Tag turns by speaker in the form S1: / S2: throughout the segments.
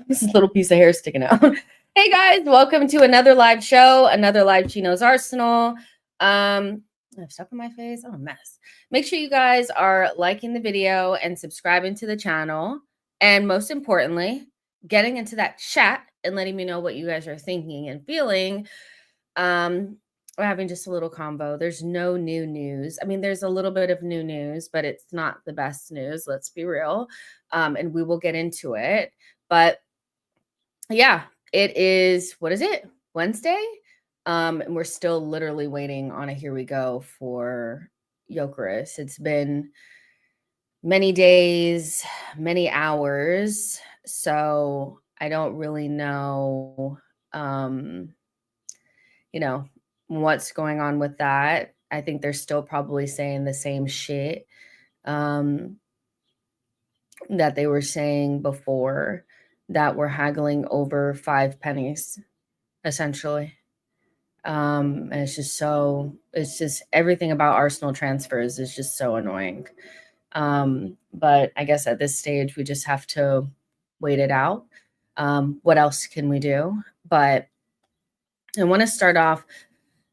S1: This is a little piece of hair sticking out. Hey guys, welcome to another live show, another live Chino's Arsenal. I have stuff on my face. Oh, a mess. Make sure you guys are liking the video and subscribing to the channel. And most importantly, getting into that chat and letting me know what you guys are thinking and feeling. We're having just a little combo. There's no new news. I mean, there's a little bit of new news, but it's not the best news. Let's be real. And we will get into it. But yeah, it is, what is it? Wednesday? And we're still literally waiting on a here we go for Jokeris. It's been many days, many hours. So I don't really know, what's going on with that. I think they're still probably saying the same shit that they were saying before, that we're haggling over 5 pennies, essentially. And it's just everything about Arsenal transfers is just so annoying. But I guess at this stage, we just have to wait it out. What else can we do? But I want to start off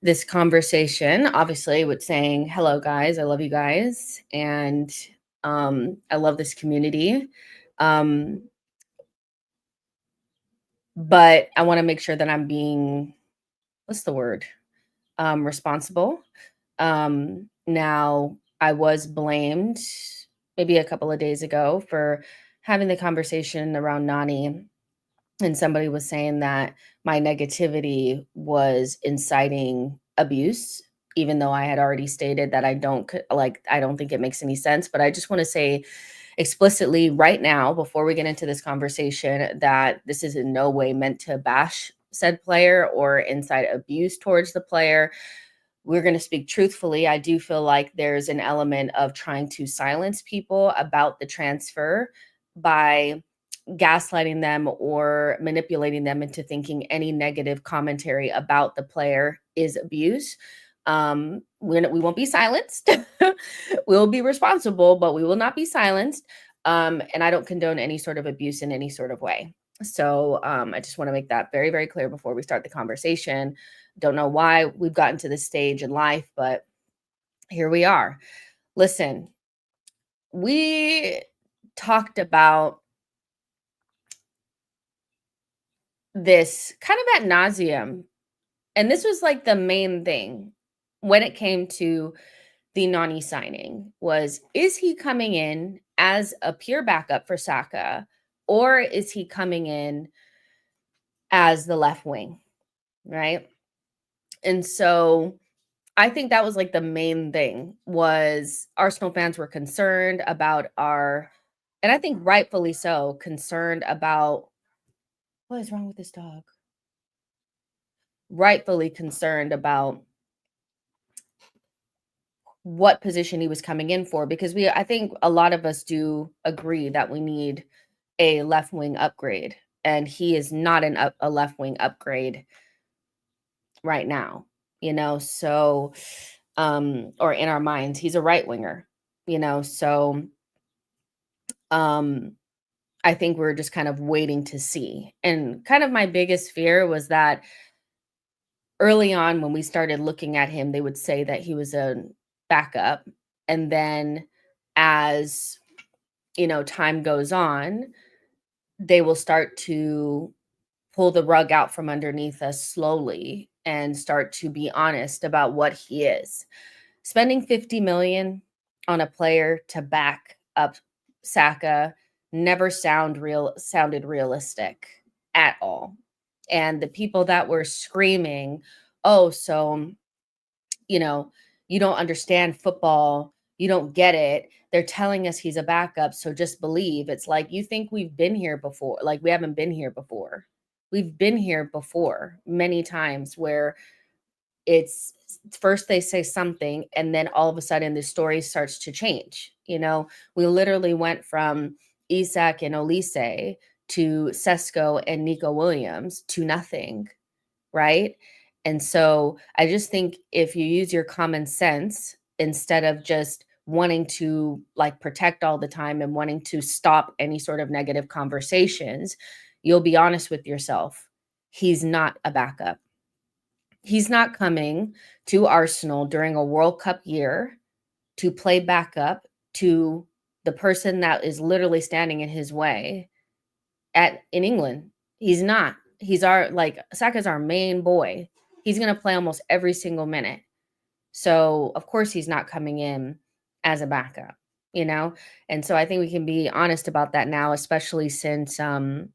S1: this conversation, obviously, with saying, hello, guys. I love you guys. And I love this community. But I want to make sure that I'm being, what's the word? Responsible. Now, I was blamed maybe a couple of days ago for having the conversation around Nani. And somebody was saying that my negativity was inciting abuse, even though I had already stated that I don't think it makes any sense. But I just want to say explicitly right now, before we get into this conversation, that this is in no way meant to bash said player or incite abuse towards the player. We're going to speak truthfully. I do feel like there's an element of trying to silence people about the transfer by gaslighting them or manipulating them into thinking any negative commentary about the player is abuse. We won't be silenced. We'll be responsible, but we will not be silenced. And I don't condone any sort of abuse in any sort of way. So I just want to make that very, very clear before we start the conversation. Don't know why we've gotten to this stage in life, but here we are. Listen, we talked about this kind of ad nauseum, and this was like the main thing when it came to the Nani signing was, is he coming in as a pure backup for Saka, or is he coming in as the left wing, right? And so I think that was like the main thing, was Arsenal fans were concerned about and I think rightfully so, concerned about, what is wrong with this dog? Rightfully concerned about what position he was coming in for, because I think a lot of us do agree that we need a left wing upgrade, and he is not a left wing upgrade right now, so or in our minds he's a right winger, so I think we're just kind of waiting to see. And kind of my biggest fear was that early on when we started looking at him, they would say that he was a backup, and then as time goes on, they will start to pull the rug out from underneath us slowly and start to be honest about what he is. Spending 50 million on a player to back up Saka never sounded realistic at all. And the people that were screaming, oh, so you don't understand football, you don't get it, they're telling us he's a backup, so just believe. It's like, you think we've been here before? Like, we haven't been here before. We've been here before many times, where it's first they say something and then all of a sudden the story starts to change. We literally went from Isak and Olise to Sesko and Nico Williams to nothing, right? And so I just think if you use your common sense instead of just wanting to protect all the time and wanting to stop any sort of negative conversations, you'll be honest with yourself. He's not a backup. He's not coming to Arsenal during a World Cup year to play backup to the person that is literally standing in his way at in England. He's not. He's our like Saka's our main boy. He's gonna play almost every single minute. So of course he's not coming in as a backup, you know? And so I think we can be honest about that now, especially since Charles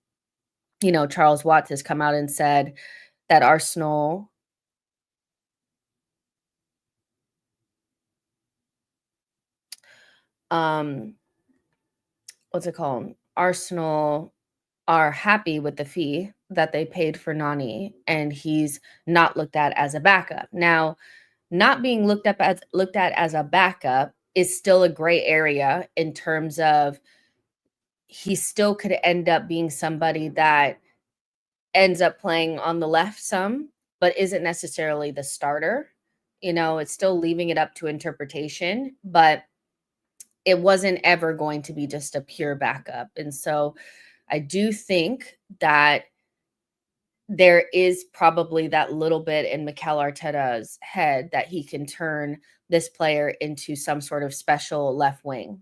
S1: Watts has come out and said that Arsenal um what's it called? Arsenal are happy with the fee that they paid for Nani, and he's not looked at as a backup. Now, not being looked at as a backup is still a gray area in terms of he still could end up being somebody that ends up playing on the left some, but isn't necessarily the starter. It's still leaving it up to interpretation, but it wasn't ever going to be just a pure backup. And so I do think that there is probably that little bit in Mikel Arteta's head that he can turn this player into some sort of special left wing.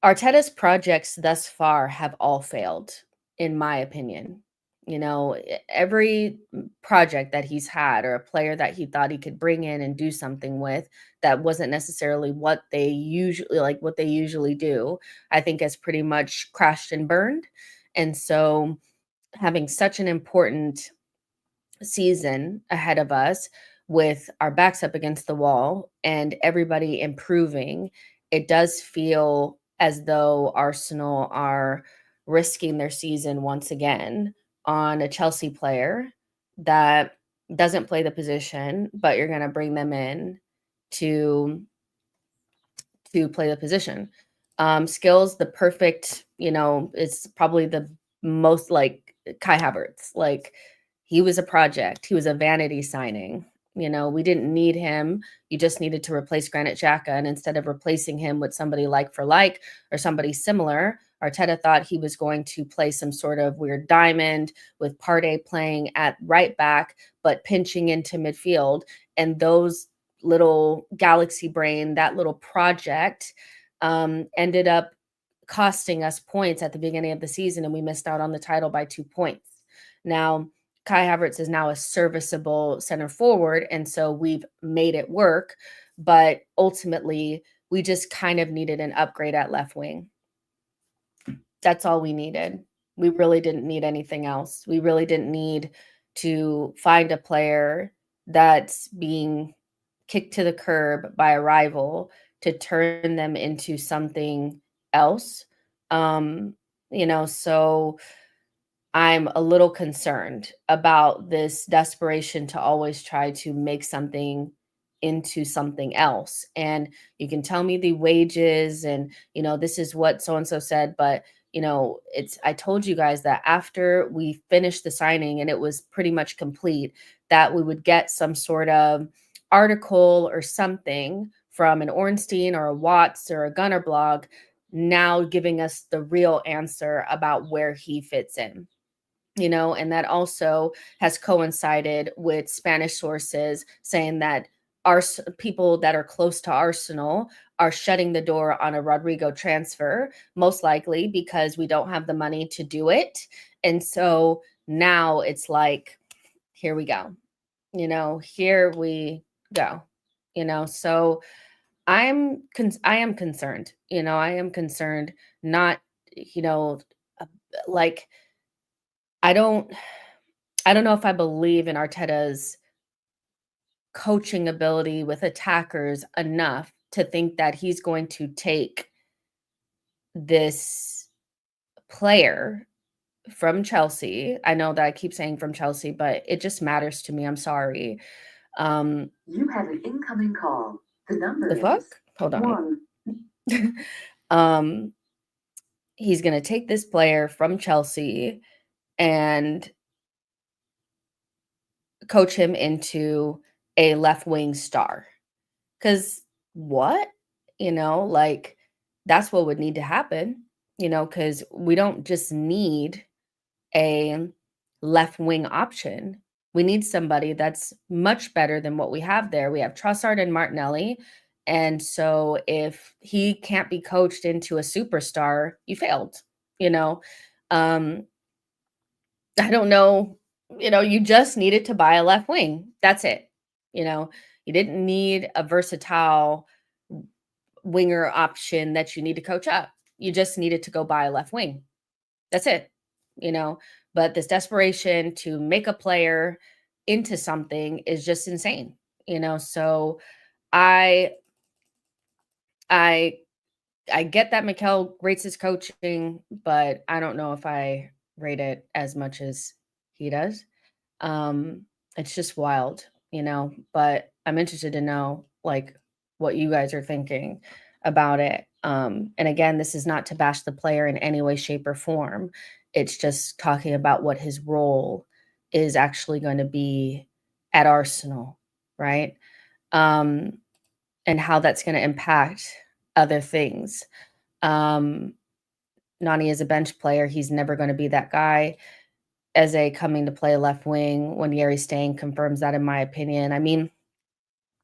S1: Arteta's projects thus far have all failed, in my opinion. Every project that he's had or a player that he thought he could bring in and do something with that wasn't necessarily what they usually do, I think has pretty much crashed and burned. And so having such an important season ahead of us with our backs up against the wall and everybody improving, it does feel as though Arsenal are risking their season once again on a Chelsea player that doesn't play the position, but you're going to bring them in to play the position. Skills, the perfect, it's probably the most like Kai Havertz. Like he was a project. He was a vanity signing. We didn't need him. You just needed to replace Granit Xhaka. And instead of replacing him with somebody like for like or somebody similar, Arteta thought he was going to play some sort of weird diamond with Partey playing at right back, but pinching into midfield. And those little galaxy brain, that little project ended up costing us points at the beginning of the season, and we missed out on the title by 2 points. Now, Kai Havertz is now a serviceable center forward, and so we've made it work, but ultimately, we just kind of needed an upgrade at left wing. That's all we needed. We really didn't need anything else. We really didn't need to find a player that's being kicked to the curb by a rival to turn them into something else. So I'm a little concerned about this desperation to always try to make something into something else. And you can tell me the wages and, this is what so and so said, but I told you guys that after we finished the signing and it was pretty much complete, that we would get some sort of article or something from an Ornstein or a Watts or a Gunner blog now giving us the real answer about where he fits in. And that also has coincided with Spanish sources saying that people that are close to Arsenal are shutting the door on a Rodrygo transfer, most likely because we don't have the money to do it. And so now it's like, here we go. Here we go. So I am concerned. I am concerned, not, uh, like I don't know if I believe in Arteta's coaching ability with attackers enough to think that he's going to take this player from Chelsea. I know that I keep saying from Chelsea, but it just matters to me. I'm sorry.
S2: You have an incoming call. The number
S1: The fuck?
S2: is
S1: Hold on.
S2: 1.
S1: He's going to take this player from Chelsea and coach him into a left wing star. Because what? Like that's what would need to happen. because we don't just need a left wing option. We need somebody that's much better than what we have there. We have Trossard and Martinelli. And so if he can't be coached into a superstar, you failed, you know. Um, I don't know, you just needed to buy a left wing. That's it. You know, you didn't need a versatile winger option that you need to coach up. You just needed to go buy a left wing. That's it, you know. But this desperation to make a player into something is just insane. So I I I get that Mikel rates his coaching, but I don't know if I rate it as much as he does. Um, it's just wild, but I'm interested to know like what you guys are thinking about it. And again, this is not to bash the player in any way, shape, or form. It's just talking about what his role is actually going to be at Arsenal, right? Um, and how that's going to impact other things. Um, Nani is a bench player. He's never going to be that guy. Eze coming to play left wing when Yeri's staying confirms that, in my opinion. I mean,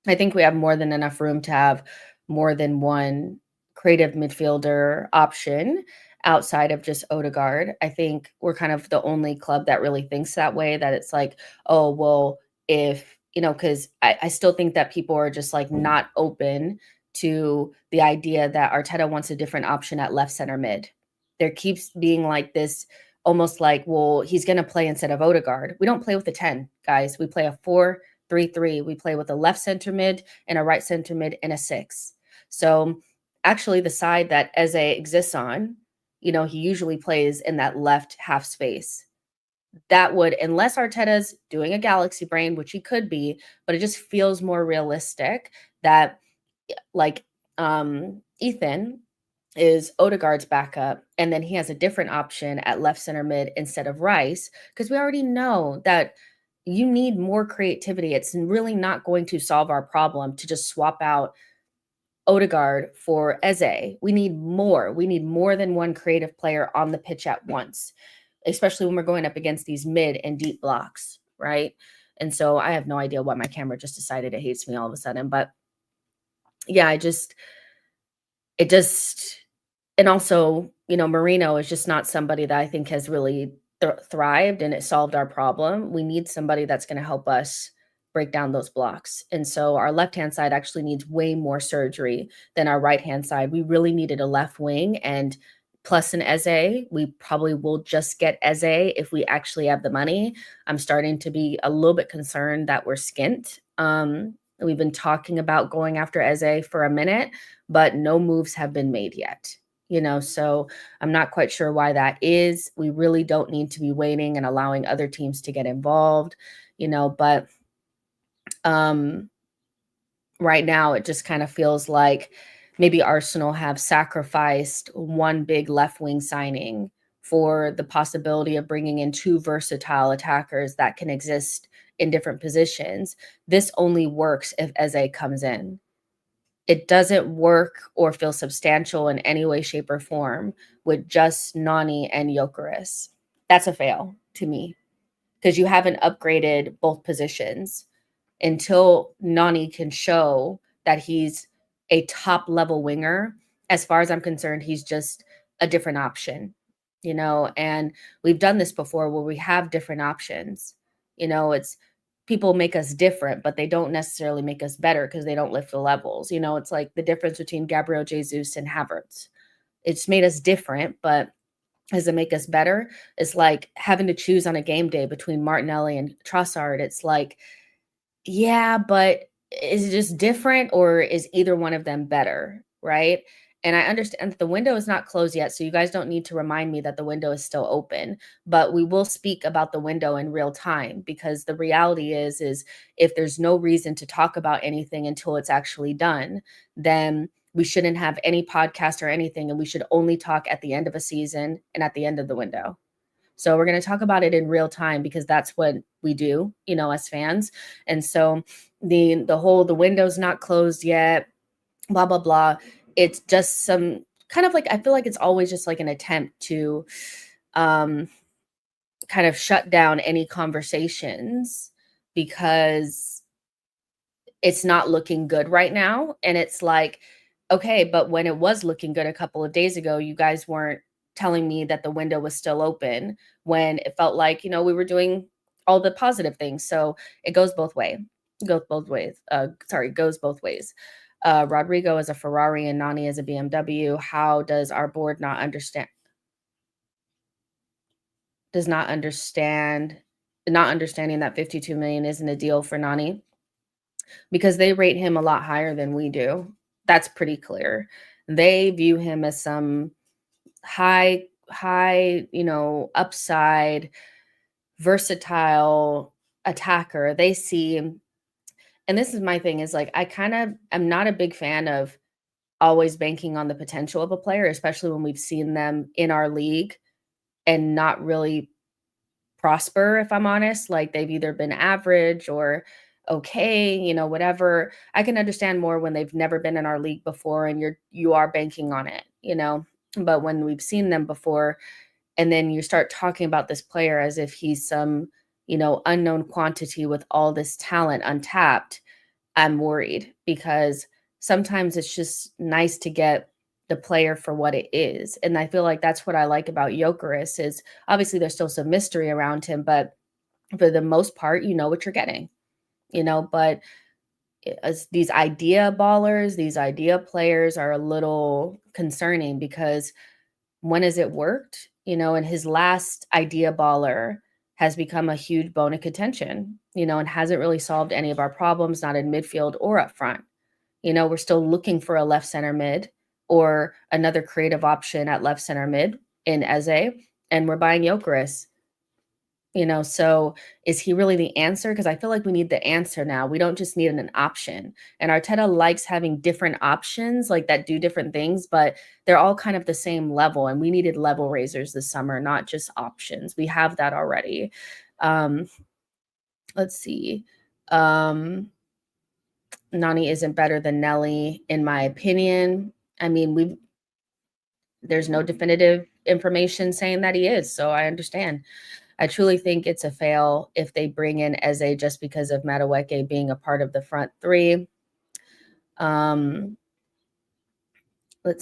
S1: I think we have more than enough room to have more than one creative midfielder option outside of just Odegaard. I think we're kind of the only club that really thinks that way, that it's like, oh, well, because I still think that people are just like not open to the idea that Arteta wants a different option at left center mid. There keeps being like this almost like, well, he's going to play instead of Odegaard. We don't play with the 10, guys. We play a 4-3-3. We play with a left center mid and a right center mid and a 6. So actually the side that Eze exists on, he usually plays in that left half space. That would, unless Arteta's doing a galaxy brain, which he could be, but it just feels more realistic that like Ethan is Odegaard's backup, and then he has a different option at left center mid instead of Rice, because we already know that you need more creativity. It's really not going to solve our problem to just swap out Odegaard for Eze. We need more. We need more than one creative player on the pitch at once, especially when we're going up against these mid and deep blocks, right? And so I have no idea why my camera just decided it hates me all of a sudden, but yeah, it just, and also, Marino is just not somebody that I think has really thrived and it solved our problem. We need somebody that's going to help us break down those blocks. And so our left-hand side actually needs way more surgery than our right-hand side. We really needed a left wing, and plus an Eze. We probably will just get Eze if we actually have the money. I'm starting to be a little bit concerned that we're skint. We've been talking about going after Eze for a minute, but no moves have been made yet. So I'm not quite sure why that is. We really don't need to be waiting and allowing other teams to get involved, but right now it just kind of feels like maybe Arsenal have sacrificed one big left wing signing for the possibility of bringing in two versatile attackers that can exist in different positions. This only works if Eze comes in. It doesn't work or feel substantial in any way, shape, or form with just Nani and Gyökeres. That's a fail to me, because you haven't upgraded both positions. Until Nani can show that he's a top level winger, as far as I'm concerned, he's just a different option, and we've done this before where we have different options. It's people make us different, but they don't necessarily make us better because they don't lift the levels. It's like the difference between Gabriel Jesus and Havertz. It's made us different, but does it make us better? It's like having to choose on a game day between Martinelli and Trossard. It's like, yeah, but is it just different, or is either one of them better, right? And I understand that the window is not closed yet, so you guys don't need to remind me that the window is still open, but we will speak about the window in real time, because the reality is if there's no reason to talk about anything until it's actually done, then we shouldn't have any podcast or anything, and we should only talk at the end of a season and at the end of the window. So we're going to talk about it in real time, because that's what we do, as fans. And so the whole, the window's not closed yet, blah, blah, blah. It's just some kind of like I feel like it's always just like an attempt to um kind of shut down any conversations because it's not looking good right now. And it's like, okay, but when it was looking good a couple of days ago, you guys weren't telling me that the window was still open when it felt like, we were doing all the positive things. So it goes both way. Goes both ways. Goes both ways. Rodrygo is a Ferrari and Nani is a BMW. How does our board does not understand not understanding that 52 million isn't a deal for Nani? Because they rate him a lot higher than we do. That's pretty clear. They view him as some high, upside, versatile attacker. They see, and this is my thing is like I kind of am not a big fan of always banking on the potential of a player, especially when we've seen them in our league and not really prosper, if I'm honest. Like they've either been average or okay, whatever. I can understand more when they've never been in our league before and you are banking on it. But when we've seen them before and then you start talking about this player as if he's some, unknown quantity with all this talent untapped, I'm worried because sometimes it's just nice to get the player for what it is. And I feel like that's what I like about Jokeris is obviously there's still some mystery around him, but for the most part, you know what you're getting, but as these idea ballers, these idea players are a little concerning because when has it worked? And his last idea baller has become a huge bone of contention, and hasn't really solved any of our problems, not in midfield or up front. We're still looking for a left center mid or another creative option at left center mid in Eze, and we're buying Jokeris. So is he really the answer? Because I feel like we need the answer now. We don't just need an option. And Arteta likes having different options like that do different things, but they're all kind of the same level. And we needed level raisers this summer, not just options. We have that already. Um, let's see. Nani isn't better than Nelly, in my opinion. I mean, there's no definitive information saying that he is, so I understand. I truly think it's a fail if they bring in Eze just because of Madueke being a part of the front three. Let's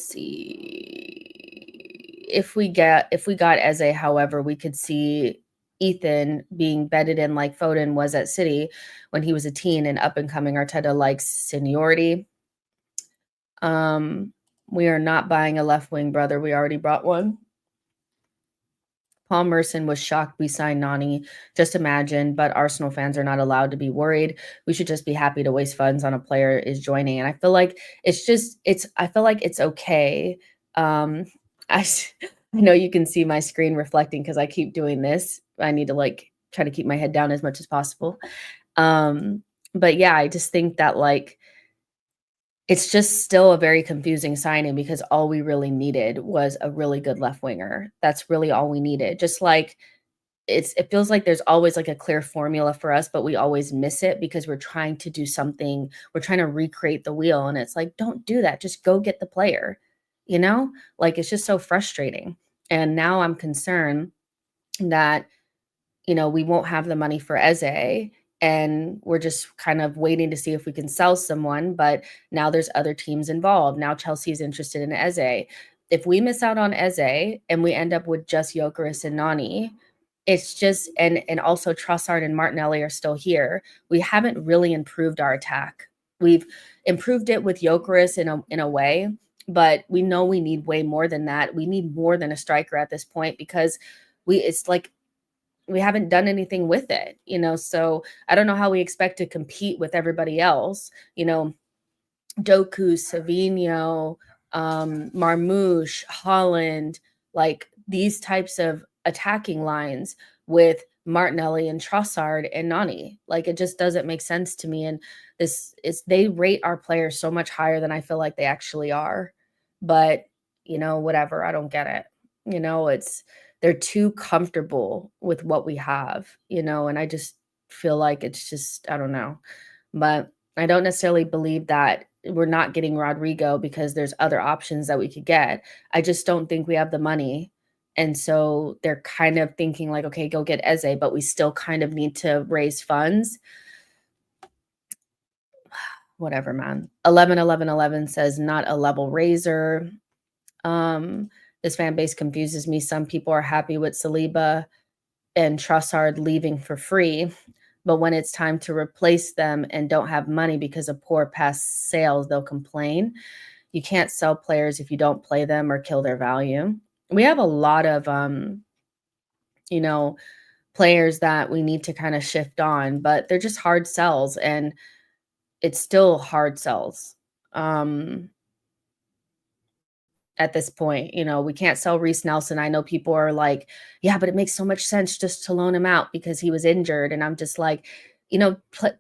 S1: see. If we got Eze, however, we could see Ethan being bedded in like Foden was at City when he was a teen and up and coming. Arteta likes seniority. We are not buying a left wing, brother. We already brought one. Paul Merson was shocked we signed Nani. Just imagine, but Arsenal fans are not allowed to be worried. We should just be happy to waste funds on a player is joining. And I feel like I feel like it's okay. I know you can see my screen reflecting because I keep doing this. I need to like try to keep my head down as much as possible. But yeah, I just think that like it's just still a very confusing signing because all we really needed was a really good left winger. That's really all we needed. Just like it feels like there's always like a clear formula for us, but we always miss it because we're trying to do something. We're trying to recreate the wheel. And it's like, don't do that. Just go get the player, Like it's just so frustrating. And now I'm concerned that we won't have the money for Eze and we're just kind of waiting to see if we can sell someone. But now there's other teams involved. Now Chelsea's interested in Eze. If we miss out on Eze and we end up with just Jokeris and Nani, it's just and also Trossard and Martinelli are still here. We haven't really improved our attack. We've improved it with Jokeris in a way, but we know we need way more than that. We need more than a striker at this point because it's like we haven't done anything with it, so I don't know how we expect to compete with everybody else, Doku, Savino, Marmouche, Holland, like these types of attacking lines with Martinelli and Trossard and Nani. Like it just doesn't make sense to me. And they rate our players so much higher than I feel like they actually are. But whatever, I don't get it. They're too comfortable with what we have, and I just feel like it's just, I don't know. But I don't necessarily believe that we're not getting Rodrygo because there's other options that we could get. I just don't think we have the money. And so they're kind of thinking like, okay, go get Eze, but we still kind of need to raise funds. Whatever, man. 11 says not a level raiser. Um, this fan base confuses me. Some people are happy with Saliba and Trossard leaving for free, but when it's time to replace them and don't have money because of poor past sales, they'll complain. You can't sell players if you don't play them or kill their value. We have a lot of you know, players that we need to kind of shift on, but they're just hard sells and it's still hard sells. Um at this point. We can't sell Reese Nelson. I know people are like, yeah, but it makes so much sense just to loan him out because he was injured. And I'm just like,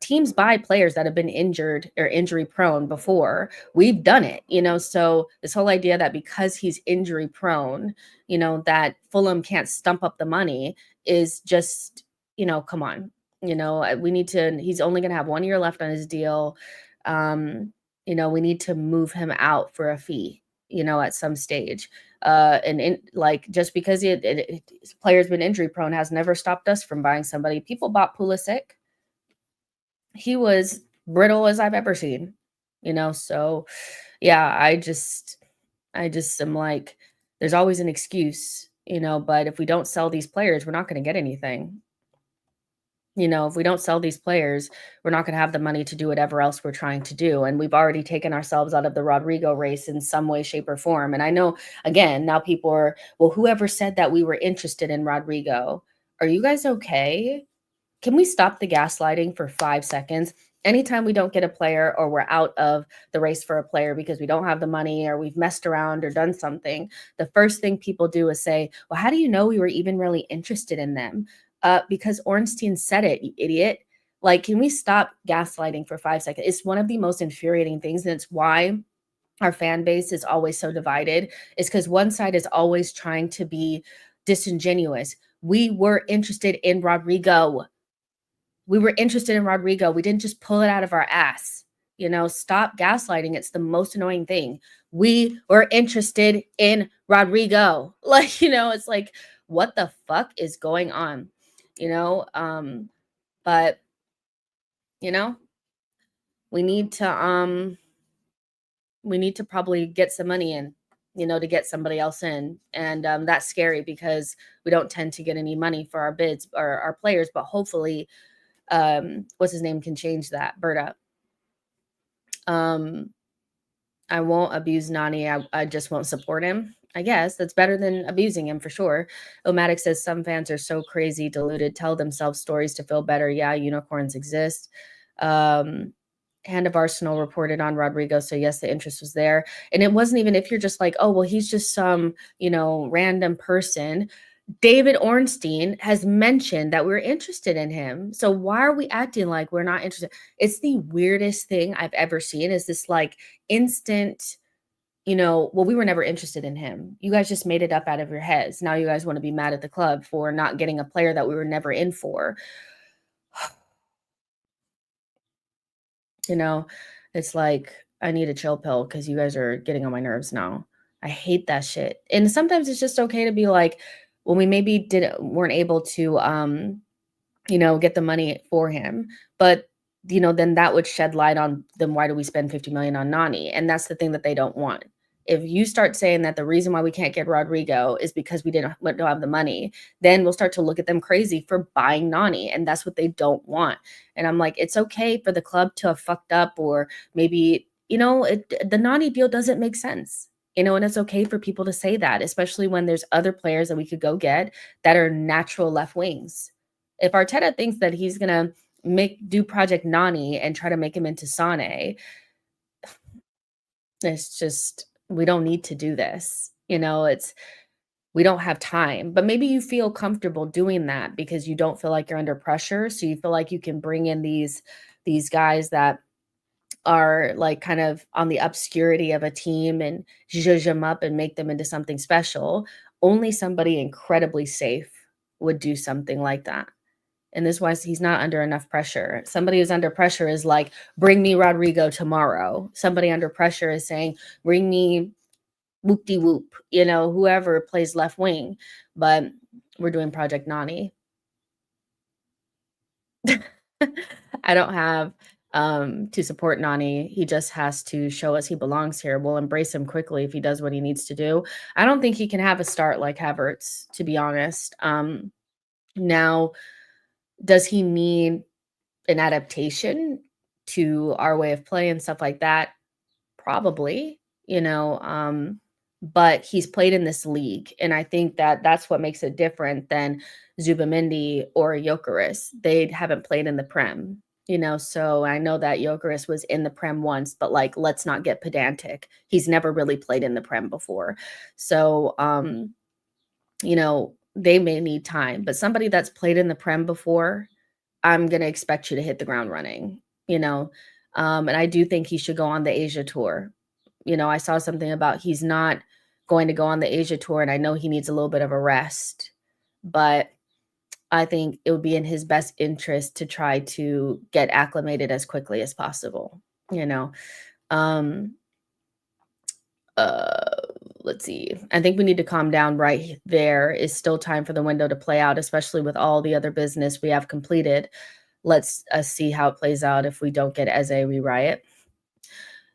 S1: teams buy players that have been injured or injury prone before. We've done it, so this whole idea that because he's injury prone, that Fulham can't stump up the money is just, come on. We need to, he's only going to have 1 year left on his deal. We need to move him out for a fee, at some stage. Like just because player's been injury prone has never stopped us from buying somebody. People bought Pulisic. He was brittle as I've ever seen, so yeah, I just am like, there's always an excuse, but if we don't sell these players, we're not going to get anything. If we don't sell these players, we're not going to have the money to do whatever else we're trying to do. And we've already taken ourselves out of the Rodrygo race in some way, shape, or form. And I know, again, now people are, well, whoever said that we were interested in Rodrygo, are you guys okay? Can we stop the gaslighting for 5 seconds? Anytime we don't get a player or we're out of the race for a player because we don't have the money or we've messed around or done something, the first thing people do is say, well, how do you know we were even really interested in them? Because Ornstein said it, you idiot. Like, can we stop gaslighting for 5 seconds? It's one of the most infuriating things. And it's why our fan base is always so divided, is because one side is always trying to be disingenuous. We were interested in Rodrygo. We were interested in Rodrygo. We didn't just pull it out of our ass. Stop gaslighting. It's the most annoying thing. We were interested in Rodrygo. Like, it's like, what the fuck is going on? But we need to probably get some money in, to get somebody else in. And that's scary because we don't tend to get any money for our bids or our players, but hopefully what's his name can change that. Berta. I won't abuse Nani. I just won't support him. I guess that's better than abusing him for sure. Omatic says some fans are so crazy, deluded, tell themselves stories to feel better. Yeah, unicorns exist. Hand of Arsenal reported on Rodrygo. So yes, the interest was there. And it wasn't even if you're just like, oh, well, he's just some, random person. David Ornstein has mentioned that we're interested in him. So why are we acting like we're not interested? It's the weirdest thing I've ever seen, is this like instant, well, we were never interested in him. You guys just made it up out of your heads. Now you guys want to be mad at the club for not getting a player that we were never in for. It's like, I need a chill pill because you guys are getting on my nerves now. I hate that shit. And sometimes it's just okay to be like, when we maybe weren't able to get the money for him, but then that would shed light on, then why do we spend 50 million on Nani? And that's the thing that they don't want. If you start saying that the reason why we can't get Rodrygo is because we don't have the money, then we'll start to look at them crazy for buying Nani. And that's what they don't want. And I'm like, it's okay for the club to have fucked up, or maybe, the Nani deal doesn't make sense. And it's okay for people to say that, especially when there's other players that we could go get that are natural left wings. If Arteta thinks that he's gonna do Project Nani and try to make him into Sane, it's just, we don't need to do this. We don't have time. But maybe you feel comfortable doing that because you don't feel like you're under pressure. So you feel like you can bring in these guys that are like kind of on the obscurity of a team and zhuzh them up and make them into something special. Only somebody incredibly safe would do something like that. And this is why he's not under enough pressure. Somebody who's under pressure is like, bring me Rodrygo tomorrow. Somebody under pressure is saying, bring me whoop-de-whoop, whoever plays left wing. But we're doing Project Nani. I don't have to support Nani. He just has to show us he belongs here. We'll embrace him quickly if he does what he needs to do. I don't think he can have a start like Havertz, to be honest. Now, does he need an adaptation to our way of play and stuff like that? Probably, but he's played in this league, and I think that that's what makes it different than Zubamendi or Gyökeres. They haven't played in the Prem, so I know that Gyökeres was in the Prem once, but, like, let's not get pedantic. He's never really played in the Prem before. So, they may need time, but somebody that's played in the Prem before, I'm gonna expect you to hit the ground running, and I do think he should go on the Asia tour. I saw something about he's not going to go on the Asia tour, and I know he needs a little bit of a rest, but I think it would be in his best interest to try to get acclimated as quickly as possible, you know? Um, uh, let's see. I think we need to calm down right there. Is still time for the window to play out, especially with all the other business we have completed. Let's see how it plays out if we don't get Eze, we riot.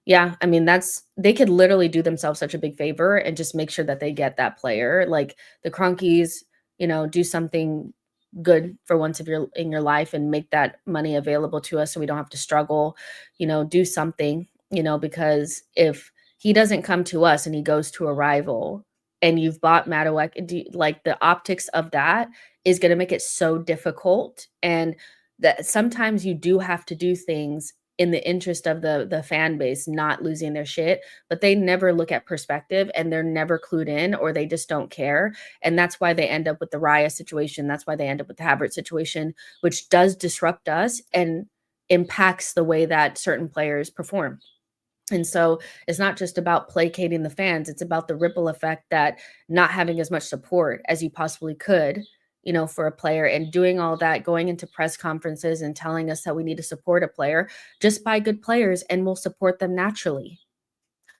S1: Yeah, I mean, they could literally do themselves such a big favor and just make sure that they get that player. Like the Cronkies, do something good for once of your in your life and make that money available to us so we don't have to struggle, do something, because if he doesn't come to us and he goes to a rival and you've bought Madawek, like the optics of that is going to make it so difficult. And that sometimes you do have to do things in the interest of the fan base not losing their shit, but they never look at perspective and they're never clued in or they just don't care. And that's why they end up with the Raya situation. That's why they end up with the Havertz situation, which does disrupt us and impacts the way that certain players perform. And so it's not just about placating the fans, it's about the ripple effect that not having as much support as you possibly could, for a player and doing all that, going into press conferences and telling us that we need to support a player, just buy good players and we'll support them naturally.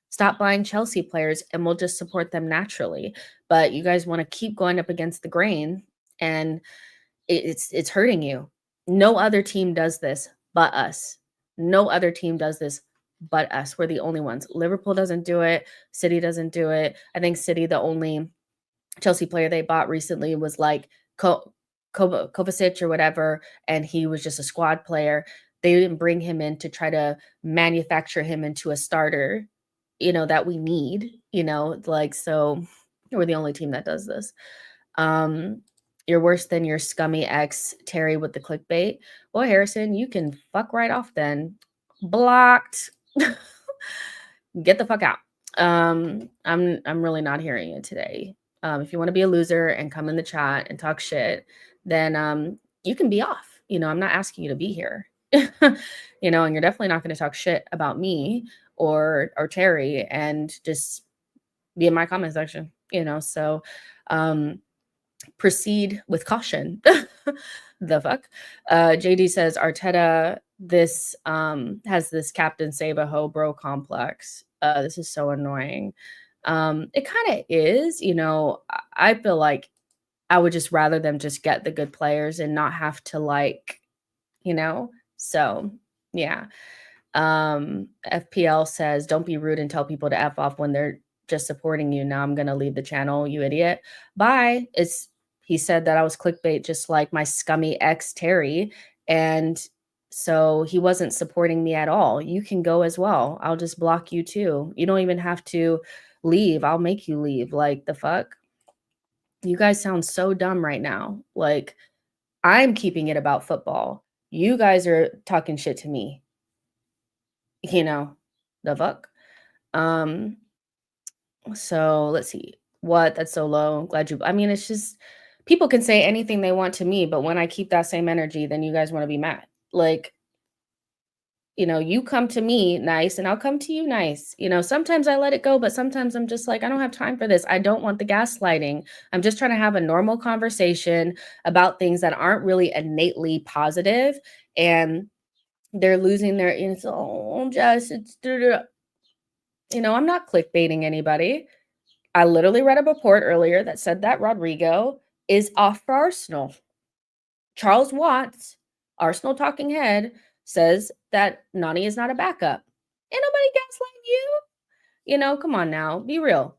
S1: Stop buying Chelsea players and we'll just support them naturally. But you guys want to keep going up against the grain and it's hurting you. No other team does this but us. No other team does this but us. We're the only ones. Liverpool doesn't do it. City doesn't do it. I think City, the only Chelsea player they bought recently was like Kovacic or whatever, and he was just a squad player. They didn't bring him in to try to manufacture him into a starter, that we need, so we're the only team that does this. You're worse than your scummy ex, Terry, with the clickbait. Well, Harrison, you can fuck right off then. Blocked. Get the fuck out. I'm really not hearing it today. If you want to be a loser and come in the chat and talk shit, then you can be off. I'm not asking you to be here. And you're definitely not going to talk shit about me or Terry and just be in my comment section, so proceed with caution. The fuck? JD says Arteta has this Captain Save a Ho bro complex. This is so annoying. It kind of is, I feel like I would just rather them just get the good players and not have to so yeah. FPL says, don't be rude and tell people to F off when they're just supporting you. Now I'm going to leave the channel, you idiot. Bye. He said that I was clickbait, just like my scummy ex Terry. And so he wasn't supporting me at all. You can go as well. I'll just block you too. You don't even have to leave. I'll make you leave. Like the fuck? You guys sound so dumb right now. Like I'm keeping it about football. You guys are talking shit to me. The fuck? So let's see. What? That's so low. Glad you. I mean, it's just people can say anything they want to me, but when I keep that same energy, then you guys want to be mad. Like, You come to me nice and I'll come to you nice. Sometimes I let it go, but sometimes I'm just like, I don't have time for this. I don't want the gaslighting. I'm just trying to have a normal conversation about things that aren't really innately positive, and they're losing their, it's, oh, Jess, it's, I'm not clickbaiting anybody. I literally read a report earlier that said that Rodrygo is off for Arsenal. Charles Watts, Arsenal talking head, says that Nani is not a backup. Ain't nobody gaslighting you. Come on now, be real.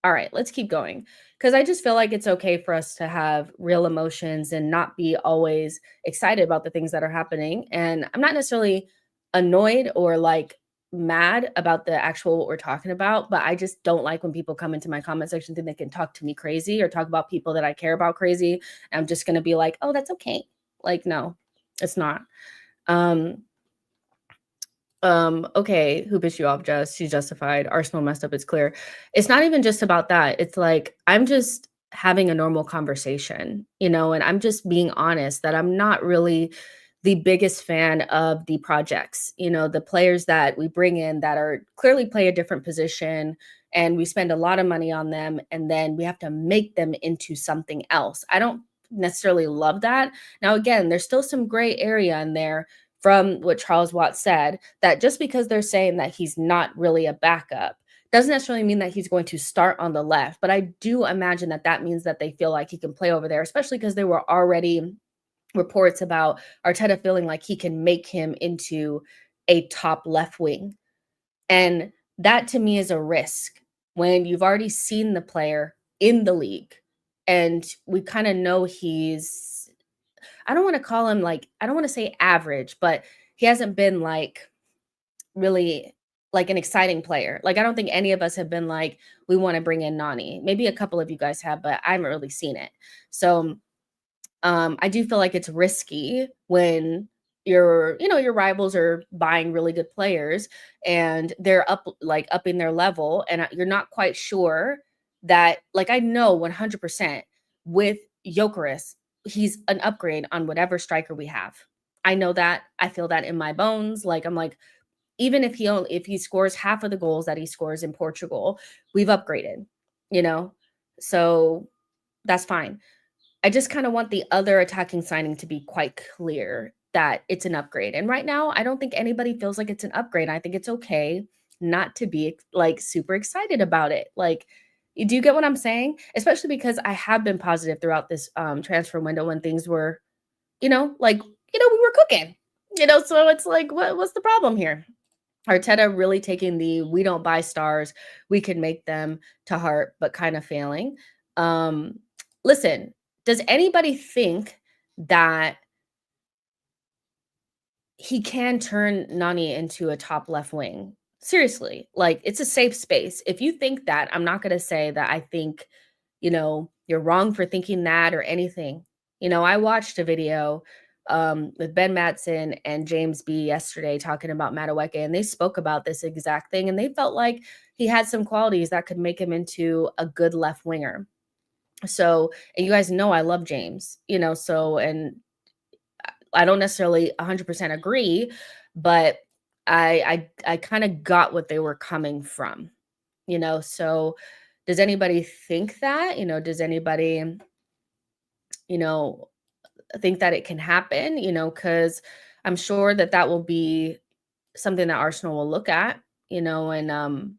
S1: All right, let's keep going. Because I just feel like it's okay for us to have real emotions and not be always excited about the things that are happening. And I'm not necessarily annoyed or like mad about the actual what we're talking about, but I just don't like when people come into my comment section think they can talk to me crazy or talk about people that I care about crazy. I'm just gonna be like, oh, that's okay. Like, no, it's not. Okay, who pissed you off, Jess? She's justified. Arsenal messed up, it's clear. It's not even just about that. It's like I'm just having a normal conversation, and I'm just being honest that I'm not really the biggest fan of the projects, the players that we bring in that are clearly play a different position, and we spend a lot of money on them and then we have to make them into something else. I don't necessarily love that. Now, again, there's still some gray area in there from what Charles Watts said, that just because they're saying that he's not really a backup doesn't necessarily mean that he's going to start on the left. But I do imagine that that means that they feel like he can play over there, especially because there were already reports about Arteta feeling like he can make him into a top left wing. And that to me is a risk when you've already seen the player in the league and we kind of know I don't want to call him like, I don't want to say average, but he hasn't been like really like an exciting player. Like, I don't think any of us have been like, we want to bring in Nani. Maybe a couple of you guys have, but I haven't really seen it. So I do feel like it's risky when your rivals are buying really good players and they're upping their level, and you're not quite sure that, like, I know 100% with Jokeris, he's an upgrade on whatever striker we have. I know that. I feel that in my bones. Like, I'm like, even if he scores half of the goals that he scores in Portugal, we've upgraded, you know? So that's fine. I just kind of want the other attacking signing to be quite clear that it's an upgrade. And right now, I don't think anybody feels like it's an upgrade. I think it's okay not to be like super excited about it. Like, do you get what I'm saying? Especially because I have been positive throughout this transfer window when things were, we were cooking. So it's like, what's the problem here? Arteta really taking the we don't buy stars, we can make them to heart, but kind of failing. Um, Listen, does anybody think that he can turn Nani into a top left wing? Seriously, like, it's a safe space. If you think that, I'm not going to say that I think, you're wrong for thinking that or anything. I watched a video with Ben Matson and James B yesterday talking about Madueke, and they spoke about this exact thing, and they felt like he had some qualities that could make him into a good left winger. So, and you guys know I love James, and I don't necessarily 100% agree, but I kind of got what they were coming from, So does anybody think that? Does anybody, you know, think that it can happen? Because I'm sure that that will be something that Arsenal will look at, and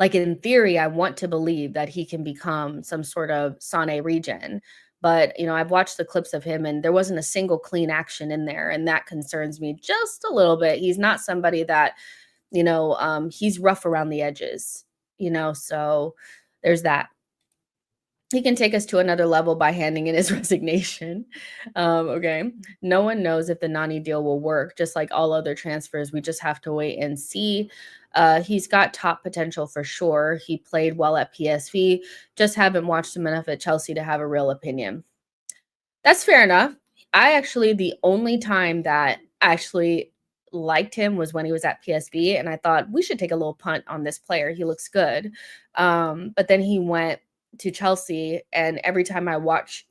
S1: like, in theory, I want to believe that he can become some sort of Sané regen. But, I've watched the clips of him and there wasn't a single clean action in there. And that concerns me just a little bit. He's not somebody that, he's rough around the edges, so there's that. He can take us to another level by handing in his resignation. Okay. No one knows if the Nani deal will work, just like all other transfers. We just have to wait and see. He's got top potential for sure. He played well at PSV. Just haven't watched him enough at Chelsea to have a real opinion. That's fair enough. The only time that I actually liked him was when he was at PSV, and I thought we should take a little punt on this player. He looks good. But then he went to Chelsea, and every time I watch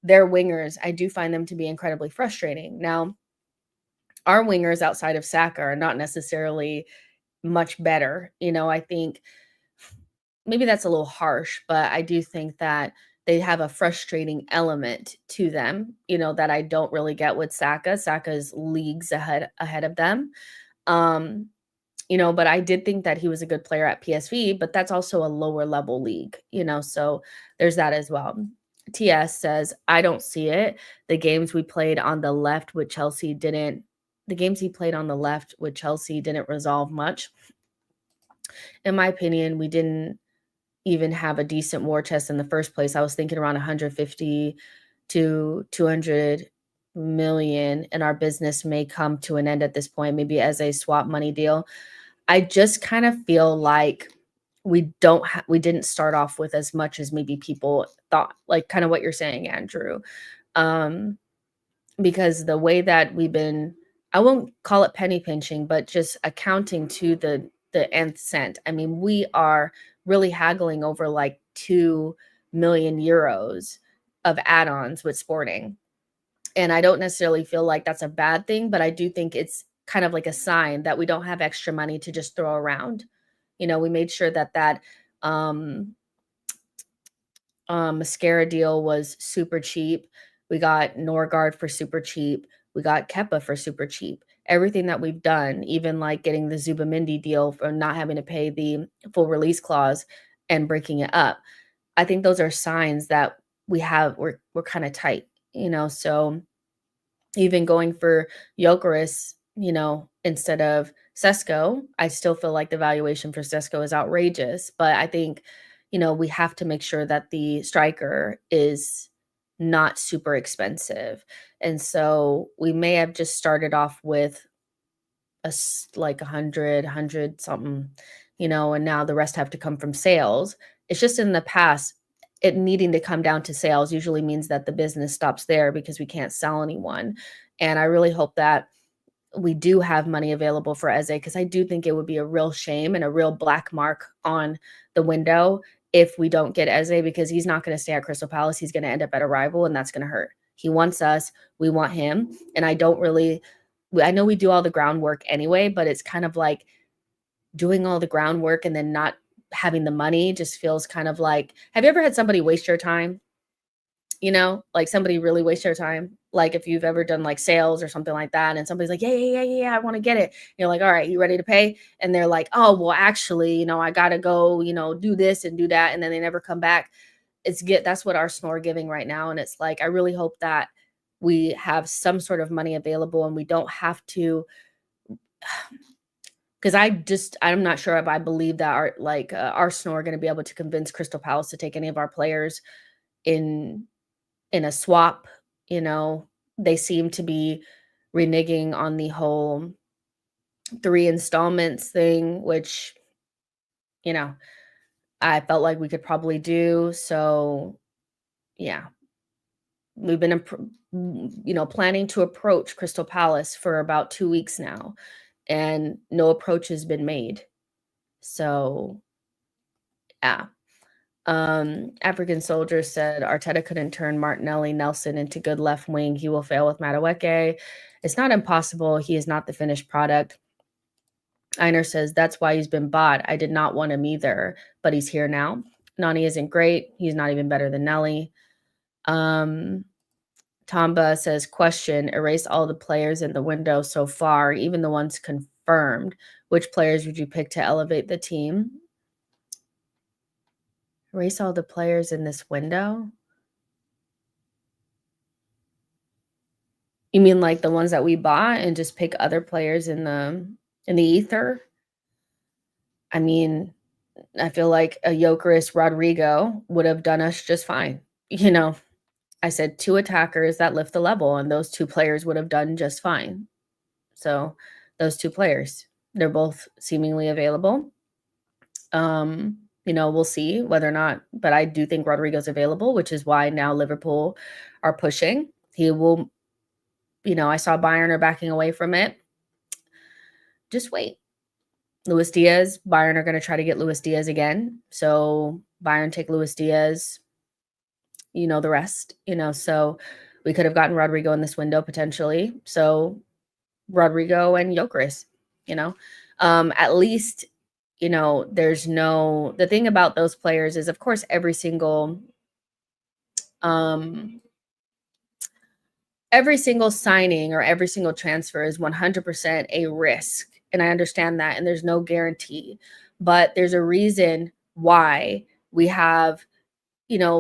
S1: their wingers, I do find them to be incredibly frustrating. Now, our wingers outside of Saka are not necessarily much better. I think maybe that's a little harsh, but I do think that they have a frustrating element to them, that I don't really get with Saka. Saka's leagues ahead of them. Um, but I did think that he was a good player at PSV, but that's also a lower level league, so there's that as well. TS says, I don't see it. The games we played on the left with Chelsea didn't, the games he played on the left with Chelsea didn't resolve much. In my opinion, we didn't even have a decent war chest in the first place. I was thinking around 150 to 200 million, and our business may come to an end at this point, maybe as a swap money deal. I just kind of feel like we didn't start off with as much as maybe people thought, like kind of what you're saying, Andrew. Because the way that we've been, I won't call it penny pinching, but just accounting to the nth cent. I mean, we are really haggling over like 2 million euros of add-ons with Sporting. And I don't necessarily feel like that's a bad thing, but I do think it's kind of like a sign that we don't have extra money to just throw around. We made sure that um, mascara deal was super cheap. We got Norgard for super cheap. We got Kepa for super cheap. Everything that we've done, even like getting the Zubamendi deal for not having to pay the full release clause and breaking it up. I think those are signs that we're kind of tight, so even going for Gyökeres, instead of Sesko, I still feel like the valuation for Sesko is outrageous. But I think, we have to make sure that the striker is not super expensive. And so we may have just started off with like 100 something, and now the rest have to come from sales. It's just in the past, it needing to come down to sales usually means that the business stops there because we can't sell anyone. And I really hope that we do have money available for Eze, because I do think it would be a real shame and a real black mark on the window if we don't get Eze, because he's not going to stay at Crystal Palace. He's going to end up at a rival, and that's going to hurt. He wants us. We want him. And I know we do all the groundwork anyway, but it's kind of like doing all the groundwork and then not having the money just feels kind of like, have you ever had somebody waste your time? Like somebody really waste your time. Like if you've ever done like sales or something like that, and somebody's like, yeah, I want to get it. You're like, all right, you ready to pay? And they're like, oh, well, actually, I got to go, do this and do that. And then they never come back. That's what our snore giving right now. And it's like, I really hope that we have some sort of money available and we don't have to, because I'm not sure if I believe that our snore are going to be able to convince Crystal Palace to take any of our players in a swap. They seem to be reneging on the whole 3 installments thing, which I felt like we could probably do. So yeah, we've been planning to approach Crystal Palace for about 2 weeks now, and no approach has been made. So yeah. African Soldier said Arteta couldn't turn Martinelli Nelson into good left wing. He will fail with Madueke. It's not impossible. He is not the finished product. Einer says that's why he's been bought. I did not want him either, but he's here now. Nani isn't great. He's not even better than Nelly. Tamba says, question, erase all the players in the window so far, even the ones confirmed. Which players would you pick to elevate the team? Erase all the players in this window? You mean like the ones that we bought and just pick other players in the ether? I mean, I feel like a Gyökeres Rodrygo would have done us just fine. I said 2 attackers that lift the level, and those 2 players would have done just fine. So those 2 players, they're both seemingly available. We'll see whether or not, but I do think Rodrygo's available, which is why now Liverpool are pushing. He will, I saw Bayern are backing away from it. Just wait. Luis Diaz, Bayern are going to try to get Luis Diaz again. So Bayern take Luis Diaz, the rest, so we could have gotten Rodrygo in this window potentially. So Rodrygo and Gyökeres, you know? At least, the thing about those players is, of course, um every single signing or every single transfer is 100% a risk. And I understand that. And there's no guarantee. But there's a reason why we have,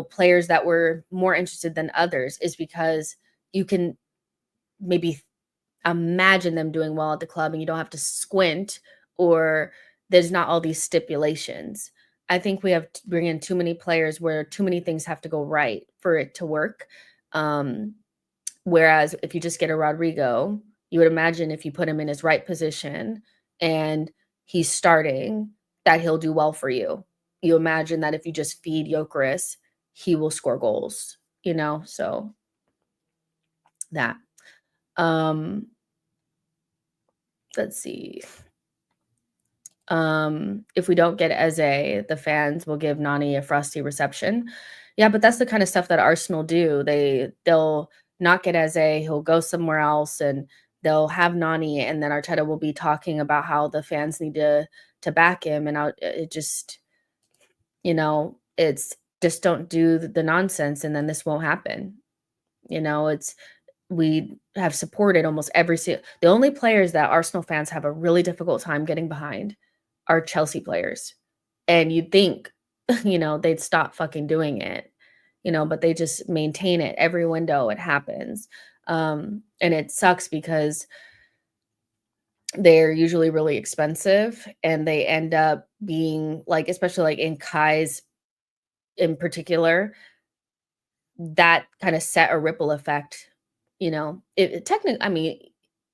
S1: players that were more interested than others, is because you can maybe imagine them doing well at the club and you don't have to squint, or there's not all these stipulations. I think we have to bring in too many players where too many things have to go right for it to work. Um, Whereas if you just get a Rodrigo, you would imagine if you put him in his right position and he's starting, that he'll do well for you. You imagine that if you just feed Gyökeres, he will score goals, So that. Um, let's see. If we don't get Eze, the fans will give Nani a frosty reception. Yeah, but that's the kind of stuff that Arsenal do. They'll not get Eze, he'll go somewhere else, and they'll have Nani, and then Arteta will be talking about how the fans need to back him, and it just, it's just don't do the nonsense, and then this won't happen. It's we have supported almost the only players that Arsenal fans have a really difficult time getting behind are Chelsea players. And you'd think, they'd stop fucking doing it, but they just maintain it every window it happens. And it sucks because they're usually really expensive and they end up being like, especially like in Kai's in particular, that kind of set a ripple effect, it technically, I mean,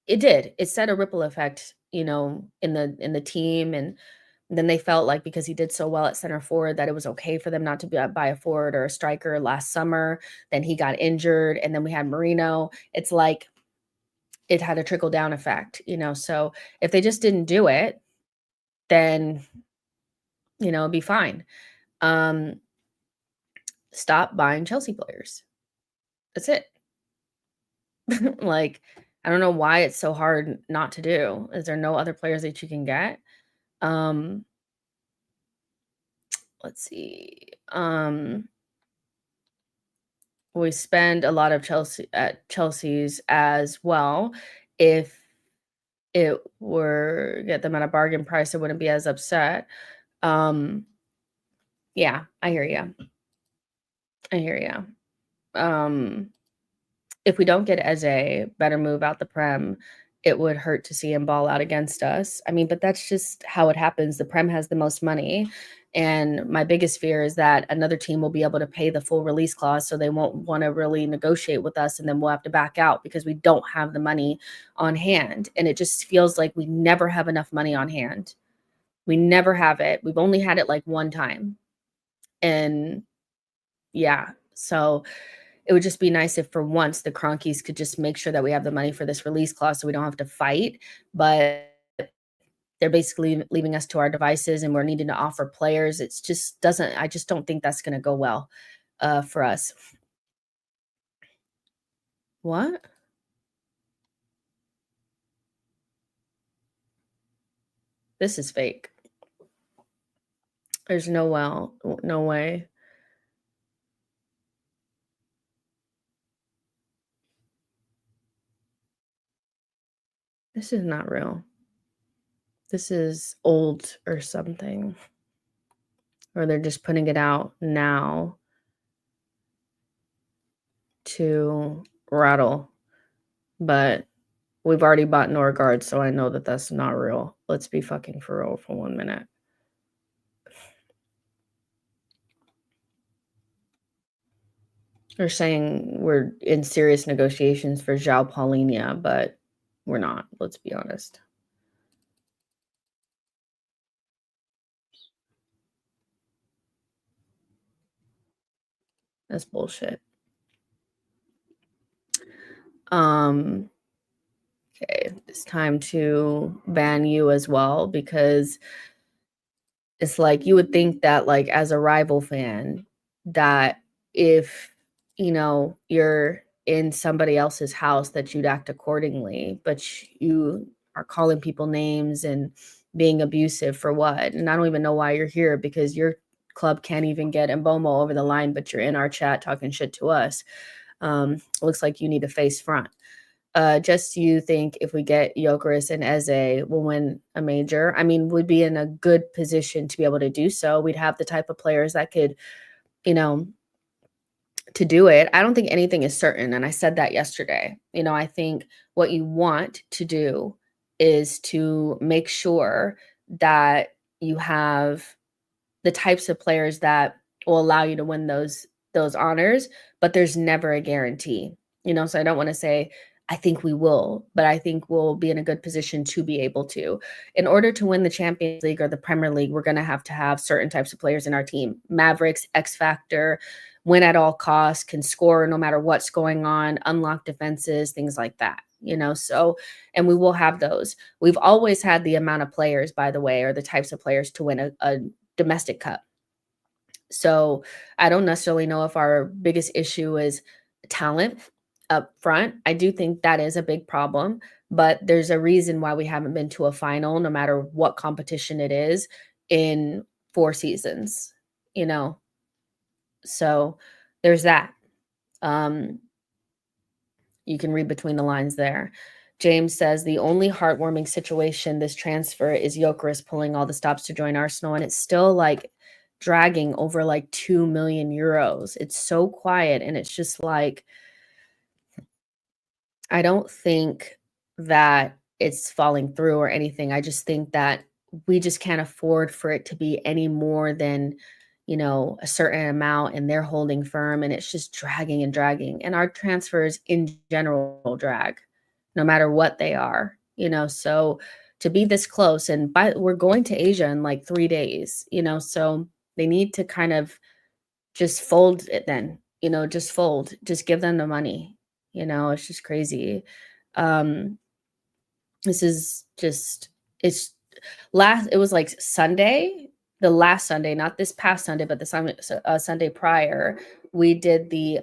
S1: it did. It set a ripple effect, in the team, and then they felt like because he did so well at center forward that it was okay for them not to buy a forward or a striker last summer. Then he got injured, and then we had Marino. It's like it had a trickle down effect, So if they just didn't do it, then it'd be fine. Um, Stop buying Chelsea players. That's it. Like, I don't know why it's so hard not to do. Is there no other players that you can get? Um, let's see. We spend a lot of Chelsea's as well. If it were get them at a bargain price, I wouldn't be as upset. Yeah, I hear you. I hear you. If we don't get Eze, better move out the Prem. It would hurt to see him ball out against us. I mean, but that's just how it happens. The Prem has the most money. And my biggest fear is that another team will be able to pay the full release clause, so they won't want to really negotiate with us, and then we'll have to back out because we don't have the money on hand. And it just feels like we never have enough money on hand. We never have it. We've only had it like one time. And yeah, so it would just be nice if for once the Cronkies could just make sure that we have the money for this release clause so we don't have to fight. But they're basically leaving us to our devices and we're needing to offer players. It's just doesn't, I just don't think that's going to go well for us. What? This is fake. There's no way. This is not real. This is old or something. Or they're just putting it out now to rattle. But we've already bought Norgard, so I know that that's not real. Let's be fucking for real for 1 minute. They're saying we're in serious negotiations for João Paulinha, but we're not. Let's be honest. That's bullshit. Okay, it's time to ban you as well, because it's like you would think that, like, as a rival fan, that if you're in somebody else's house that you'd act accordingly, but you are calling people names and being abusive for what? And I don't even know why you're here because your club can't even get Mbomo over the line, but you're in our chat talking shit to us. Looks like you need to face front. Just you think if we get Gyökeres and Eze, we'll win a major? I mean, we'd be in a good position to be able to do so. We'd have the type of players that could, you know, to do it. I don't think anything is certain, and I said that yesterday. I think what you want to do is to make sure that you have the types of players that will allow you to win those honors, but there's never a guarantee. So I don't want to say I think we will, but I think we'll be in a good position to be able to. In order to win the Champions League or the Premier League, we're going to have certain types of players in our team. Mavericks, X factor, win at all costs, can score no matter what's going on, unlock defenses, things like that. So, and we will have those. We've always had the amount of players, by the way, or the types of players to win a domestic cup. So I don't necessarily know if our biggest issue is talent up front. I do think that is a big problem, but there's a reason why we haven't been to a final, no matter what competition it is, in 4 seasons, So there's that. You can read between the lines there. James says the only heartwarming situation this transfer is Gyökeres pulling all the stops to join Arsenal, and it's still like dragging over like 2 million euros. It's so quiet, and it's just like, I don't think that it's falling through or anything. I just think that we just can't afford for it to be any more than, a certain amount, and they're holding firm, and it's just dragging and dragging. And our transfers in general drag, no matter what they are, so to be this close, and we're going to Asia in like 3 days, so they need to kind of just fold it then, just fold, just give them the money, it's just crazy. This is just, it was like Sunday, the last Sunday, not this past Sunday, but the Sunday prior, we did the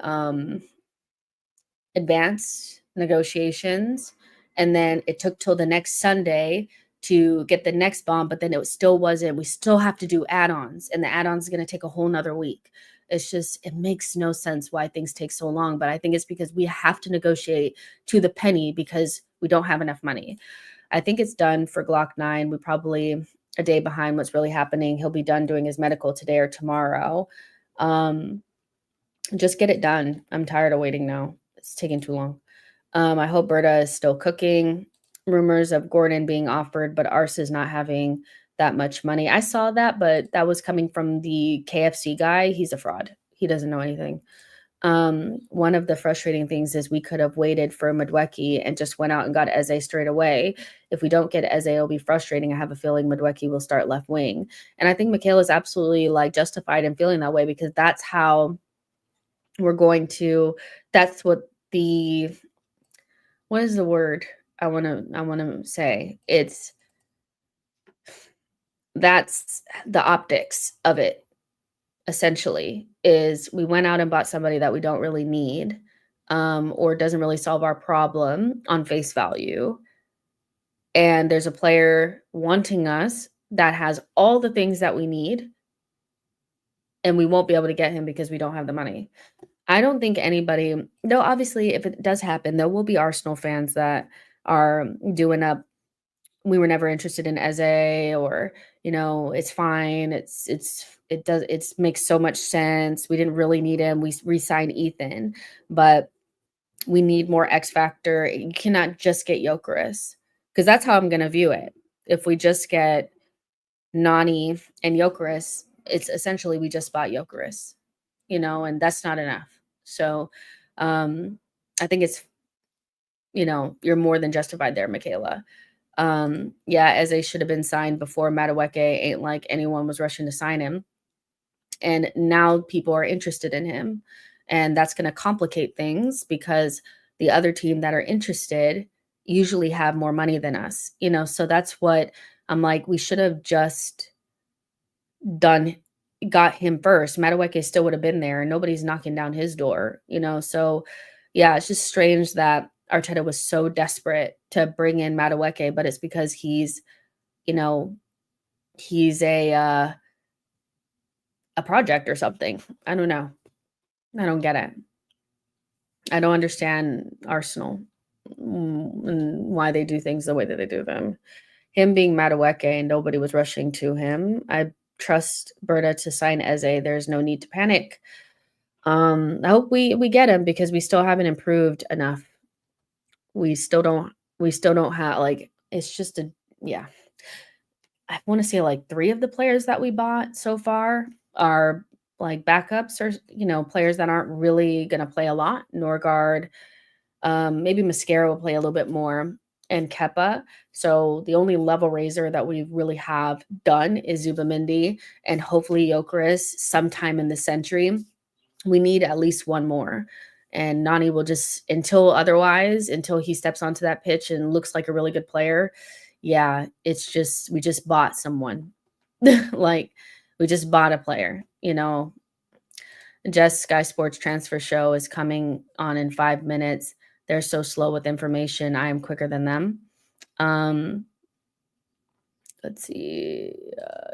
S1: advanced negotiations, and then it took till the next Sunday to get the next bond, but then we still have to do add-ons, and the add-ons is going to take a whole nother week. It makes no sense why things take so long, but I think it's because we have to negotiate to the penny because we don't have enough money. I think it's done for Glock 9. We're probably a day behind what's really happening. He'll be done doing his medical today or tomorrow. Just get it done. I'm tired of waiting now. It's taking too long. I hope Berta is still cooking. Rumors of Gordon being offered, but Ars is not having that much money. I saw that, but that was coming from the KFC guy. He's a fraud. He doesn't know anything. One of the frustrating things is we could have waited for Madueke and just went out and got Eze straight away. If we don't get Eze, it'll be frustrating. I have a feeling Madueke will start left wing. And I think Michaela is absolutely justified in feeling that way, because that's how we're going to, that's what what is the word I want to say? That's the optics of it, essentially, is we went out and bought somebody that we don't really need, or doesn't really solve our problem on face value. And there's a player wanting us that has all the things that we need, and we won't be able to get him because we don't have the money. I don't think anybody, though obviously if it does happen, there will be Arsenal fans that are doing up, we were never interested in Eze, or, it's fine. It makes so much sense. We didn't really need him. We re-signed Ethan, but we need more X factor. You cannot just get Gyökeres, because that's how I'm going to view it. If we just get Nani and Gyökeres, it's essentially we just bought Gyökeres, and that's not enough. So I think it's, you're more than justified there, Michaela. Yeah, Eze should have been signed before Madueke. Ain't like anyone was rushing to sign him. And now people are interested in him. And that's going to complicate things, because the other team that are interested usually have more money than us, so that's what I'm like, we should have just got him first. Madueke still would have been there, and nobody's knocking down his door, so Yeah, it's just strange that Arteta was so desperate to bring in Madueke, but it's because he's, you know, he's a project or something. I don't know. I don't get it. I don't understand Arsenal, and why they do things the way that they do them. Him being Madueke and nobody was rushing to him. I trust Berta to sign Eze. There's no need to panic. I hope we get him because we still haven't improved enough. We still don't have, like, it's just a yeah. I wanna say, like, 3 of the players that we bought so far are, like, backups or, players that aren't really gonna play a lot. Norgard, maybe Mascara will play a little bit more, and Kepa. So, the only level raiser that we really have done is Zubamendi and hopefully Gyökeres sometime in the century. We need at least 1 more, and Nani will just until he steps onto that pitch and looks like a really good player, yeah, it's just we just bought someone. Like, we just bought a player, Jess Sky Sports transfer show is coming on in 5 minutes. They're so slow with information, I am quicker than them. Um, let's see,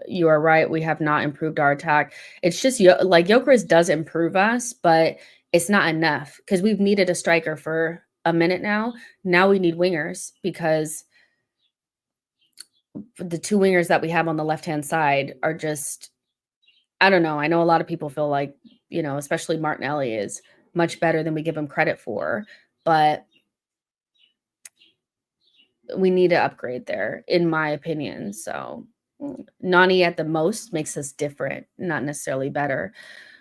S1: you are right, we have not improved our attack. It's just like Gyökeres does improve us, but it's not enough because we've needed a striker for a minute now. Now we need wingers because the 2 wingers that we have on the left-hand side are just I don't know. I know a lot of people feel like, especially Martinelli is much better than we give him credit for, but we need to upgrade there, in my opinion. So, Nani at the most makes us different, not necessarily better.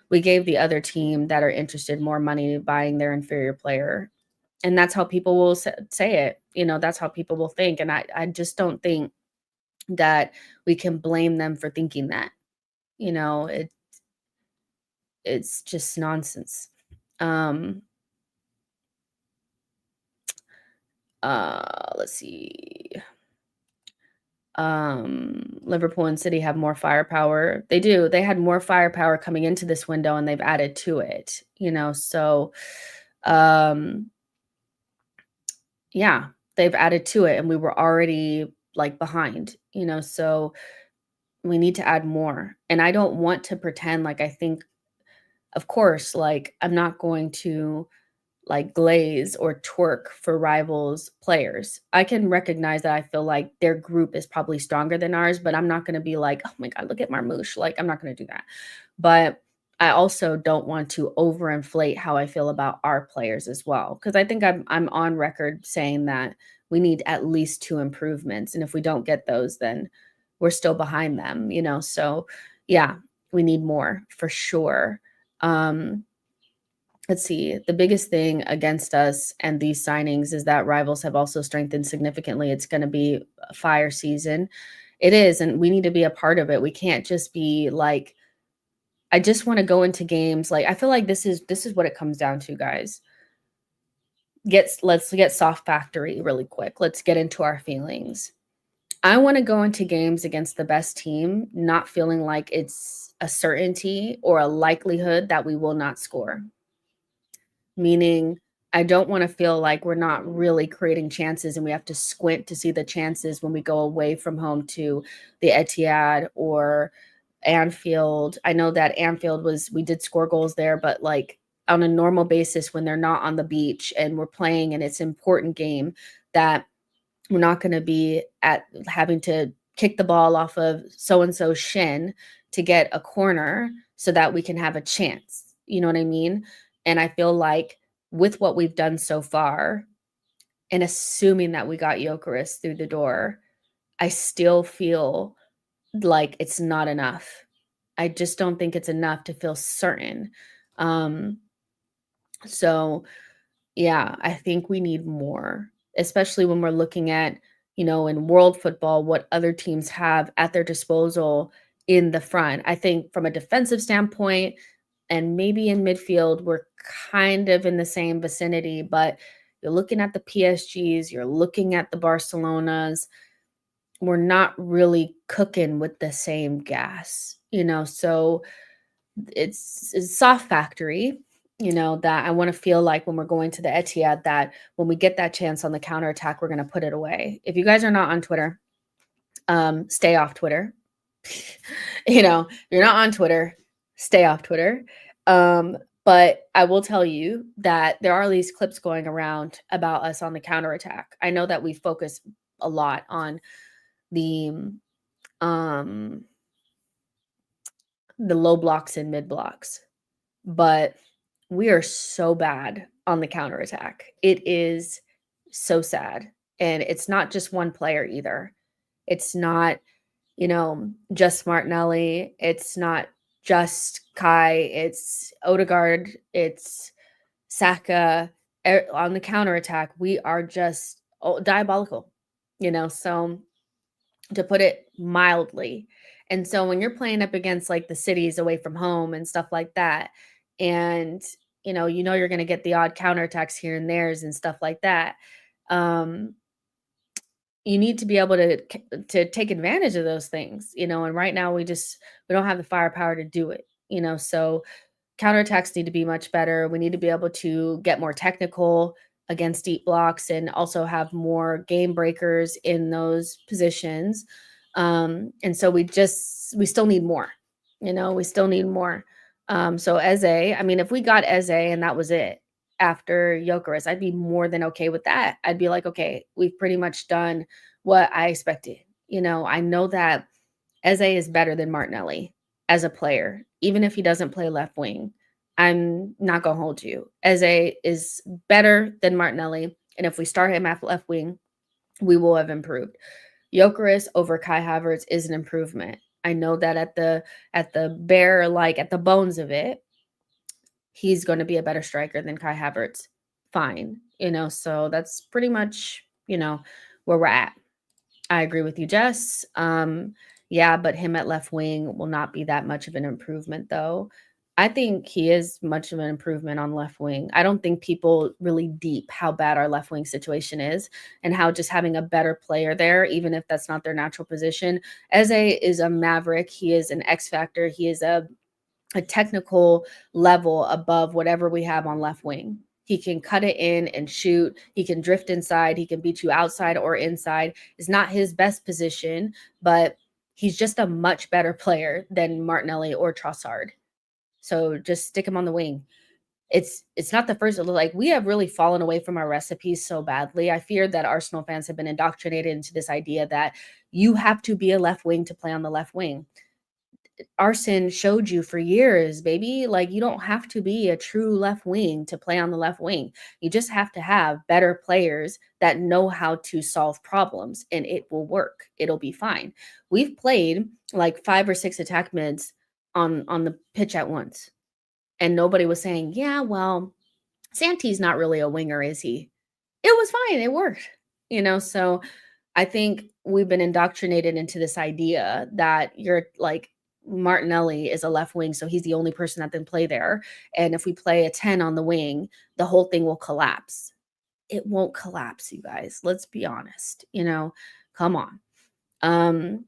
S1: We gave the other team that are interested more money buying their inferior player, and that's how people will say it. That's how people will think, and I just don't think that we can blame them for thinking that. It's just nonsense. Um, let's see. Liverpool and City have more firepower. They do. They had more firepower coming into this window and they've added to it, so um yeah, they've added to it and we were already like behind, so we need to add more. And I don't want to pretend like I think of course, like I'm not going to like glaze or twerk for rivals players. I can recognize that I feel like their group is probably stronger than ours, but I'm not going to be like, "Oh my god, look at Marmouche." Like I'm not going to do that. But I also don't want to overinflate how I feel about our players as well because I think I'm on record saying that we need at least 2 improvements and if we don't get those then we're still behind them, So yeah, we need more for sure. Um Let's see. The biggest thing against us and these signings is that rivals have also strengthened significantly. It's going to be a fire season. It is, and we need to be a part of it. We can't just be like, I just want to go into games. Like, I feel like this is what it comes down to, guys. Let's get soft factory really quick. Let's get into our feelings. I want to go into games against the best team, not feeling like it's a certainty or a likelihood that we will not score. Meaning, I don't wanna feel like we're not really creating chances and we have to squint to see the chances when we go away from home to the Etihad or Anfield. I know that Anfield we did score goals there, but, like, on a normal basis when they're not on the beach and we're playing and it's an important game that we're not gonna be at having to kick the ball off of so and so's shin to get a corner so that we can have a chance. You know what I mean? And I feel like with what we've done so far, and assuming that we got Gyökeres through the door, I still feel like it's not enough. I just don't think it's enough to feel certain. Um, so yeah, I think we need more, especially when we're looking at, in world football, what other teams have at their disposal in the front. I think from a defensive standpoint and maybe in midfield, we're kind of in the same vicinity, but you're looking at the PSGs, you're looking at the Barcelonas, we're not really cooking with the same gas, so it's soft factory. that I want to feel like when we're going to the Etihad that when we get that chance on the counterattack, we're going to put it away. If you guys are not on Twitter, stay off Twitter. If you're not on Twitter, stay off Twitter. But I will tell you that there are these clips going around about us on the counterattack. I know that we focus a lot on the um the low blocks and mid blocks, but we are so bad on the counterattack. It is so sad. And it's not just one player either. It's not, just Martinelli. It's not just Kai. It's Odegaard. It's Saka. On the counterattack, we are just diabolical, so to put it mildly. And so when you're playing up against like the cities away from home and stuff like that, and you're going to get the odd counterattacks here and there's and stuff like that. Um, you need to be able to take advantage of those things, and right now we don't have the firepower to do it, so counterattacks need to be much better. We need to be able to get more technical against deep blocks and also have more game breakers in those positions. And so we still need more, we still need more. So Eze, I mean, if we got Eze and that was it after Jokeris, I'd be more than okay with that. I'd be like, okay, we've pretty much done what I expected. I know that Eze is better than Martinelli as a player, even if he doesn't play left wing. I'm not going to hold you. Eze is better than Martinelli. And if we start him at left wing, we will have improved. Jokeris over Kai Havertz is an improvement. I know that at the bare, like at the bones of it, he's going to be a better striker than Kai Havertz. Fine. So that's pretty much, where we're at. I agree with you, Jess. Yeah, but him at left wing will not be that much of an improvement, though. I think he is much of an improvement on left wing. I don't think people really deep how bad our left wing situation is and how just having a better player there, even if that's not their natural position. Eze is a maverick. He is an X factor. He is a technical level above whatever we have on left wing. He can cut it in and shoot. He can drift inside. He can beat you outside or inside. It's not his best position, but he's just a much better player than Martinelli or Trossard. So just stick him on the wing. It's not the first, like, we have really fallen away from our recipes so badly. I fear that Arsenal fans have been indoctrinated into this idea that you have to be a left wing to play on the left wing. Arsene showed you for years, baby. Like, you don't have to be a true left wing to play on the left wing. You just have to have better players that know how to solve problems, and it will work. It'll be fine. We've played like 5 or 6 attack mids on the pitch at once, and nobody was saying, yeah, well, Santi's not really a winger, is he? It was fine. It worked, so I think we've been indoctrinated into this idea that you're like Martinelli is a left wing, so he's the only person that can play there. And if we play a 10 on the wing, the whole thing will collapse. It won't collapse, you guys. Let's be honest. Come on.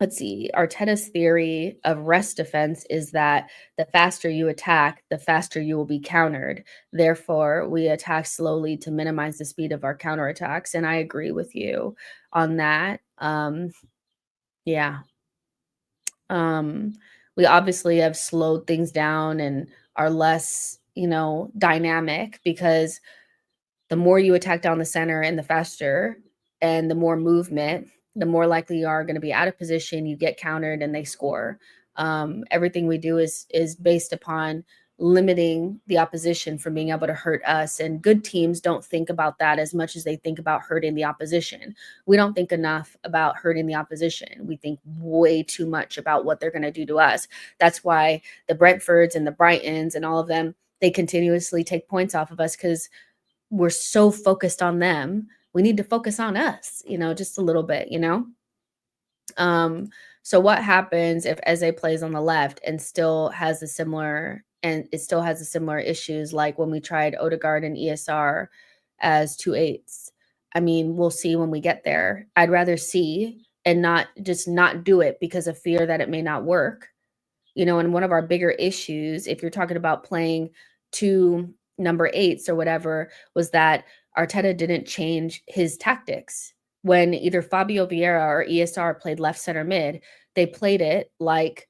S1: Let's see. Arteta's theory of rest defense is that the faster you attack, the faster you will be countered. Therefore, we attack slowly to minimize the speed of our counterattacks. And I agree with you on that. Yeah. We obviously have slowed things down and are less, dynamic because the more you attack down the center and the faster and the more movement, the more likely you are going to be out of position, you get countered and they score. Everything we do is based upon limiting the opposition from being able to hurt us. And good teams don't think about that as much as they think about hurting the opposition. We don't think enough about hurting the opposition. We think way too much about what they're going to do to us. That's why the Brentfords and the Brightons and all of them, they continuously take points off of us because we're so focused on them. We need to focus on us, just a little bit, So what happens if Eze plays on the left and still has a similar issues like when we tried Odegaard and ESR as 2/8s? I mean, we'll see when we get there. I'd rather see and not do it because of fear that it may not work. And one of our bigger issues, if you're talking about playing to number 8s or whatever was that Arteta didn't change his tactics. When either Fabio Vieira or ESR played left center mid, they played it like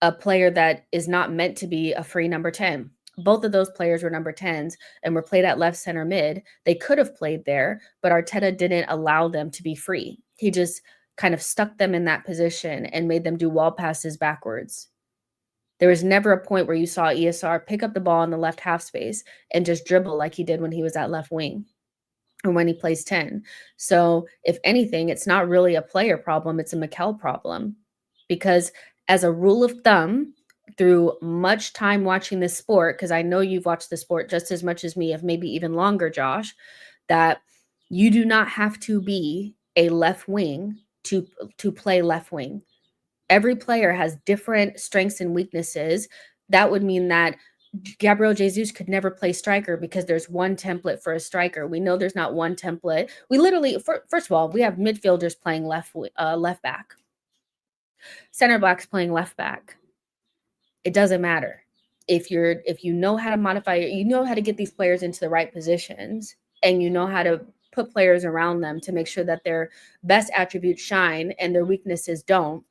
S1: a player that is not meant to be a free number 10. Both of those players were number 10s and were played at left center mid. They could have played there, but Arteta didn't allow them to be free. He just kind of stuck them in that position and made them do wall passes backwards. There was never a point where you saw ESR pick up the ball in the left half space and just dribble like he did when he was at left wing or when he plays 10. So if anything, it's not really a player problem, it's a Mikel problem. Because as a rule of thumb, through much time watching this sport, because I know you've watched the sport just as much as me, if maybe even longer, Josh, that you do not have to be a left wing to play left wing. Every player has different strengths and weaknesses. That would mean that Gabriel Jesus could never play striker because there's one template for a striker. We know there's not one template. We literally, first of all, we have midfielders playing left back, center backs playing left back. It doesn't matter if you know how to modify, you know how to get these players into the right positions, and you know how to put players around them to make sure that their best attributes shine and their weaknesses don't.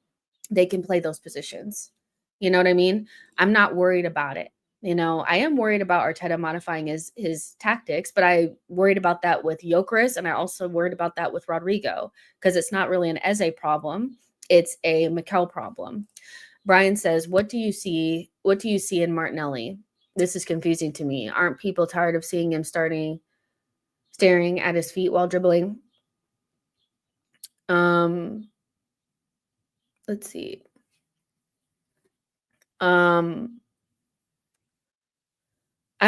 S1: They can play those positions. You know what I mean? I'm not worried about it. I am worried about Arteta modifying his tactics, but I worried about that with Gyökeres, and I also worried about that with Rodrygo, because it's not really an Eze problem. It's a Mikel problem. Brian says, what do you see in Martinelli? This is confusing to me. Aren't people tired of seeing him staring at his feet while dribbling? Let's see. I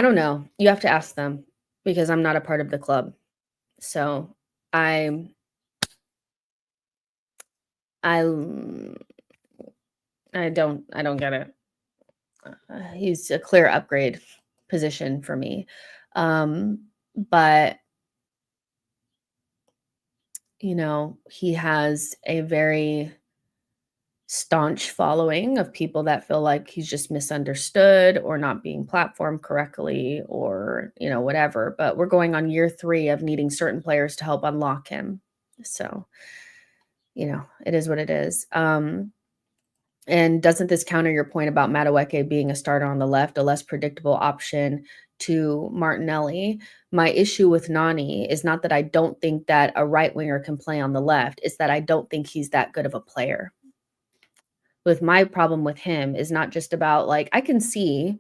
S1: don't know. You have to ask them, because I'm not a part of the club. So I don't get it. He's a clear upgrade position for me. But he has a very staunch following of people that feel like he's just misunderstood or not being platformed correctly, or whatever. But we're going on year 3 of needing certain players to help unlock him. So it is what it is. And doesn't this counter your point about Madueke being a starter on the left, a less predictable option to Martinelli? My issue with Nani is not that I don't think that a right winger can play on the left. It's that I don't think he's that good of a player. With my problem with him is not just about, like, I can see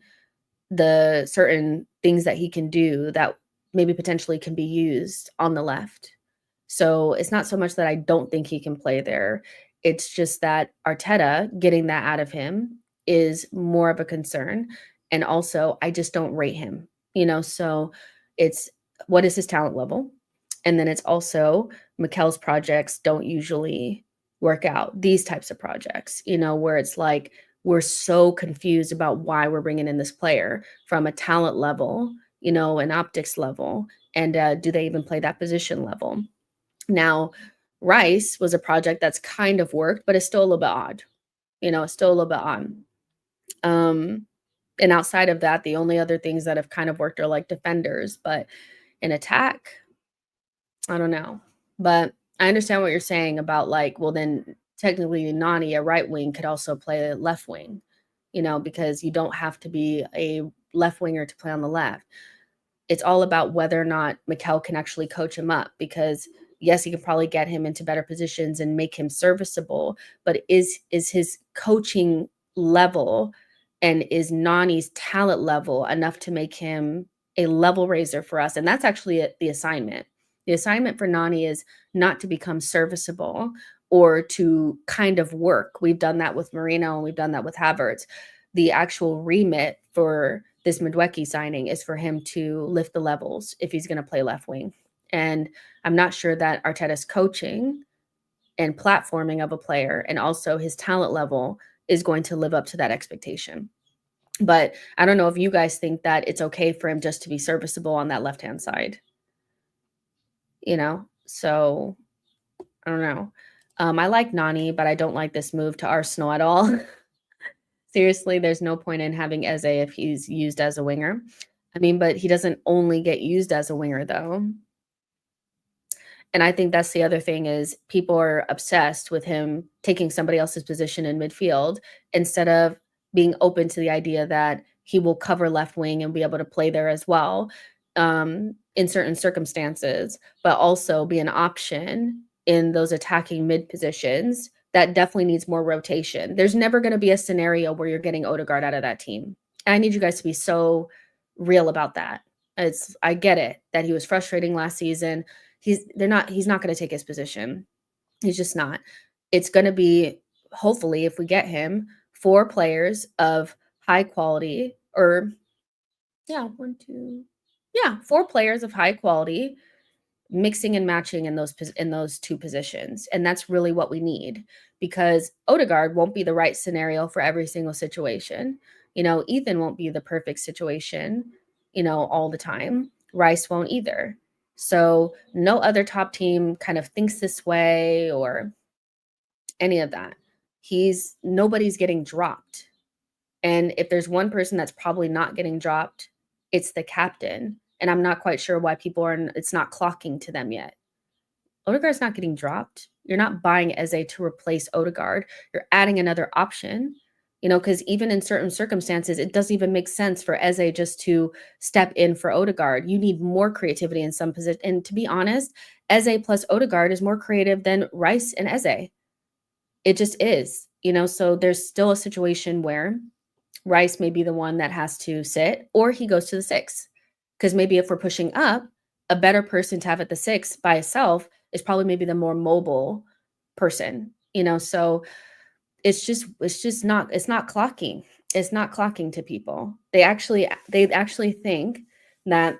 S1: the certain things that he can do that maybe potentially can be used on the left. So it's not so much that I don't think he can play there. It's just that Arteta getting that out of him is more of a concern. And also, I just don't rate him, so it's, what is his talent level? And then it's also, Mikel's projects don't usually work out, these types of projects, where it's like, we're so confused about why we're bringing in this player from a talent level, an optics level, and do they even play that position level? Now, Rice was a project that's kind of worked, but it's still a little bit odd. It's still a little bit odd. And outside of that, the only other things that have kind of worked are like defenders, but in attack, I don't know. But I understand what you're saying about, like, well, then technically Nani, a right wing, could also play left wing, because you don't have to be a left winger to play on the left. It's all about whether or not Mikel can actually coach him up, because yes, he can probably get him into better positions and make him serviceable, but is his coaching level and is Nani's talent level enough to make him a level raiser for us? And that's actually the assignment. The assignment for Nani is not to become serviceable or to kind of work. We've done that with Marino and we've done that with Havertz. The actual remit for this Madueke signing is for him to lift the levels if he's going to play left wing. And I'm not sure that Arteta's coaching and platforming of a player and also his talent level is going to live up to that expectation. But I don't know if you guys think that it's okay for him just to be serviceable on that left-hand side. So I don't know. I like Nani, but I don't like this move to Arsenal at all. Seriously, there's no point in having Eze if he's used as a winger. I mean, but he doesn't only get used as a winger though. And I think that's the other thing is people are obsessed with him taking somebody else's position in midfield instead of being open to the idea that he will cover left wing and be able to play there as well, in certain circumstances, but also be an option in those attacking mid positions that definitely needs more rotation. There's never going to be a scenario where you're getting Odegaard out of that team. And I need you guys to be so real about that. I get it that he was frustrating last season. He's not gonna take his position. He's just not. It's gonna be, hopefully, if we get him, 4 players of high quality or yeah, 1, 2 yeah, 4 players of high quality mixing and matching in those 2 positions, and that's really what we need because Odegaard won't be the right scenario for every single situation. Ethan won't be the perfect situation, all the time. Rice won't either. So, no other top team kind of thinks this way or any of that. Nobody's getting dropped. And if there's one person that's probably not getting dropped, it's the captain. And I'm not quite sure why it's not clocking to them yet. Odegaard's not getting dropped. You're not buying Eze to replace Odegaard. You're adding another option, because even in certain circumstances, it doesn't even make sense for Eze just to step in for Odegaard. You need more creativity in some position. And to be honest, Eze plus Odegaard is more creative than Rice and Eze. It just is, so there's still a situation where Rice may be the one that has to sit, or he goes to the 6. Because maybe if we're pushing up, a better person to have at the 6 by itself is probably maybe the more mobile person, so it's not clocking. It's not clocking to people. They actually think that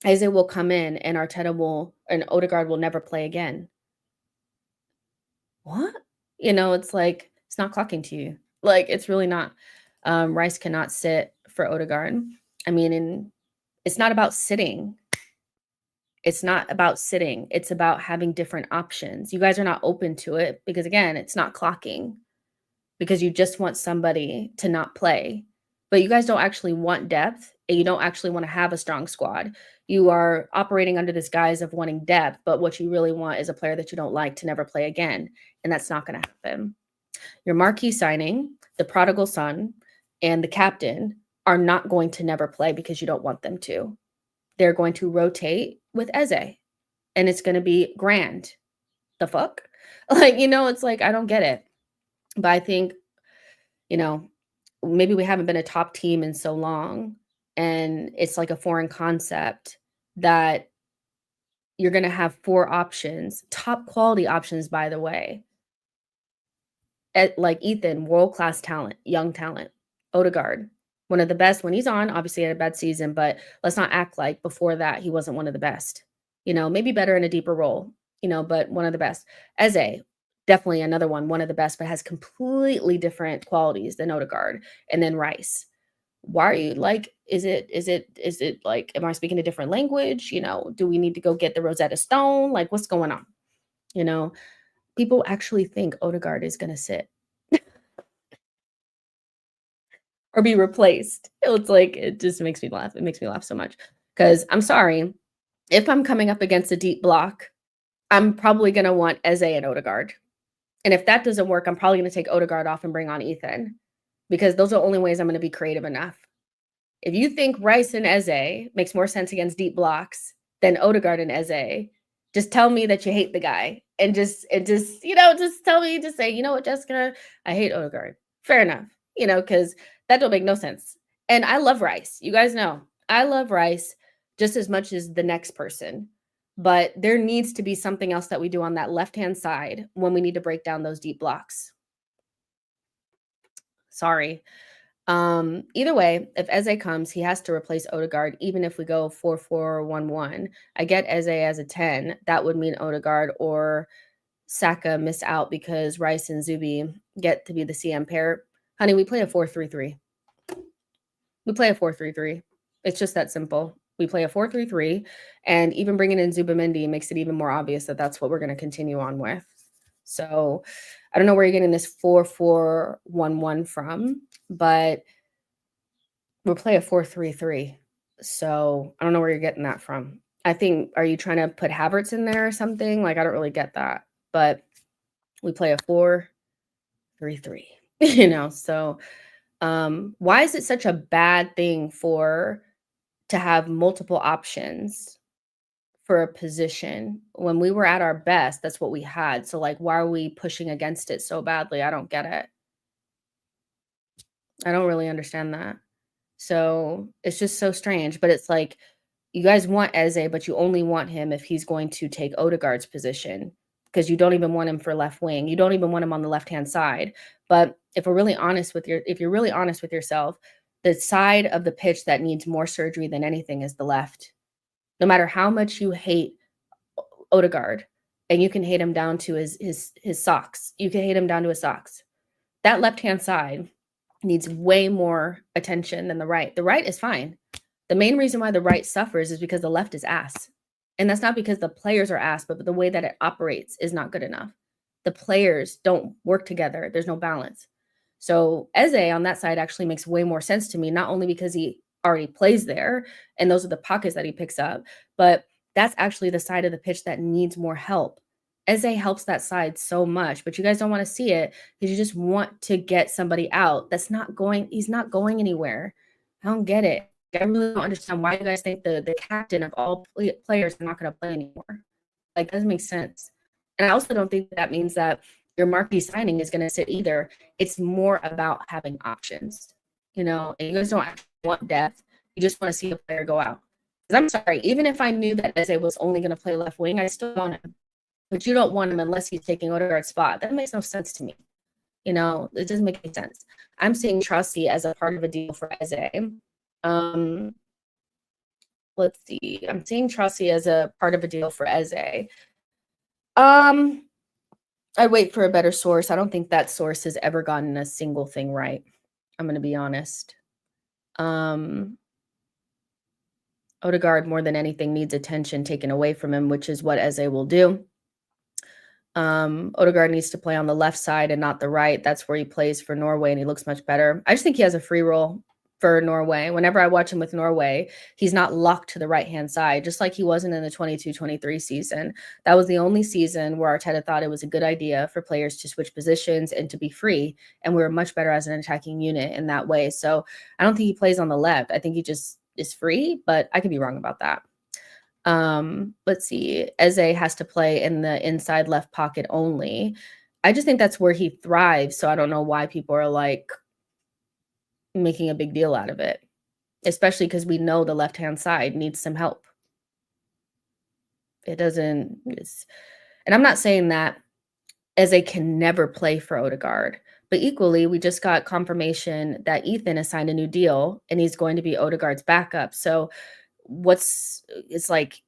S1: Eze will come in and Odegaard will never play again. What? It's like, it's not clocking to you. Like, it's really not. Rice cannot sit for Odegaard. I mean, and it's not about sitting. It's not about sitting. It's about having different options. You guys are not open to it because, again, it's not clocking because you just want somebody to not play. But you guys don't actually want depth and you don't actually want to have a strong squad. You are operating under this guise of wanting depth, but what you really want is a player that you don't like to never play again. And that's not going to happen. Your marquee signing, the prodigal son, and the captain are not going to never play because you don't want them to. They're going to rotate with Eze, and it's going to be grand. The fuck? It's like, I don't get it. But I think, maybe we haven't been a top team in so long, and it's like a foreign concept that you're going to have 4 options, top quality options, by the way. Like Ethan, world-class talent, young talent. Odegaard, one of the best when he's on, obviously had a bad season, but let's not act like before that he wasn't one of the best. Maybe better in a deeper role, but one of the best. Eze, definitely another one of the best, but has completely different qualities than Odegaard. And then Rice. Why are you like, is it like, am I speaking a different language? Do we need to go get the Rosetta Stone? Like, what's going on? People actually think Odegaard is gonna sit or be replaced. It's like, it just makes me laugh. It makes me laugh so much because 'cause I'm sorry, if I'm coming up against a deep block, I'm probably gonna want Eze and Odegaard, and if that doesn't work, I'm probably gonna take Odegaard off and bring on Ethan because those are the only ways I'm gonna be creative enough. If you think Rice and Eze makes more sense against deep blocks than Odegaard and Eze, just tell me that you hate the guy and just tell me, just say, "You know what, Jessica? I hate Odegaard." Fair enough, because that don't make no sense. And I love Rice. You guys know I love Rice just as much as the next person. But there needs to be something else that we do on that left-hand side when we need to break down those deep blocks. Sorry. Either way, if Eze comes, he has to replace Odegaard, even if we go 4-4-1-1. I get Eze as a 10. That would mean Odegaard or Saka miss out because Rice and Zubi get to be the CM pair. Honey, we play a 4-3-3. We play a 4-3-3. It's just that simple. We play a 4-3-3, and even bringing in Zubamendi makes it even more obvious that that's what we're going to continue on with. So I don't know where you're getting this 4-4-1-1 from, but we'll play a 4-3-3. So I don't know where you're getting that from. I think, are you trying to put Havertz in there or something? Like, I don't really get that. But we play a 4-3-3, So why is it such a bad thing to have multiple options for a position when we were at our best? That's what we had. So like, why are we pushing against it so badly? I don't get it. I don't really understand that. So it's just so strange. But it's like, you guys want Eze, but you only want him if he's going to take Odegaard's position, because you don't even want him for left wing. You don't even want him on the left-hand side. But if you're really honest with yourself, the side of the pitch that needs more surgery than anything is the left. No matter how much you hate Odegaard, and you can hate him down to his socks. You can hate him down to his socks. That left-hand side needs way more attention than the right. The right is fine. The main reason why the right suffers is because the left is ass. And that's not because the players are ass, but the way that it operates is not good enough. The players don't work together. There's no balance. So Eze on that side actually makes way more sense to me, not only because he already plays there and those are the pockets that he picks up, but that's actually the side of the pitch that needs more help. Eze helps that side so much, but you guys don't want to see it because you just want to get somebody out. He's not going anywhere. I don't get it. I really don't understand why you guys think the captain of all players are not going to play anymore. Like, that doesn't make sense. And I also don't think that means that your marquee signing is going to sit either. It's more about having options, and you guys don't actually want depth. You just want to see a player go out. Because I'm sorry, even if I knew that Eze was only going to play left wing, I still want him. But you don't want him unless he's taking Odegaard's spot. That makes no sense to me. It doesn't make any sense. I'm seeing Trusty as a part of a deal for Eze. Let's see. I'm seeing Trusty as a part of a deal for Eze. I'd wait for a better source. I don't think that source has ever gotten a single thing right. I'm going to be honest. Odegaard, more than anything, needs attention taken away from him, which is what Eze will do. Odegaard needs to play on the left side and not the right. That's where he plays for Norway, and he looks much better. I just think he has a free role for Norway. Whenever I watch him with Norway, he's not locked to the right-hand side, just like he wasn't in the 22-23 season. That was the only season where Arteta thought it was a good idea for players to switch positions and to be free, and we were much better as an attacking unit in that way. So I don't think he plays on the left. I think he just is free, but I could be wrong about that. Let's see. Eze has to play in the inside left pocket only. I just think that's where he thrives. So I don't know why people are like making a big deal out of it, especially because we know the left-hand side needs some help. It doesn't, and I'm not saying that Eze can never play for Odegaard, but equally, we just got confirmation that Ethan has signed a new deal and he's going to be Odegaard's backup. So it's like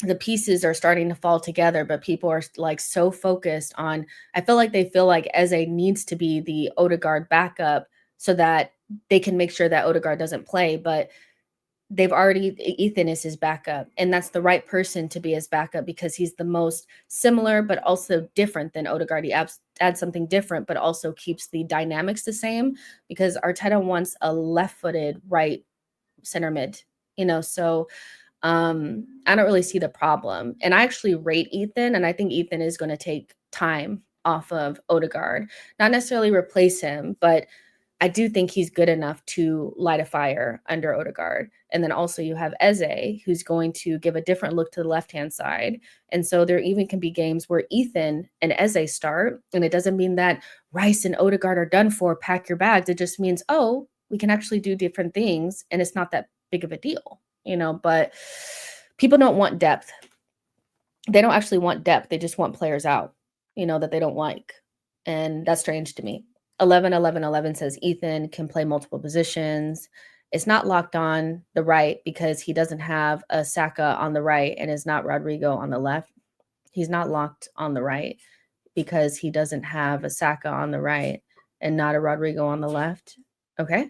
S1: the pieces are starting to fall together, but people are like so focused on, I feel like Eze needs to be the Odegaard backup so that they can make sure that Odegaard doesn't play, but Ethan is his backup, and that's the right person to be his backup because he's the most similar but also different than Odegaard. He adds something different, but also keeps the dynamics the same because Arteta wants a left-footed right center mid, so I don't really see the problem. And I actually rate Ethan, and I think Ethan is going to take time off of Odegaard, not necessarily replace him, but I do think he's good enough to light a fire under Odegaard. And then also you have Eze, who's going to give a different look to the left-hand side. And so there even can be games where Ethan and Eze start, and it doesn't mean that Rice and Odegaard are done for, pack your bags. It just means, oh, we can actually do different things, and it's not that big of a deal, but people don't want depth. They don't actually want depth. They just want players out, that they don't like. And that's strange to me. 11-11-11 says Ethan can play multiple positions. It's not locked on the right because he doesn't have a Saka on the right and is not Rodrygo on the left. He's not locked on the right because he doesn't have a Saka on the right and not a Rodrygo on the left. Okay.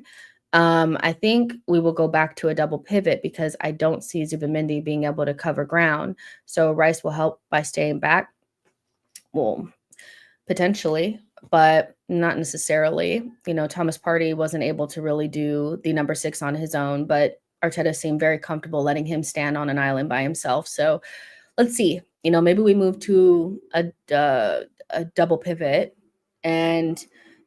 S1: I think we will go back to a double pivot because I don't see Zubimendi being able to cover ground. So Rice will help by staying back. Well, potentially, but not necessarily. Thomas Partey wasn't able to really do the number 6 on his own, but Arteta seemed very comfortable letting him stand on an island by himself. So let's see. Maybe we move to a double pivot, but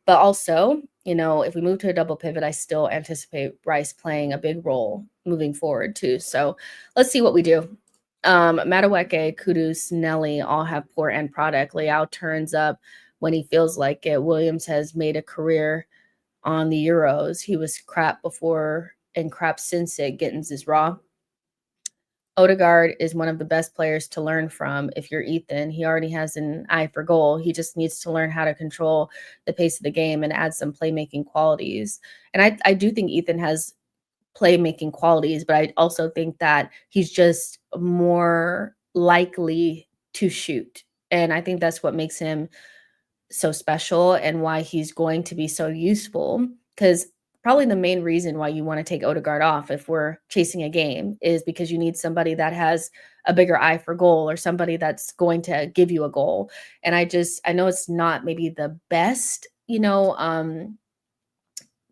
S1: also, if we move to a double pivot, I still anticipate Rice playing a big role moving forward too. So let's see what we do. Madueke, Kudus, Nelly all have poor end product. Leao turns up when he feels like it. Williams has made a career on the Euros. He was crap before and crap since it. Gittins is raw. Odegaard is one of the best players to learn from if you're Ethan. He already has an eye for goal. He just needs to learn how to control the pace of the game and add some playmaking qualities. And I do think Ethan has playmaking qualities, but I also think that he's just more likely to shoot. And I think that's what makes him so special and why he's going to be so useful. Because probably the main reason why you want to take Odegaard off if we're chasing a game is because you need somebody that has a bigger eye for goal or somebody that's going to give you a goal. And I know it's not maybe the best,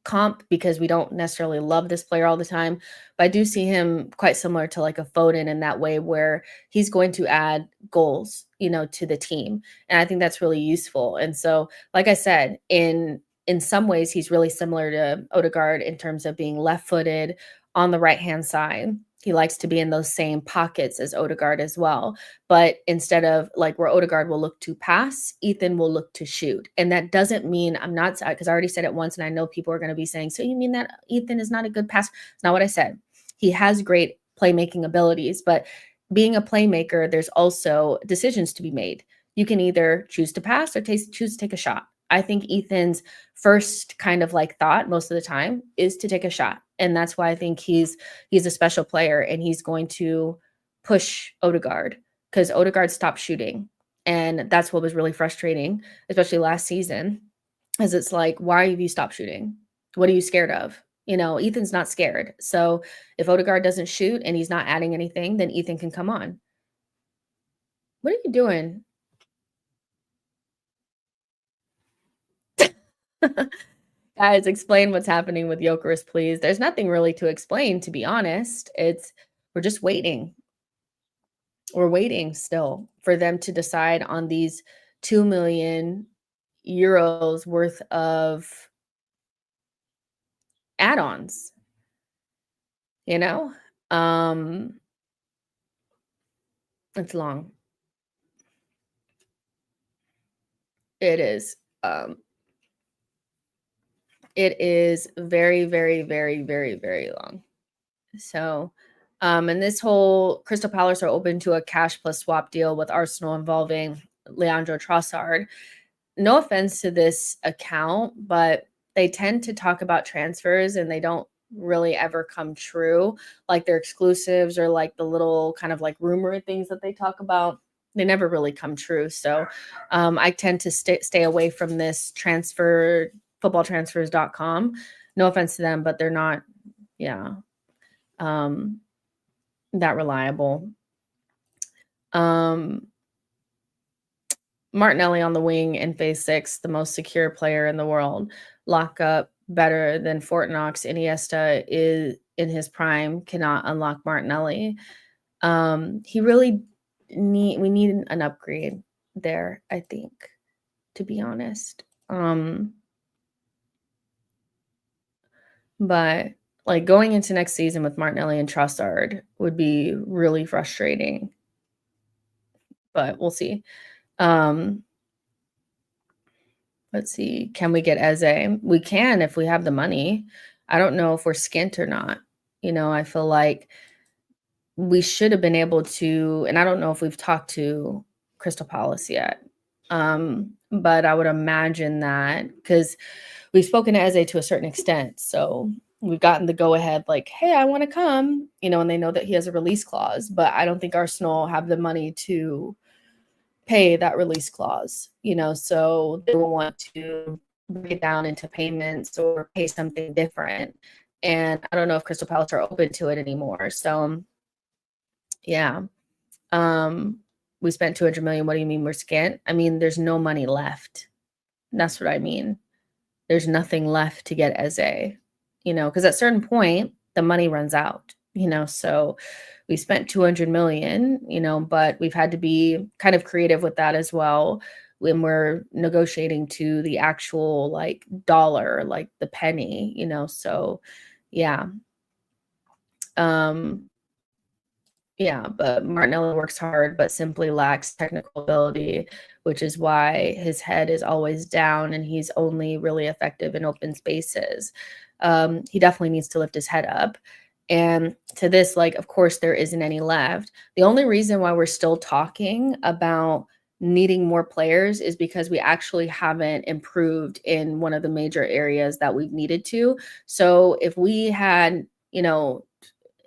S1: comp because we don't necessarily love this player all the time, but I do see him quite similar to like a Foden in that way where he's going to add goals, to the team. And I think that's really useful. And so, like I said, in some ways he's really similar to Odegaard in terms of being left-footed on the right-hand side. He likes to be in those same pockets as Odegaard as well. But instead of like where Odegaard will look to pass, Ethan will look to shoot. And that doesn't mean because I already said it once and I know people are going to be saying, so you mean that Ethan is not a good passer? It's not what I said. He has great playmaking abilities, but being a playmaker, there's also decisions to be made. You can either choose to pass or choose to take a shot. I think Ethan's first kind of like thought most of the time is to take a shot. And that's why I think he's a special player and he's going to push Odegaard because Odegaard stopped shooting. And that's what was really frustrating, especially last season, is it's like, why have you stopped shooting? What are you scared of? Ethan's not scared. So if Odegaard doesn't shoot and he's not adding anything, then Ethan can come on. What are you doing? Guys, explain what's happening with Jokeris, please. There's nothing really to explain, to be honest. We're just waiting. We're waiting still for them to decide on these 2 million euros worth of add-ons. It's long. It is. It is very, very, very, very, very long. So, and this whole Crystal Palace are open to a cash plus swap deal with Arsenal involving Leandro Trossard. No offense to this account, but they tend to talk about transfers and they don't really ever come true. Like their exclusives or like the little kind of like rumor things that they talk about, they never really come true. So I tend to stay away from this footballtransfers.com. No offense to them, but they're not, that reliable. Martinelli on the wing in phase 6, the most secure player in the world. Lock up better than Fort Knox. Iniesta is in his prime, cannot unlock Martinelli. We need an upgrade there, I think, to be honest. But like going into next season with Martinelli and Trossard would be really frustrating. But we'll see. Let's see. Can we get Eze? We can if we have the money. I don't know if we're skint or not. I feel like we should have been able to, and I don't know if we've talked to Crystal Palace yet. But I would imagine that because we've spoken to Eze to a certain extent. So we've gotten the go ahead, like, hey, I want to come, and they know that he has a release clause, but I don't think Arsenal have the money to pay that release clause, so they will want to break it down into payments or pay something different. And I don't know if Crystal Palace are open to it anymore. So yeah. We spent 200 million. What do you mean we're skint? I mean, there's no money left. That's what I mean. There's nothing left to get Eze, because at a certain point, the money runs out. So we spent 200 million, but we've had to be kind of creative with that as well when we're negotiating to the actual like dollar, like the penny, so yeah. Um yeah, but Martinelli works hard, but simply lacks technical ability, which is why his head is always down and he's only really effective in open spaces. He definitely needs to lift his head up. And to this, like, of course, there isn't any left. The only reason why we're still talking about needing more players is because we actually haven't improved in one of the major areas that we've needed to. So if we had,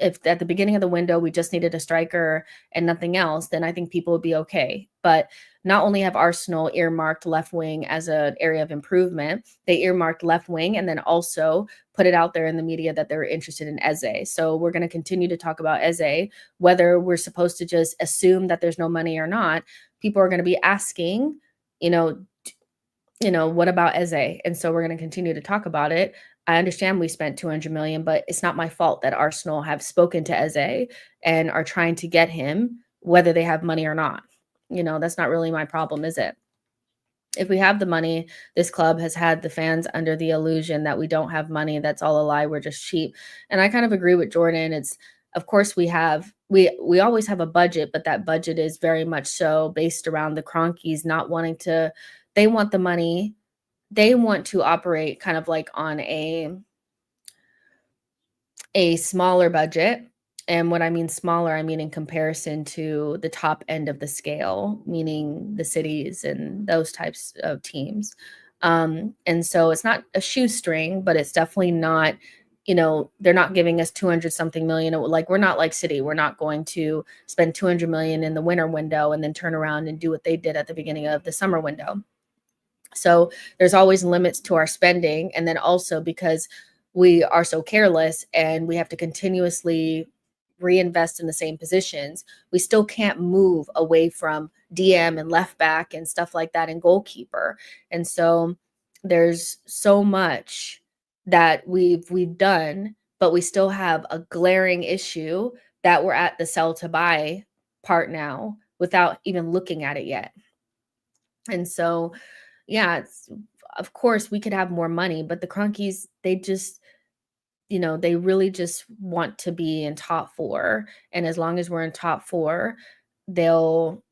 S1: if at the beginning of the window we just needed a striker and nothing else, then I think people would be okay. But not only have Arsenal earmarked left wing as an area of improvement, they earmarked left wing and then also put it out there in the media that they're interested in Eze. So we're going to continue to talk about Eze, whether we're supposed to just assume that there's no money or not. People are going to be asking, you know, what about Eze? And so we're going to continue to talk about it. I understand we spent 200 million, but it's not my fault that Arsenal have spoken to Eze and are trying to get him, whether they have money or not. That's not really my problem, is it? If we have the money, this club has had the fans under the illusion that we don't have money. That's all a lie. We're just cheap. And I kind of agree with Jordan. It's, of course, we always have a budget, but that budget is very much so based around the Cronkies not wanting to. They want the money. They want to operate kind of like on a smaller budget. And what I mean smaller, I mean in comparison to the top end of the scale, meaning the cities and those types of teams. And so it's not a shoestring, but it's definitely not, they're not giving us 200 something million. Like, we're not like City. We're not going to spend 200 million in the winter window and then turn around and do what they did at the beginning of the summer window. So there's always limits to our spending. And then also because we are so careless and we have to continuously reinvest in the same positions, we still can't move away from DM and left back and stuff like that and goalkeeper. And so there's so much that we've done, but we still have a glaring issue that we're at the sell to buy part now without even looking at it yet. And so yeah, of course we could have more money, but the Cronkies, they just, they really just want to be in top four. And as long as we're in top four, they'll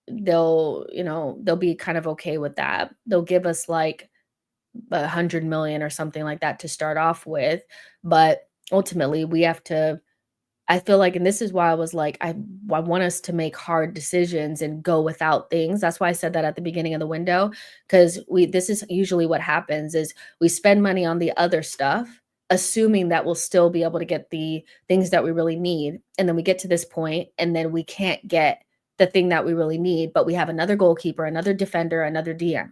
S1: they'll be kind of okay with that. They'll give us like 100 million or something like that to start off with. But ultimately we have to, I feel like, and this is why I was like, I want us to make hard decisions and go without things. That's why I said that at the beginning of the window, because this is usually what happens is we spend money on the other stuff, assuming that we'll still be able to get the things that we really need. And then we get to this point and then we can't get the thing that we really need, but we have another goalkeeper, another defender, another DM.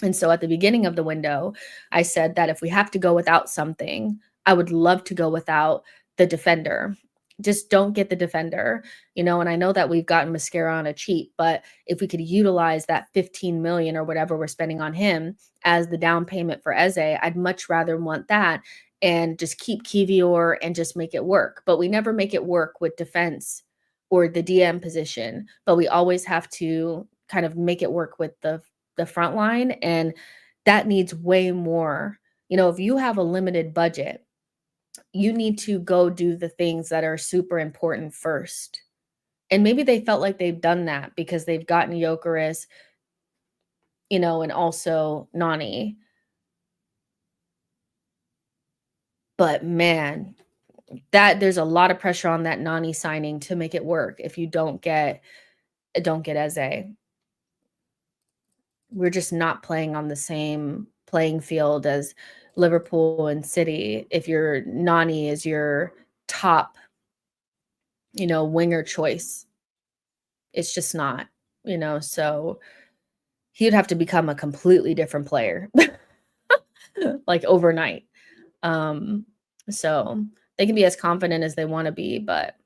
S1: And so at the beginning of the window, I said that if we have to go without something, I would love to go without the defender. Just don't get the defender, and I know that we've gotten Mascherano cheap, but if we could utilize that 15 million or whatever we're spending on him as the down payment for Eze, I'd much rather want that and just keep Kivior and just make it work. But we never make it work with defense or the DM position, but we always have to kind of make it work with the front line, and that needs way more. If you have a limited budget, you need to go do the things that are super important first. And maybe they felt like they've done that because they've gotten Gyökeres, and also Nani. But man, there's a lot of pressure on that Nani signing to make it work if you don't get Eze. We're just not playing on the same playing field as Liverpool and City. If your Nani is your top, winger choice, it's just not, so he'd have to become a completely different player like overnight. So they can be as confident as they want to be, but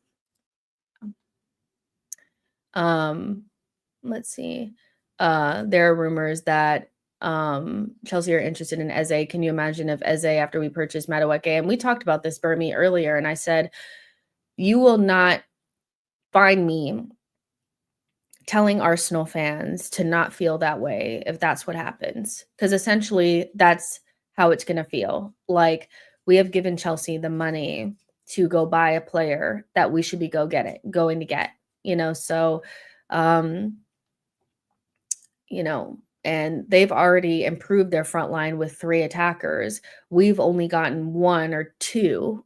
S1: let's see. There are rumors that Chelsea are interested in Eze. Can you imagine if Eze, after we purchased Madueke, and we talked about this, Burmy, earlier, and I said, you will not find me telling Arsenal fans to not feel that way if that's what happens. Because essentially, that's how it's going to feel. Like, we have given Chelsea the money to go buy a player that we should be going to get, So, um, and they've already improved their front line with 3 attackers. We've only gotten 1 or 2,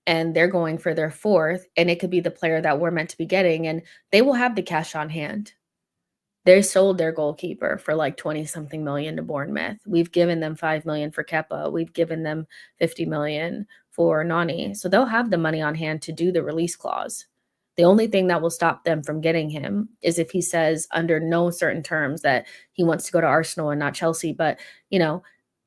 S1: and they're going for their 4th, and it could be the player that we're meant to be getting, and they will have the cash on hand. They sold their goalkeeper for like 20 something million to Bournemouth. We've given them 5 million for Kepa. We've given them 50 million for Nani. So they'll have the money on hand to do the release clause. The only thing that will stop them from getting him is if he says under no certain terms that he wants to go to Arsenal and not Chelsea. But,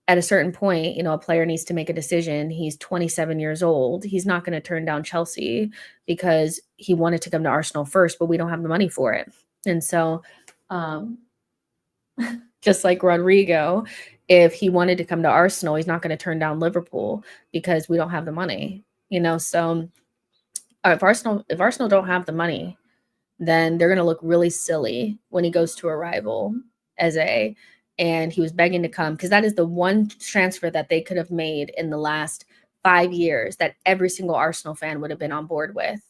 S1: at a certain point, a player needs to make a decision. He's 27 years old. He's not going to turn down Chelsea because he wanted to come to Arsenal first, but we don't have the money for it. And so, um, just like Rodrygo, if he wanted to come to Arsenal, he's not going to turn down Liverpool because we don't have the money, So if Arsenal don't have the money, then they're going to look really silly when he goes to a rival and he was begging to come because that is the one transfer that they could have made in the last 5 years that every single Arsenal fan would have been on board with.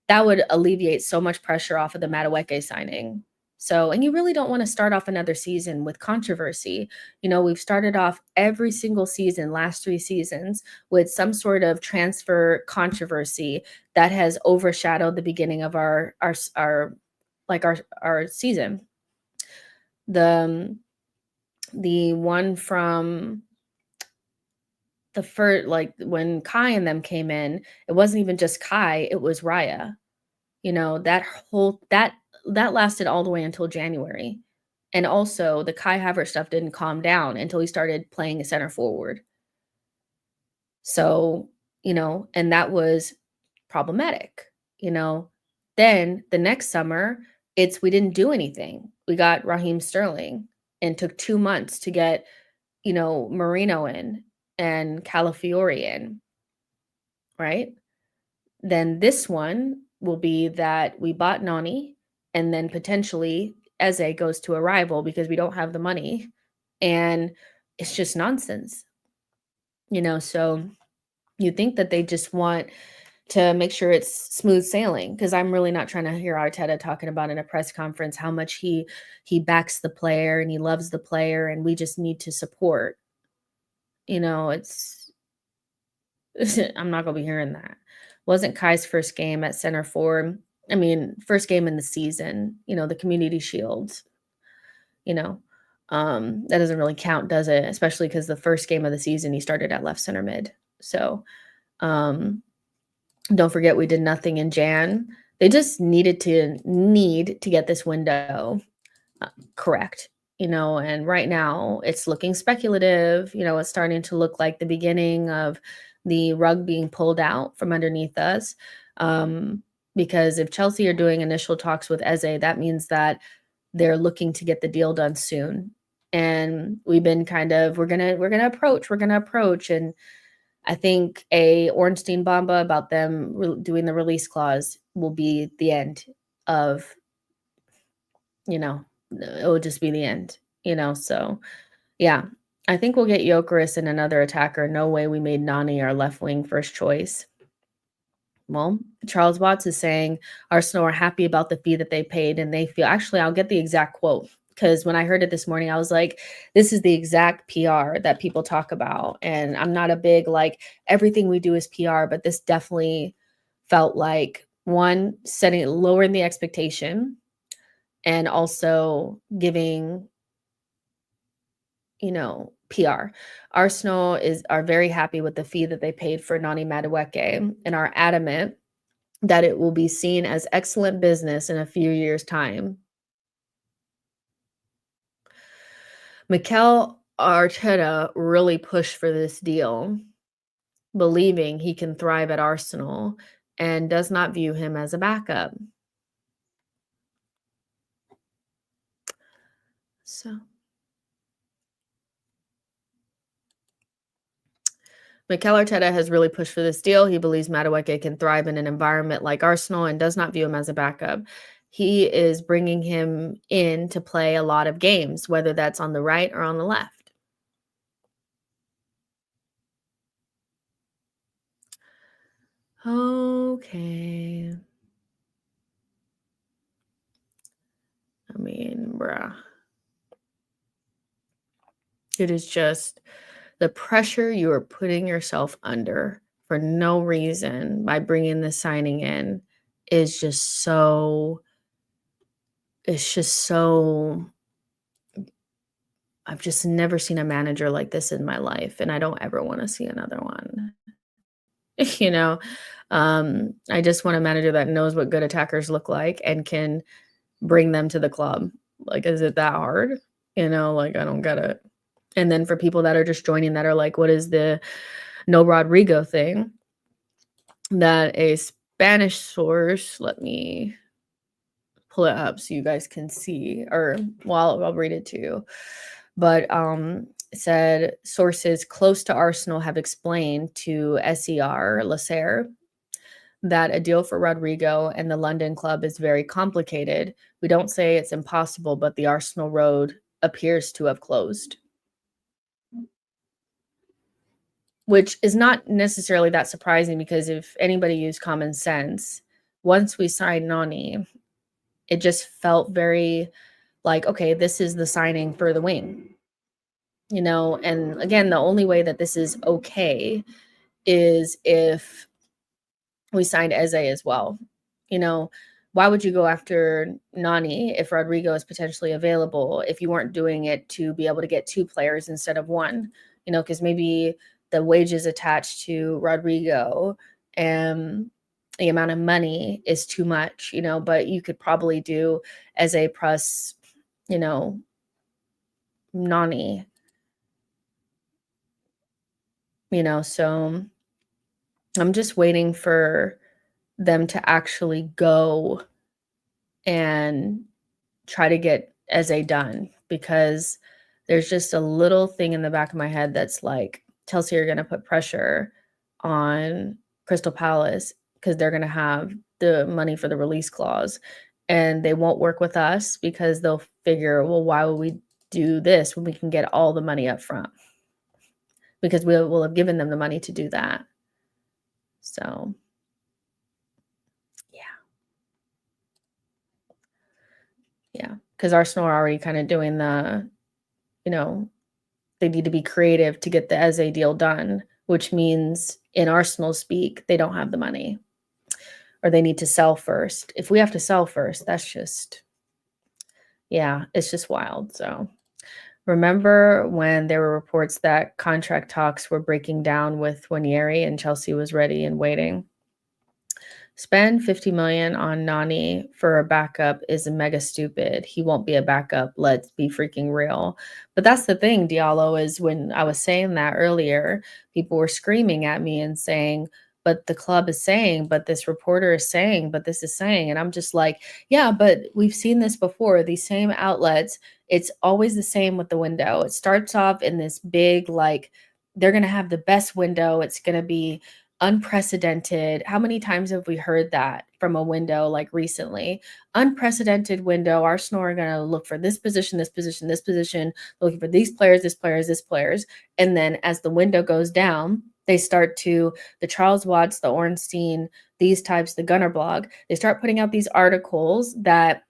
S1: That would alleviate so much pressure off of the Madueke signing. So, and you really don't want to start off another season with controversy. We've started off every single season, last 3 seasons, with some sort of transfer controversy that has overshadowed the beginning of our season. The one from the first, like when Kai and them came in, it wasn't even just Kai, it was Raya. That lasted all the way until January. And also the Kai Havertz stuff didn't calm down until he started playing a center forward. So, and that was problematic, Then the next summer, we didn't do anything. We got Raheem Sterling and took 2 months to get, Marino in and Calafiori in, right? Then this one will be that we bought Nani and then potentially Eze goes to a rival because we don't have the money. And it's just nonsense, So you think that they just want to make sure it's smooth sailing because I'm really not trying to hear Arteta talking about in a press conference how much he backs the player and he loves the player and we just need to support. It's I'm not gonna be hearing that. Wasn't Kai's first game at center forward. I mean, first game in the season, the Community Shield, you know. That doesn't really count, does it? Especially because the first game of the season he started at left center mid. So don't forget we did nothing in Jan. They just need to get this window correct, and right now it's looking speculative. It's starting to look like the beginning of the rug being pulled out from underneath us. Because if Chelsea are doing initial talks with Eze, that means that they're looking to get the deal done soon. And we've been we're gonna approach, and I think a Ornstein Bamba about them doing the release clause will be the end of, it will just be the end, so yeah. I think we'll get Gyökeres and another attacker. No way we made Nani our left wing first choice. Well, Charles Watts is saying Arsenal are happy about the fee that they paid, and they feel actually, I'll get the exact quote because when I heard it this morning, I was like, this is the exact PR that people talk about. And I'm not a big, like, everything we do is PR, but this definitely felt like one, lowering the expectation and also giving, PR. Arsenal are very happy with the fee that they paid for Nani Madueke and are adamant that it will be seen as excellent business in a few years' time. Mikel Arteta really pushed for this deal, believing he can thrive at Arsenal and does not view him as a backup. So Mikel Arteta has really pushed for this deal. He believes Madueke can thrive in an environment like Arsenal and does not view him as a backup. He is bringing him in to play a lot of games, whether that's on the right or on the left. Okay. I mean, bruh. It is just the pressure you are putting yourself under for no reason by bringing the signing in is just so it's just so I've just never seen a manager like this in my life, and I don't ever wanna see another one. You know? I just want a manager that knows what good attackers look like and can bring them to the club. Like, is it that hard? Like, I don't get it. And then for people that are just joining that are like, "What is the no Rodrygo thing?" That a Spanish source, let me pull it up so you guys can see, or well, I'll read it to you. But it said sources close to Arsenal have explained to SER Lasser that a deal for Rodrygo and the London club is very complicated. We don't say it's impossible, but the Arsenal road appears to have closed, which is not necessarily that surprising because if anybody used common sense, once we signed Nani, it just felt very like, okay, this is the signing for the wing, And again, the only way that this is okay is if we signed Eze as well. You know, why would you go after Nani if Rodrigo is potentially available if you weren't doing it to be able to get two players instead of one? Because maybe the wages attached to Rodrigo and the amount of money is too much, but you could probably do Eze plus, you know, Nani, so I'm just waiting for them to actually go and try to get Eze done because there's just a little thing in the back of my head that's like, Chelsea are going to put pressure on Crystal Palace because they're going to have the money for the release clause and they won't work with us because they'll figure, well, why would we do this when we can get all the money up front? Because we will have given them the money to do that. So, yeah. Yeah. Because Arsenal are already kind of doing you know, they need to be creative to get the Eze deal done, which means in Arsenal speak, they don't have the money or they need to sell first. If we have to sell first, that's just, yeah, it's just wild. So remember when there were reports that contract talks were breaking down with Winieri and Chelsea was ready and waiting? Spend 50 million on Nani for a backup is mega stupid. He won't be a backup. Let's be freaking real. But that's the thing, Diallo, is when I was saying that earlier, people were screaming at me and saying, but the club is saying, but this reporter is saying, but this is saying. And I'm just like, yeah, but we've seen this before. These same outlets, it's always the same with the window. It starts off in this big, like, they're going to have the best window. It's going to be unprecedented. How many times have we heard that from a window like recently? Unprecedented window. Arsenal are going to look for this position, this position, this position, looking for these players, this players, this players. And then as the window goes down, they start to, the Charles Watts, the Ornstein, these types, the Gunner blog, they start putting out these articles that,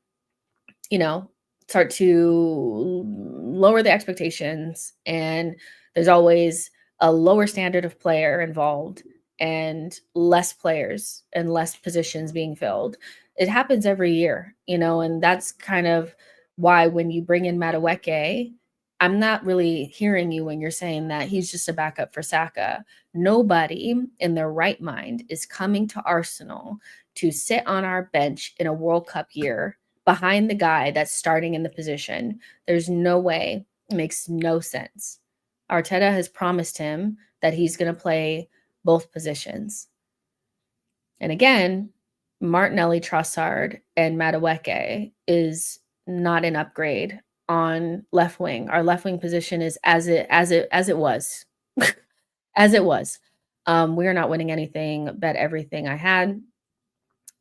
S1: start to lower the expectations. And there's always a lower standard of player involved and less players and less positions being filled. It happens every year, and that's kind of why when you bring in Madueke, I'm not really hearing you when you're saying that he's just a backup for Saka. Nobody in their right mind is coming to Arsenal to sit on our bench in a World Cup year behind the guy that's starting in the position. There's no way. It makes no sense. Arteta has promised him that he's going to play both positions. And again, Martinelli, Trossard, and Madueke is not an upgrade on left wing. Our left wing position is as it was. as it was. We are not winning anything, bet everything I had.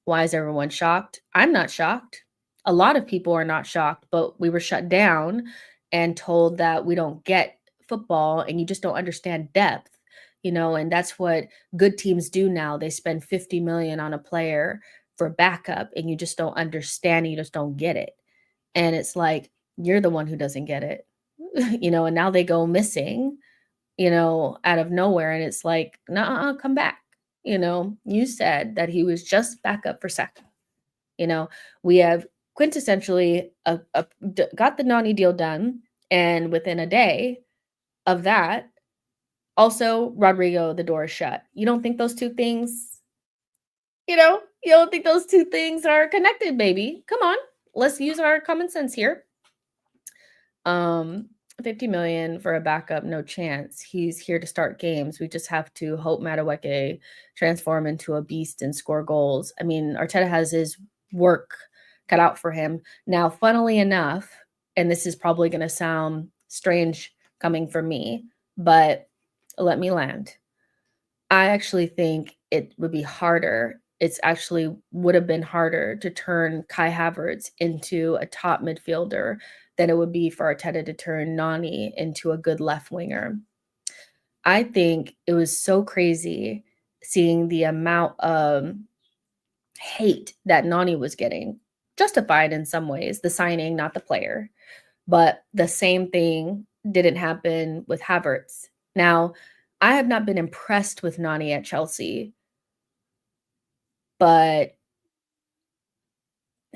S1: Why is everyone shocked? I'm not shocked. A lot of people are not shocked, but we were shut down and told that we don't get football and you just don't understand depth, and that's what good teams do now. They spend 50 million on a player for backup and you just don't understand, you just don't get it. And it's like you're the one who doesn't get it. And now they go missing, out of nowhere and it's like, "Nah, come back." You said that he was just backup for Saka. You know, we have quintessentially got the Nani deal done, and within a day of that, also Rodrygo, the door is shut. You don't think those two things, you don't think those two things are connected, baby? Come on, let's use our common sense here. Um, 50 million for a backup, no chance. He's here to start games. We just have to hope Madueke transform into a beast and score goals. I mean, Arteta has his work cut out for him. Now, funnily enough, and this is probably going to sound strange coming from me, but let me land. I actually think it would be harder. It's actually would have been harder to turn Kai Havertz into a top midfielder than it would be for Arteta to turn Nani into a good left winger. I think it was so crazy seeing the amount of hate that Nani was getting, justified in some ways, the signing, not the player. But the same thing didn't happen with Havertz. Now, I have not been impressed with Nani at Chelsea, but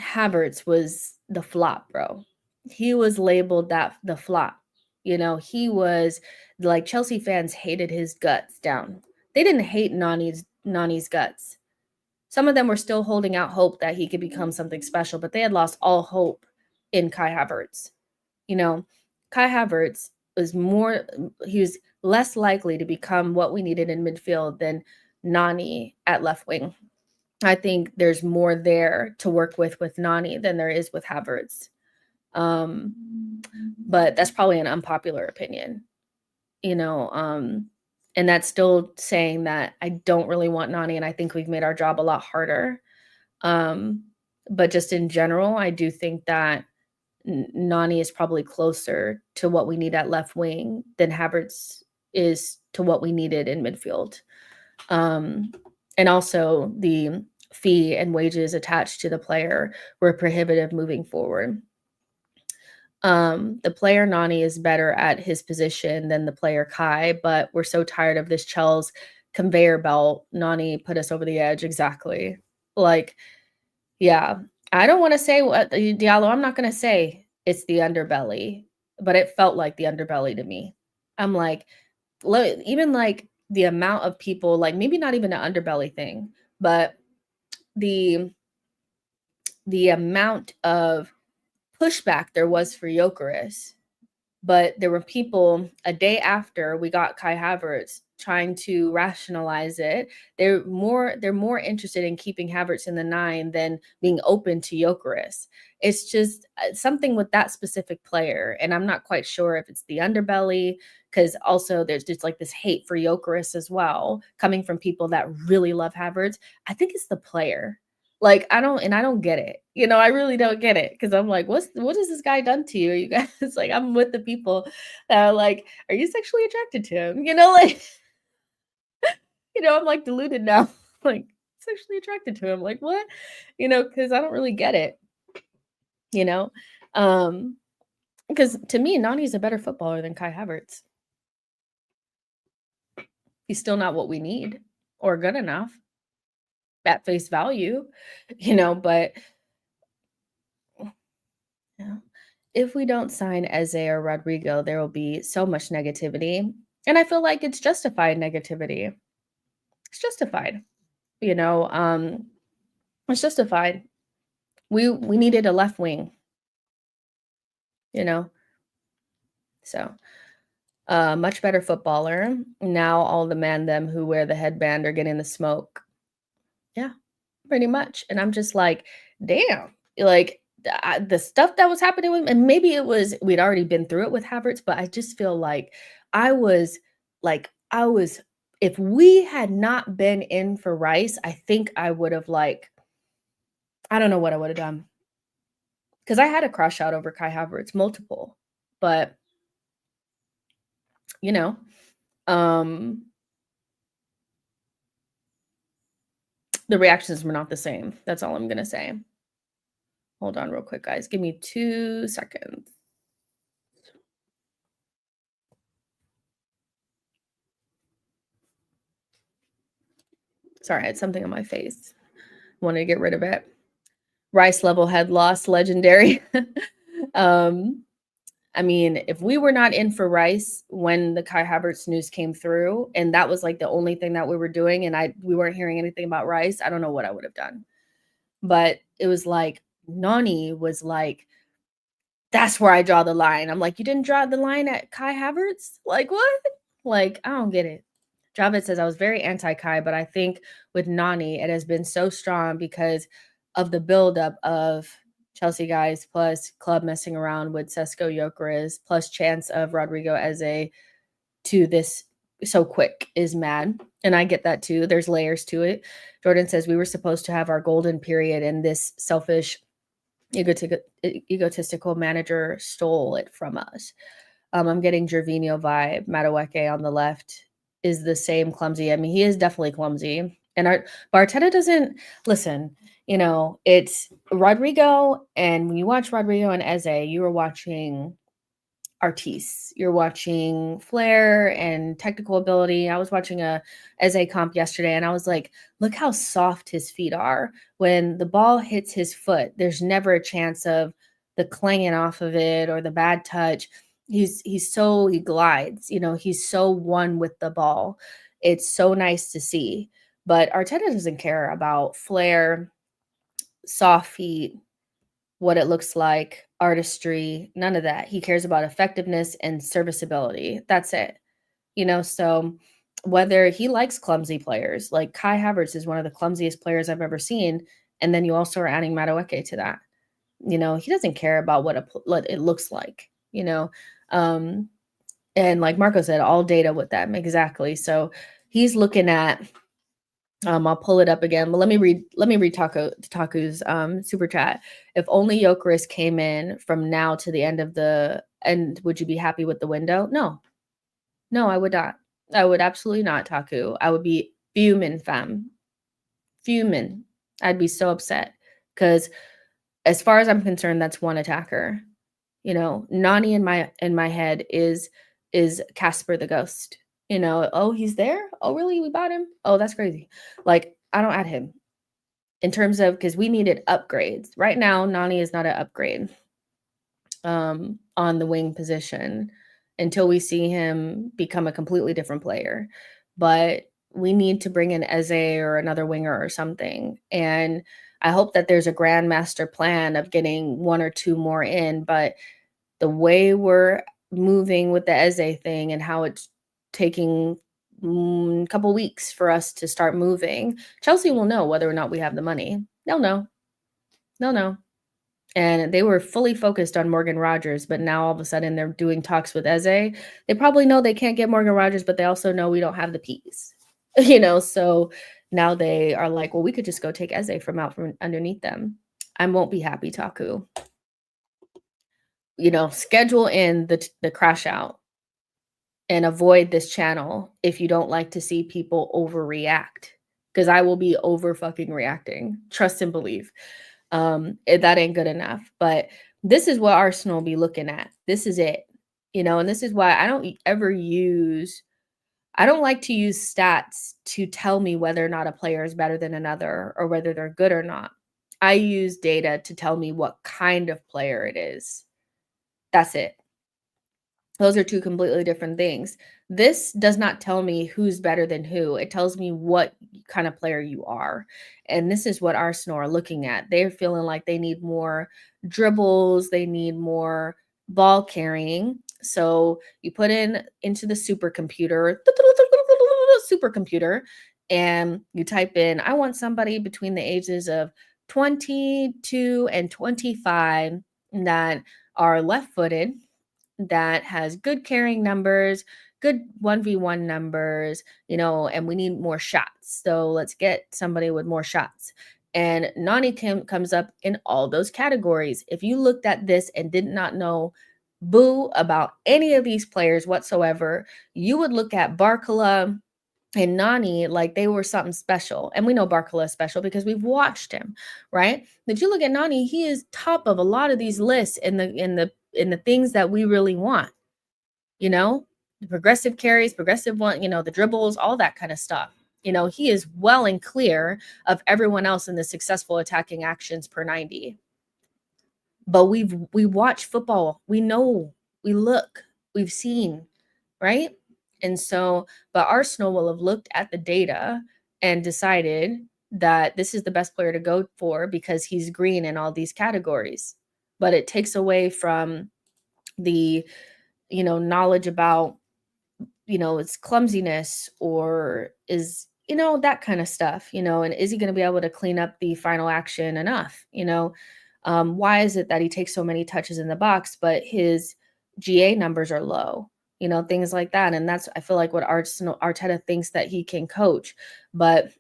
S1: Havertz was the flop, bro. He was labeled that the flop. He was like Chelsea fans hated his guts down. They didn't hate Nani's guts. Some of them were still holding out hope that he could become something special, but they had lost all hope in Kai Havertz. Kai Havertz he was less likely to become what we needed in midfield than Nani at left wing. I think there's more there to work with Nani than there is with Havertz. But that's probably an unpopular opinion, and that's still saying that I don't really want Nani, and I think we've made our job a lot harder. But just in general, I do think that Nani is probably closer to what we need at left wing than Havertz is to what we needed in midfield. And also the fee and wages attached to the player were prohibitive moving forward. The player Nani is better at his position than the player Kai, but we're so tired of this Chelsea conveyor belt. Nani put us over the edge. Exactly. Yeah, I don't want to say what Diallo. I'm not going to say it's the underbelly, but it felt like the underbelly to me. I'm like, even like the amount of people, like maybe not even an underbelly thing, but the amount of pushback there was for Gyökeres. But there were people a day after we got Kai Havertz trying to rationalize it. They're more interested in keeping Havertz in the 9 than being open to Gyökeres. It's just something with that specific player, and I'm not quite sure if it's the underbelly, because also there's just like this hate for Gyökeres as well, coming from people that really love Havertz. I think it's the player. Like, I don't get it. I really don't get it because I'm like, what has this guy done to you? You guys, like, I'm with the people that are like, are you sexually attracted to him? I'm like deluded now, like sexually attracted to him. Like, what? Because I don't really get it, you know? Because to me, Nani's a better footballer than Kai Havertz. He's still not what we need or good enough at face value, but yeah. If we don't sign Eze or Rodrygo, there will be so much negativity. And I feel like it's justified negativity. It's justified. It's justified. We needed a left wing, you know. So much better footballer. Now all the them who wear the headband are getting the smoke. Yeah, pretty much. And I'm just like, damn. Like the stuff that was happening with him, and maybe we'd already been through it with Havertz, but I just feel like I if we had not been in for Rice, I think I would have I don't know what I would have done. Because I had a crush out over Kai Havertz, multiple, but you know, um, the reactions were not the same. That's all I'm gonna say. Hold on real quick, guys. Give me 2 seconds. Sorry, I had something on my face. Wanted to get rid of it. Rice level head loss, legendary. um, I mean, if we were not in for Rice when the Kai Havertz news came through, and that was like the only thing that we were doing, and we weren't hearing anything about Rice, I don't know what I would have done. But it was like Nani was like, that's where I draw the line. I'm like, you didn't draw the line at Kai Havertz? Like, what? Like, I don't get it. Javed says, I was very anti-Kai, but I think with Nani, it has been so strong because of the buildup of Chelsea guys plus club messing around with Sesko Gyökeres plus chance of Rodrygo Eze to this so quick is mad. And I get that too. There's layers to it. Jordan says, we were supposed to have our golden period and this selfish egotistical manager stole it from us. I'm getting Gervinho vibe. Madueke on the left is the same clumsy. I mean, he is definitely clumsy. And Arteta doesn't listen. You know, it's Rodrygo, and when you watch Rodrygo and Eze, you are watching artistes. You're watching flair and technical ability. I was watching a Eze comp yesterday, and I was like, look how soft his feet are. When the ball hits his foot, there's never a chance of the clanging off of it or the bad touch. He glides, you know, he's so one with the ball. It's so nice to see. But Arteta doesn't care about flair, soft feet, what it looks like, artistry, none of that. He cares about effectiveness and serviceability. That's it. You know, so whether he likes clumsy players, like Kai Havertz is one of the clumsiest players I've ever seen, and then you also are adding Madueke to that. You know, he doesn't care about what it looks like, you know. And like Marco said, all data with them exactly. So he's looking at I'll pull it up again, but let me read Taku's super chat. If only Gyökeres came in from now to the end of the end, would you be happy with the window? No. No, I would not. I would absolutely not, Taku. I would be fuming, fam. Fuming. I'd be so upset. Because as far as I'm concerned, that's one attacker. You know, Nani in my head is Casper the Ghost. You know, oh, he's there? Oh, really? We bought him? Oh, that's crazy. Like, I don't add him in terms of because we needed upgrades. Right now, Nani is not an upgrade on the wing position until we see him become a completely different player. But we need to bring in Eze or another winger or something. And I hope that there's a grandmaster plan of getting one or two more in. But the way we're moving with the Eze thing and how it's taking a couple weeks for us to start moving, Chelsea will know whether or not we have the money. They'll know. They'll know. And they were fully focused on Morgan Rogers, but now all of a sudden they're doing talks with Eze. They probably know they can't get Morgan Rogers, but they also know we don't have the piece, you know. So now they are like, well, we could just go take Eze from out from underneath them. I won't be happy, Taku. You know, schedule in the crash out and avoid this channel if you don't like to see people overreact, because I will be over fucking reacting. Trust and believe. That ain't good enough. But this is what Arsenal will be looking at. This is it. You know, and this is why I don't like to use stats to tell me whether or not a player is better than another or whether they're good or not. I use data to tell me what kind of player it is. That's it. Those are two completely different things. This does not tell me who's better than who. It tells me what kind of player you are. And this is what Arsenal are looking at. They're feeling like they need more dribbles. They need more ball carrying. So you put into the supercomputer, and you type in, I want somebody between the ages of 22 and 25 that are left-footed, that has good carrying numbers, good 1v1 numbers, and we need more shots. So let's get somebody with more shots. And Nani comes up in all those categories. If you looked at this and did not know boo about any of these players whatsoever, you would look at Barcola and Nani like they were something special. And we know Barcola is special because we've watched him, right? But you look at Nani, he is top of a lot of these lists in the things that we really want, you know, the progressive carries, progressive one, the dribbles, all that kind of stuff. He is well and clear of everyone else in the successful attacking actions per 90. But we watch football. We know, we look, we've seen, right? And so, but Arsenal will have looked at the data and decided that this is the best player to go for because he's green in all these categories. But it takes away from the, knowledge about, its clumsiness or is, that kind of stuff, and is he going to be able to clean up the final action enough? Why is it that he takes so many touches in the box, but his GA numbers are low? Things like that. And that's, I feel like, what Arteta thinks that he can coach. But,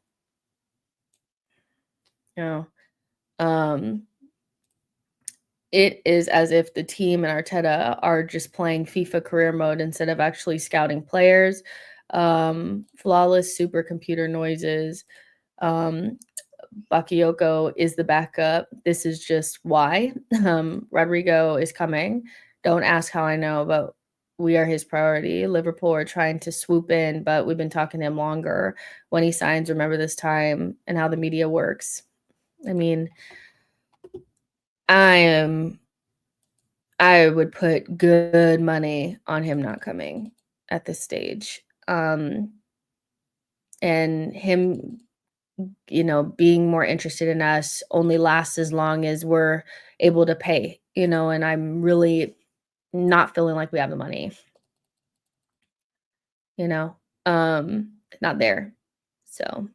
S1: you know, um, it is as if the team and Arteta are just playing FIFA career mode instead of actually scouting players. Flawless supercomputer noises. Bakayoko is the backup. This is just why. Rodrygo is coming. Don't ask how I know, but we are his priority. Liverpool are trying to swoop in, but we've been talking to him longer. When he signs, remember this time and how the media works. I mean, I would put good money on him not coming at this stage. And him, being more interested in us only lasts as long as we're able to pay, and I'm really not feeling like we have the money, you know, not there. So,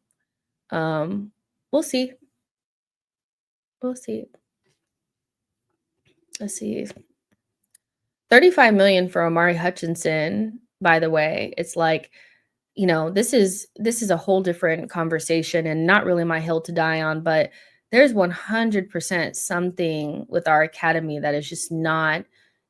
S1: we'll see. We'll see. Let's see. 35 million for Omari Hutchinson, by the way. It's like, this is a whole different conversation and not really my hill to die on, but there's 100% something with our academy that is just not,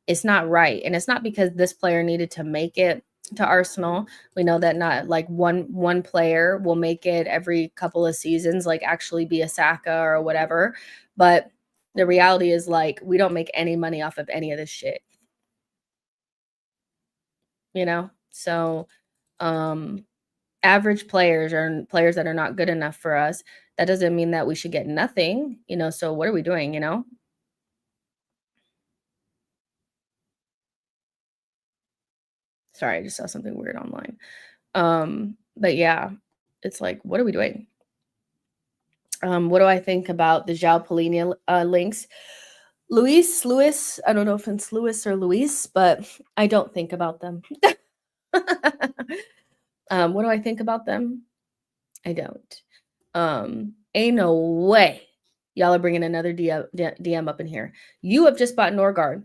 S1: it's not right. And it's not because this player needed to make it to Arsenal. We know that not like one player will make it every couple of seasons, like actually be a Saka or whatever. But the reality is, like, we don't make any money off of any of this shit, So, um average players or players that are not good enough for us, that doesn't mean that we should get nothing, so what are we doing? Sorry, I just saw something weird online. But yeah, it's like, what are we doing? What do I think about the João Palhinha links? Luis, I don't know if it's Luis or Luis, but I don't think about them. What do I think about them? I don't. Ain't no way y'all are bringing another DM up in here. You have just bought Norgard.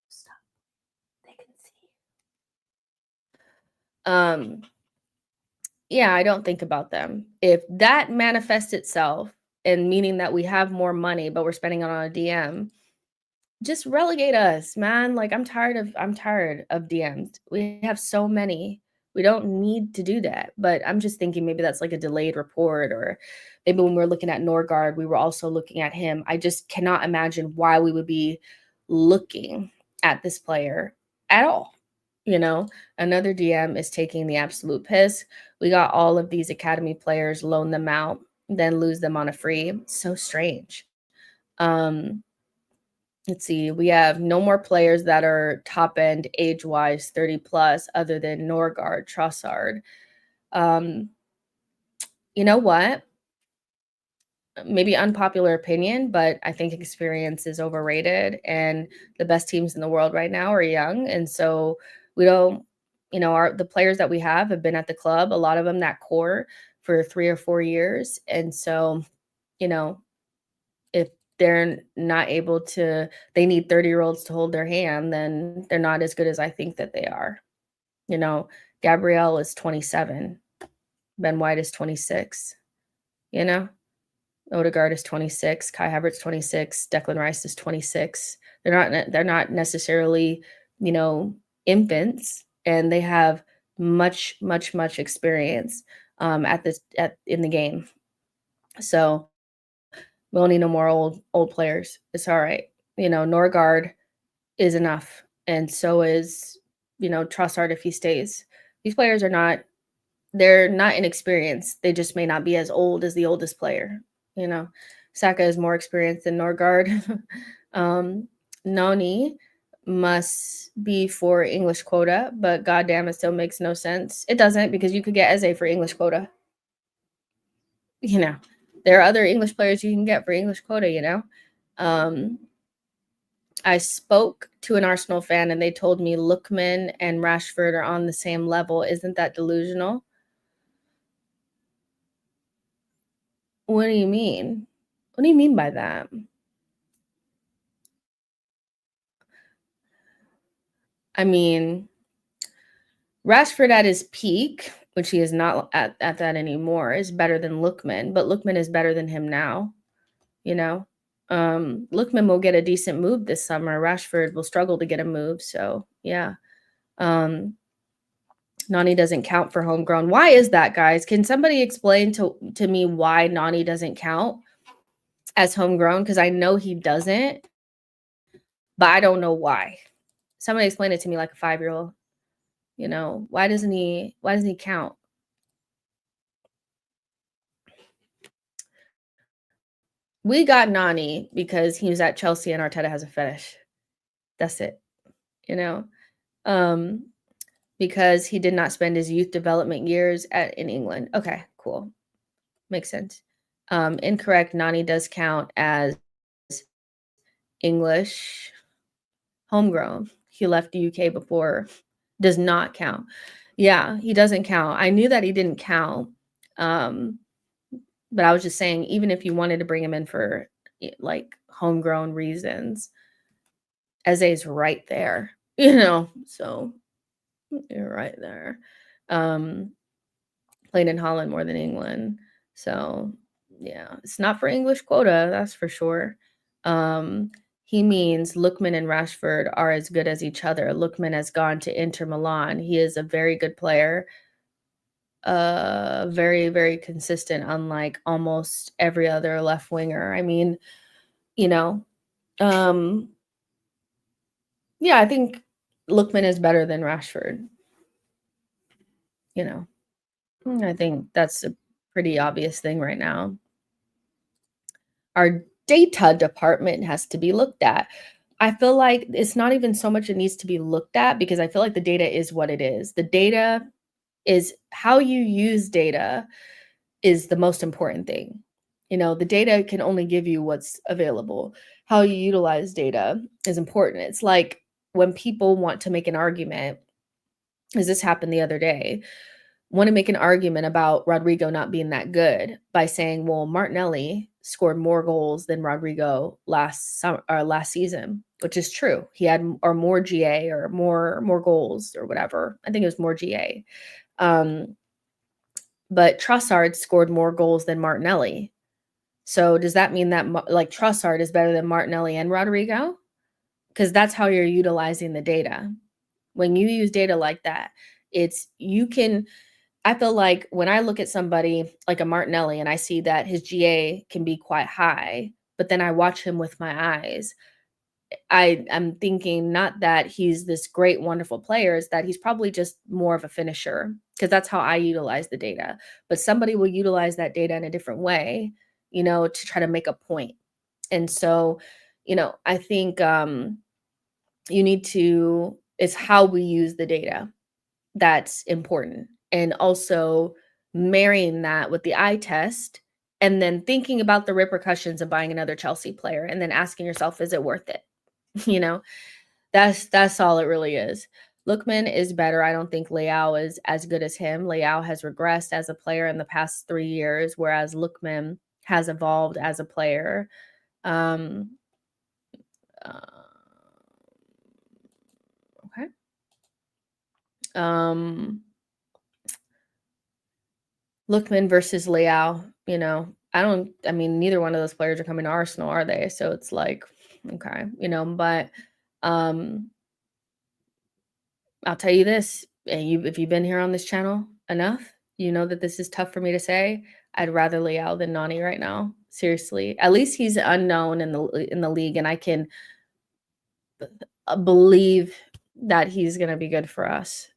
S1: Stop. They can see. Yeah, I don't think about them. If that manifests itself and meaning that we have more money, but we're spending it on a DM, just relegate us, man. Like, I'm tired of DMs. We have so many. We don't need to do that. But I'm just thinking maybe that's like a delayed report, or maybe when we're looking at Norgard, we were also looking at him. I just cannot imagine why we would be looking at this player at all. Another DM is taking the absolute piss. We got all of these academy players, loan them out, then lose them on a free. So strange. Let's see. We have no more players that are top end age-wise, 30 plus, other than Norgard, Trossard. You know what? Maybe unpopular opinion, but I think experience is overrated, and the best teams in the world right now are young. And so we don't, the players that we have been at the club, a lot of them that core for 3 or 4 years. And so, you know, if they're not able to, they need 30-year-olds to hold their hand, then they're not as good as I think that they are. You know, Gabrielle is 27. Ben White is 26. You know, Odegaard is 26. Kai Havertz 26. Declan Rice is 26. They're not necessarily, you know, infants, and they have much experience in the game. So we don't need no more old players. It's all right. You know, Norgard is enough, and so is, you know, Trossard if he stays. These players they're not inexperienced. They just may not be as old as the oldest player. You know, Saka is more experienced than Norgard. Noni must be for English quota, but goddamn, it still makes no sense. It doesn't, because you could get Eze for English quota. You know, there are other English players you can get for English quota, you know. I spoke to an Arsenal fan and they told me Lookman and Rashford are on the same level. Isn't that delusional? What do you mean? What do you mean by that? I mean, Rashford at his peak, which he is not at that anymore, is better than Lookman, but Lookman is better than him now, you know? Lookman will get a decent move this summer. Rashford will struggle to get a move, so yeah. Nani doesn't count for homegrown. Why is that, guys? Can somebody explain to me why Nani doesn't count as homegrown? Because I know he doesn't, but I don't know why. Somebody explain it to me like a 5-year-old. You know, why doesn't he count? We got Nani because he was at Chelsea and Arteta has a fetish. That's it. You know? Because he did not spend his youth development years in England. Okay, cool. Makes sense. Incorrect. Nani does count as English homegrown. He left the UK before. Does not count. Yeah, he doesn't count. I knew that he didn't count. But I was just saying, even if you wanted to bring him in for like homegrown reasons, Eze's right there, you know, so you're right there. Played in Holland more than England. So yeah, it's not for English quota, that's for sure. He means Lookman and Rashford are as good as each other. Lookman has gone to Inter Milan. He is a very good player. Very consistent, unlike almost every other left winger. I mean, you know, yeah, I think Lookman is better than Rashford. You know, I think that's a pretty obvious thing right now. Our data department has to be looked at. I feel like it's not even so much it needs to be looked at, because I feel like the data is what it is. The data is how you use data is the most important thing. You know, the data can only give you what's available. How you utilize data is important. It's like when people want to make an argument, as this happened the other day, want to make an argument about Rodrygo not being that good by saying, well, Martinelli scored more goals than Rodrygo last season, which is true. He had more GA or more goals or whatever. I think it was more GA. But Trossard scored more goals than Martinelli. So does that mean that like Trossard is better than Martinelli and Rodrygo? Because that's how you're utilizing the data. When you use data like that, I feel like when I look at somebody like a Martinelli and I see that his GA can be quite high, but then I watch him with my eyes, I'm thinking not that he's this great, wonderful player, is that he's probably just more of a finisher, because that's how I utilize the data. But somebody will utilize that data in a different way, you know, to try to make a point. And so, you know, I think it's how we use the data that's important. And also marrying that with the eye test, and then thinking about the repercussions of buying another Chelsea player, and then asking yourself, is it worth it? You know, that's all it really is. Lookman is better. I don't think Leao is as good as him. Leao has regressed as a player in the past 3 years, whereas Lookman has evolved as a player. Um, okay. Lookman versus Leao, I mean, neither one of those players are coming to Arsenal, are they? So it's like, okay, but um, I'll tell you this, and if you've been here on this channel enough, you know that this is tough for me to say. I'd rather Leao than Nani right now. Seriously, at least he's unknown in the league, and I can believe that he's going to be good for us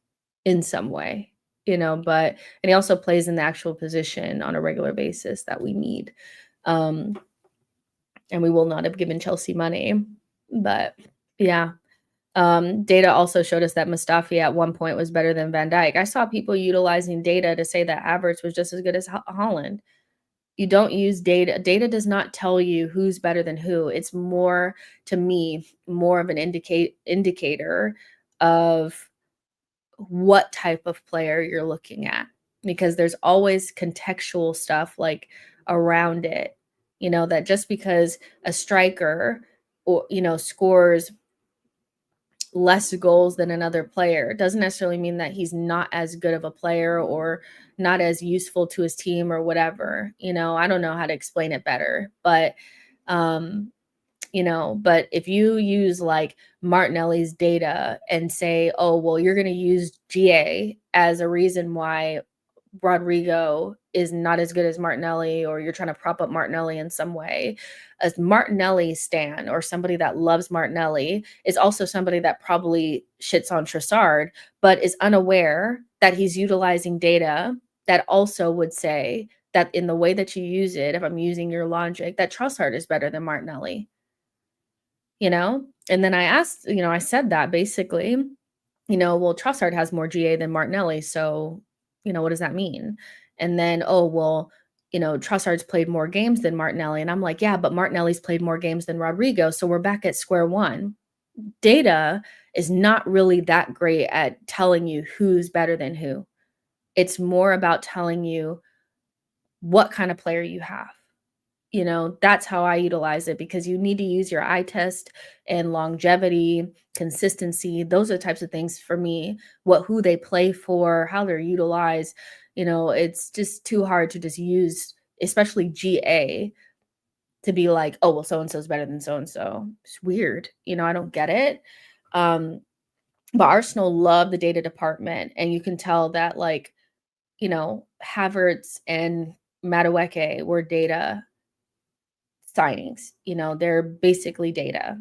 S1: in some way, but and he also plays in the actual position on a regular basis that we need. Um, and we will not have given Chelsea money. But yeah. Data also showed us that Mustafi at one point was better than Van Dijk. I saw people utilizing data to say that Havertz was just as good as Holland. You don't use data. Data does not tell you who's better than who. It's more, to me, more of an indicator of what type of player you're looking at, because there's always contextual stuff like around it, that just because a striker or scores less goals than another player doesn't necessarily mean that he's not as good of a player or not as useful to his team or whatever. I don't know how to explain it better, but but if you use like Martinelli's data and say, oh, well, you're going to use GA as a reason why Rodrygo is not as good as Martinelli, or you're trying to prop up Martinelli in some way, a Martinelli stan or somebody that loves Martinelli is also somebody that probably shits on Trossard, but is unaware that he's utilizing data that also would say that in the way that you use it, if I'm using your logic, that Trossard is better than Martinelli. And then I asked, I said that basically, well, Trossard has more GA than Martinelli. So, what does that mean? And then, oh, well, Trossard's played more games than Martinelli. And I'm like, yeah, but Martinelli's played more games than Rodrygo. So we're back at square one. Data is not really that great at telling you who's better than who. It's more about telling you what kind of player you have. That's how I utilize it, because you need to use your eye test and longevity, consistency. Those are the types of things for me, who they play for, how they're utilized. It's just too hard to just use, especially GA, to be like, oh, well, so-and-so is better than so-and-so. It's weird. I don't get it. But Arsenal love the data department, and you can tell that Havertz and Madueke were data signings. They're basically data.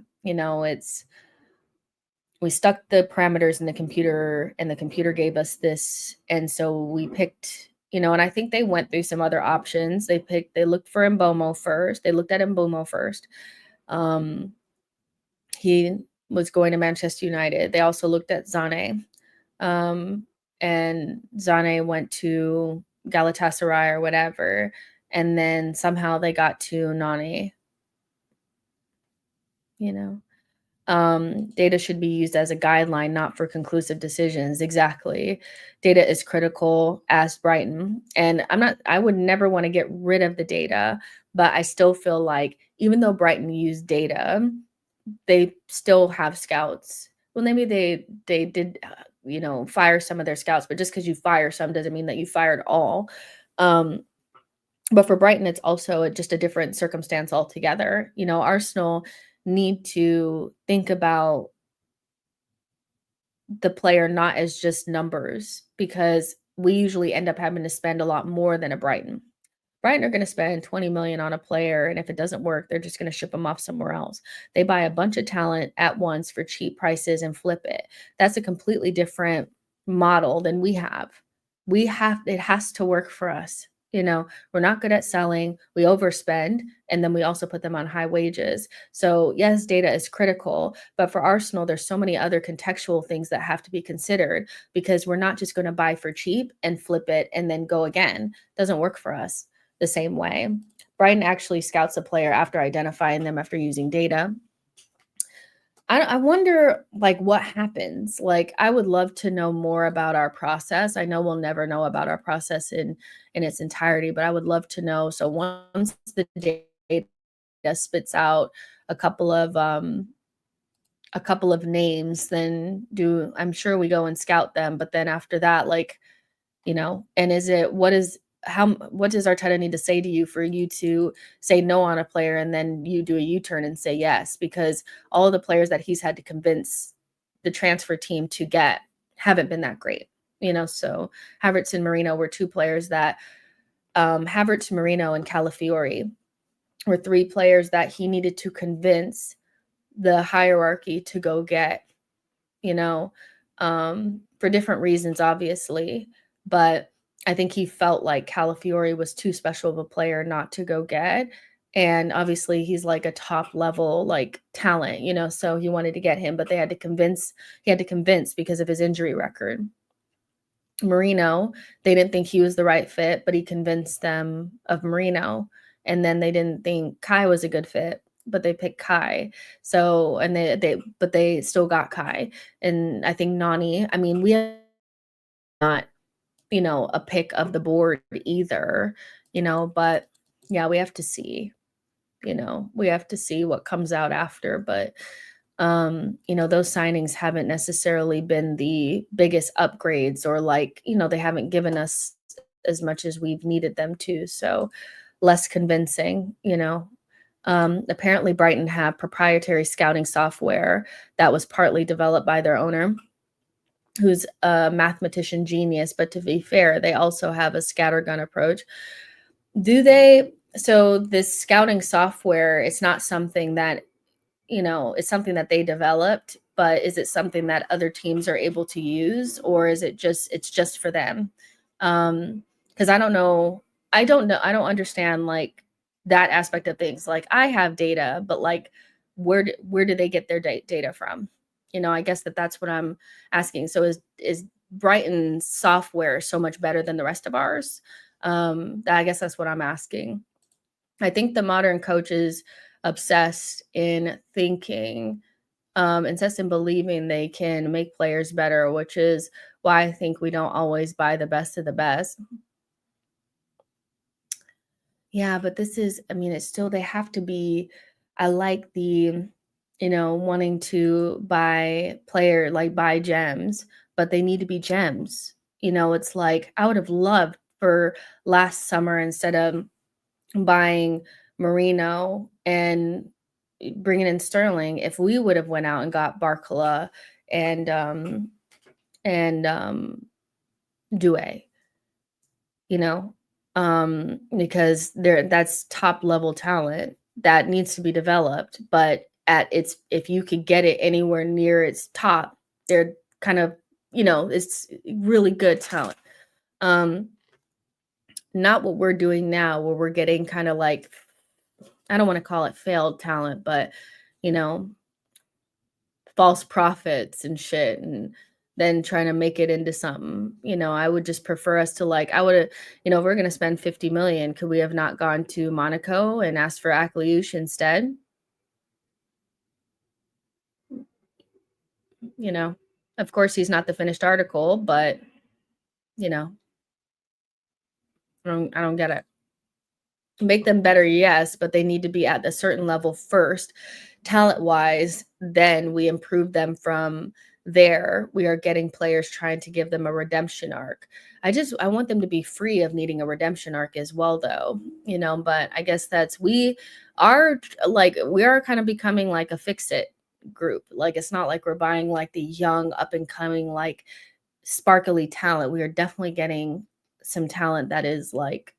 S1: We stuck the parameters in the computer, and the computer gave us this. And so we picked, and I think they went through some other options. They looked for Mbomo first. They looked at Mbomo first. He was going to Manchester United. They also looked at Zane. And Zane went to Galatasaray or whatever. And then somehow they got to Nani. Data should be used as a guideline, not for conclusive decisions. Exactly. Data is critical, asked Brighton. And I would never want to get rid of the data, but I still feel like even though Brighton used data, they still have scouts. Well, maybe they did, fire some of their scouts, but just because you fire some doesn't mean that you fired all. But for Brighton, it's also just a different circumstance altogether. Arsenal need to think about the player not as just numbers, because we usually end up having to spend a lot more than a Brighton. Brighton are going to spend 20 million on a player, and if it doesn't work, they're just going to ship them off somewhere else. They buy a bunch of talent at once for cheap prices and flip it. That's a completely different model than we have. It has to work for us. We're not good at selling. We overspend, and then we also put them on high wages. So yes, data is critical, but for Arsenal, there's so many other contextual things that have to be considered, because we're not just going to buy for cheap and flip it and then go again. It doesn't work for us the same way. Brighton actually scouts a player after identifying them after using data. I wonder what happens. I would love to know more about our process. I know we'll never know about our process in its entirety, but I would love to know. So once the data spits out a couple of a couple of names, then I'm sure we go and scout them, but then after that, like, and what does Arteta need to say to you for you to say no on a player and then you do a U-turn and say yes? Because all of the players that he's had to convince the transfer team to get haven't been that great, so Havertz and Marino were two players that Havertz, Marino, and Calafiori were three players that he needed to convince the hierarchy to go get, for different reasons, obviously. But I think he felt like Calafiori was too special of a player not to go get. And obviously he's like a top level like talent, so he wanted to get him, but he had to convince because of his injury record. Marino, they didn't think he was the right fit, but he convinced them of Marino. And then they didn't think Kai was a good fit, but they picked Kai. So, and they still got Kai. And I think Nani, I mean, we have not, a pick of the board either, but yeah, we have to see, we have to see what comes out after. But those signings haven't necessarily been the biggest upgrades, or like, they haven't given us as much as we've needed them to. So less convincing, apparently Brighton have proprietary scouting software that was partly developed by their owner, who's a mathematician genius. But to be fair, they also have a scattergun approach. So this scouting software, it's not something that it's something that they developed, but is it something that other teams are able to use, or is it's just for them? Because I don't know. I don't understand like that aspect of things. Like I have data, but like where do they get their data from? I guess that's what I'm asking. So is Brighton's software so much better than the rest of ours? I guess that's what I'm asking. I think the modern coach is obsessed in thinking, obsessed in believing they can make players better, which is why I think we don't always buy the best of the best. Yeah, but it's still, they have to be, I like the, wanting to buy gems, but they need to be gems. It's like, I would have loved for last summer, instead of buying Marino and bringing in Sterling, if we would have went out and got Barcola and Doué, because that's top level talent that needs to be developed. But if you could get it anywhere near its top, they're kind of, it's really good talent. Not what we're doing now, where we're getting kind of like, I don't want to call it failed talent, but false prophets and shit, and then trying to make it into something. I would just prefer us to I would have, if we're going to spend 50 million, could we have not gone to Monaco and asked for Akliouche instead? Of course he's not the finished article, but I don't get it. Make them better, yes, but they need to be at a certain level first, talent-wise, then we improve them from there. We are getting players, trying to give them a redemption arc. I want them to be free of needing a redemption arc as well, though, but I guess we are kind of becoming like a fix-it group. Like, it's not like we're buying like the young, up-and-coming, like sparkly talent. We are definitely getting some talent that is like,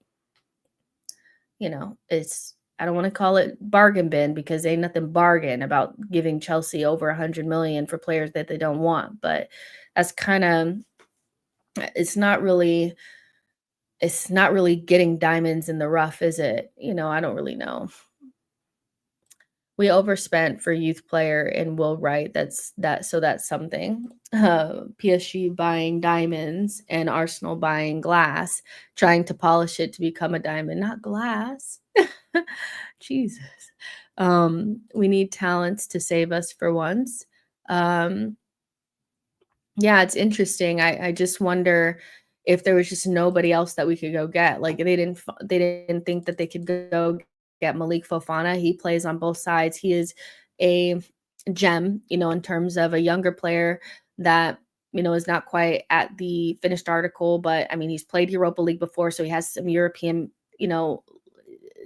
S1: I don't want to call it bargain bin, because ain't nothing bargain about giving Chelsea over 100 million for players that they don't want. But that's kind of, it's not really getting diamonds in the rough, is it? I don't really know. We overspent for youth player and Will Wright. So that's something. PSG buying diamonds and Arsenal buying glass, trying to polish it to become a diamond, not glass. Jesus. We need talents to save us for once. Yeah, it's interesting. I just wonder if there was just nobody else that we could go get. Like, they didn't think that they could go get Malik Fofana. He plays on both sides. He is a gem, in terms of a younger player that, is not quite at the finished article, but I mean, he's played Europa League before, so he has you know,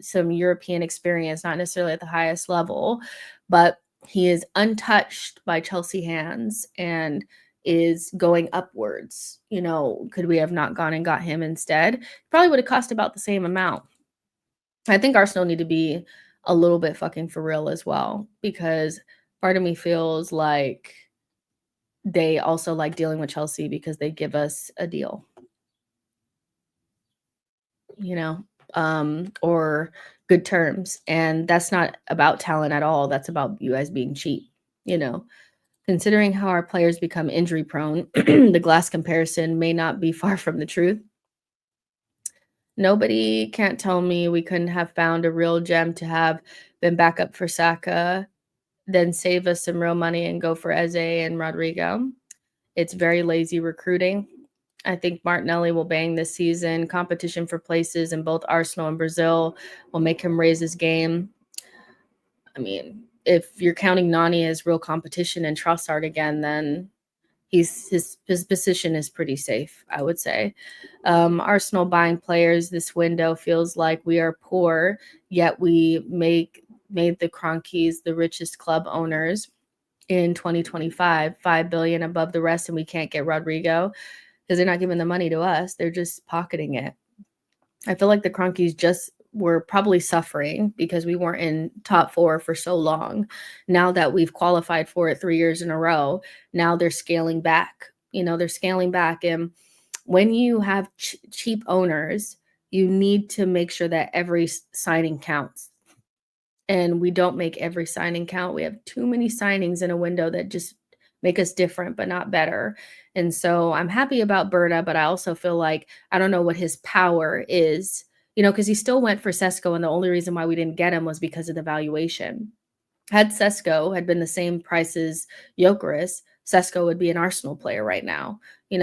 S1: some European experience, not necessarily at the highest level, but he is untouched by Chelsea hands and is going upwards. Could we have not gone and got him instead? Probably would have cost about the same amount. I think Arsenal need to be a little bit fucking for real as well, because part of me feels like they also like dealing with Chelsea because they give us a deal, or good terms. And that's not about talent at all. That's about you guys being cheap, Considering how our players become injury prone, the glass comparison may not be far from the truth. Nobody can't tell me we couldn't have found a real gem to have been backup for Saka, then save us some real money and go for Eze and Rodrygo. It's very lazy recruiting. I think Martinelli will bang this season. Competition for places in both Arsenal and Brazil will make him raise his game. I mean, if you're counting Nani as real competition and Trossard again, then his position is pretty safe, I would say. Arsenal buying players this window feels like we are poor, yet we made the Kroenkes the richest club owners in 2025, 5 billion above the rest, and we can't get Rodrygo because they're not giving the money to us. They're just pocketing it. I feel like the Kroenkes just were probably suffering because we weren't in top 4 for so long. Now that we've qualified for it 3 years in a row, now they're scaling back. They're scaling back. And when you have cheap owners, you need to make sure that every signing counts. And we don't make every signing count. We have too many signings in a window that just make us different, but not better. And so I'm happy about Berta, but I also feel like I don't know what his power is, because he still went for Sesko, and the only reason why we didn't get him was because of the valuation. Had Sesko had been the same price as Gyökeres, Sesko would be an Arsenal player right now.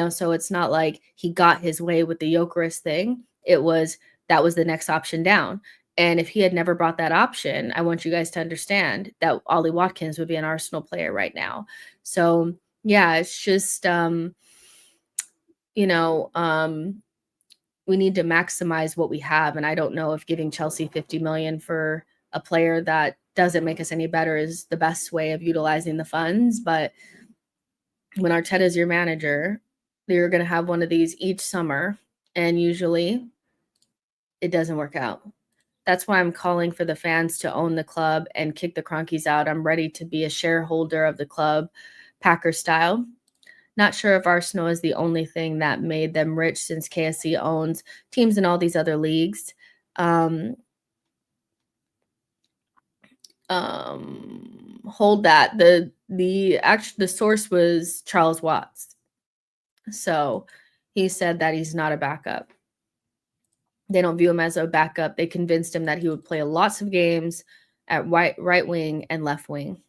S1: So it's not like he got his way with the Gyökeres thing. That was the next option down. And if he had never brought that option, I want you guys to understand that Ollie Watkins would be an Arsenal player right now. So yeah, it's just we need to maximize what we have. And I don't know if giving Chelsea 50 million for a player that doesn't make us any better is the best way of utilizing the funds. But when Arteta is your manager, you're going to have one of these each summer, and usually it doesn't work out. That's why I'm calling for the fans to own the club and kick the Kroenkes out. I'm ready to be a shareholder of the club, Packer style. Not sure if Arsenal is the only thing that made them rich, since KSC owns teams in all these other leagues. Hold that. The source was Charles Watts. So he said that he's not a backup. They don't view him as a backup. They convinced him that he would play lots of games at right wing and left wing.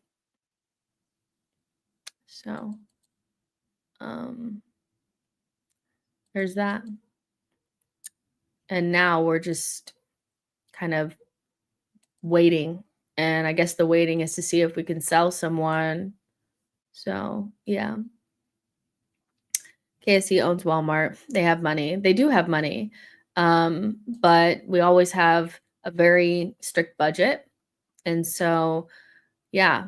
S1: So there's that. And now we're just kind of waiting. And I guess the waiting is to see if we can sell someone. So, yeah. KSC owns Walmart. They have money. They do have money. But we always have a very strict budget. And so, yeah.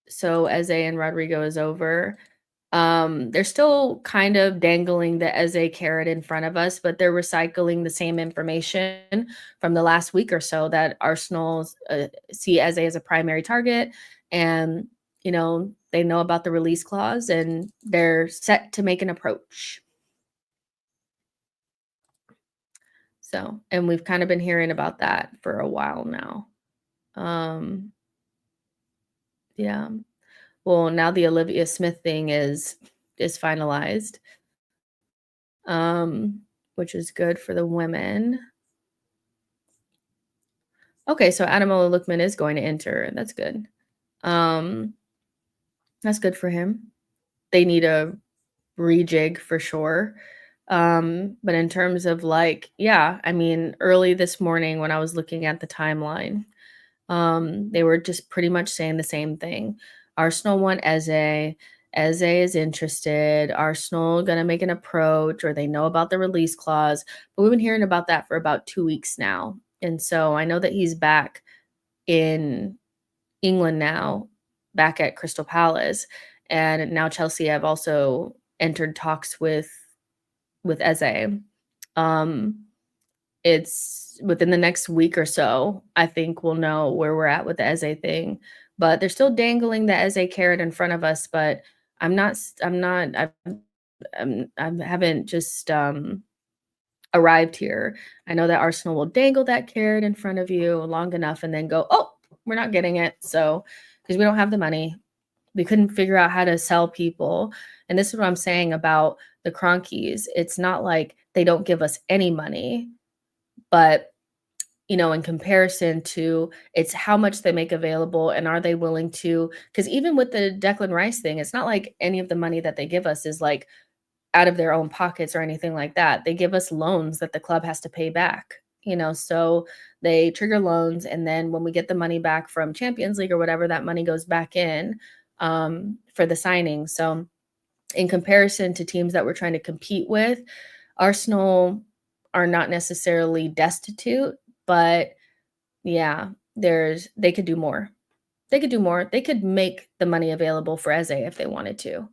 S1: So Eze and Rodrygo is over. They're still kind of dangling the Eze carrot in front of us, but they're recycling the same information from the last week or so, that Arsenal see Eze as a primary target, and they know about the release clause, and they're set to make an approach. So, and we've kind of been hearing about that for a while now. Yeah. Well, now the Olivia Smith thing is finalized, which is good for the women. Okay, so Ademola Lookman is going to enter. That's good. That's good for him. They need a rejig for sure. But in terms of early this morning when I was looking at the timeline, They were just pretty much saying the same thing. Arsenal want Eze. Eze is interested. Arsenal gonna make an approach, or they know about the release clause. But we've been hearing about that for about 2 weeks now. And so I know that he's back in England now, back at Crystal Palace. And now Chelsea have also entered talks with Eze. Um, it's within the next week or so, I think we'll know where we're at with the Eze thing. But they're still dangling the Eze carrot in front of us. But I haven't just arrived here. I know that Arsenal will dangle that carrot in front of you long enough and then go, oh, we're not getting it. So, because we don't have the money, we couldn't figure out how to sell people. And this is what I'm saying about the Cronkies. It's not like they don't give us any money, but in comparison to it's how much they make available and are they willing to, because even with the Declan Rice thing, it's not like any of the money that they give us is like out of their own pockets or anything like that. They give us loans that the club has to pay back, so they trigger loans. And then when we get the money back from Champions League or whatever, that money goes back in for the signing. So in comparison to teams that we're trying to compete with, Arsenal are not necessarily destitute, but yeah, they could do more. They could do more. They could make the money available for Eze if they wanted to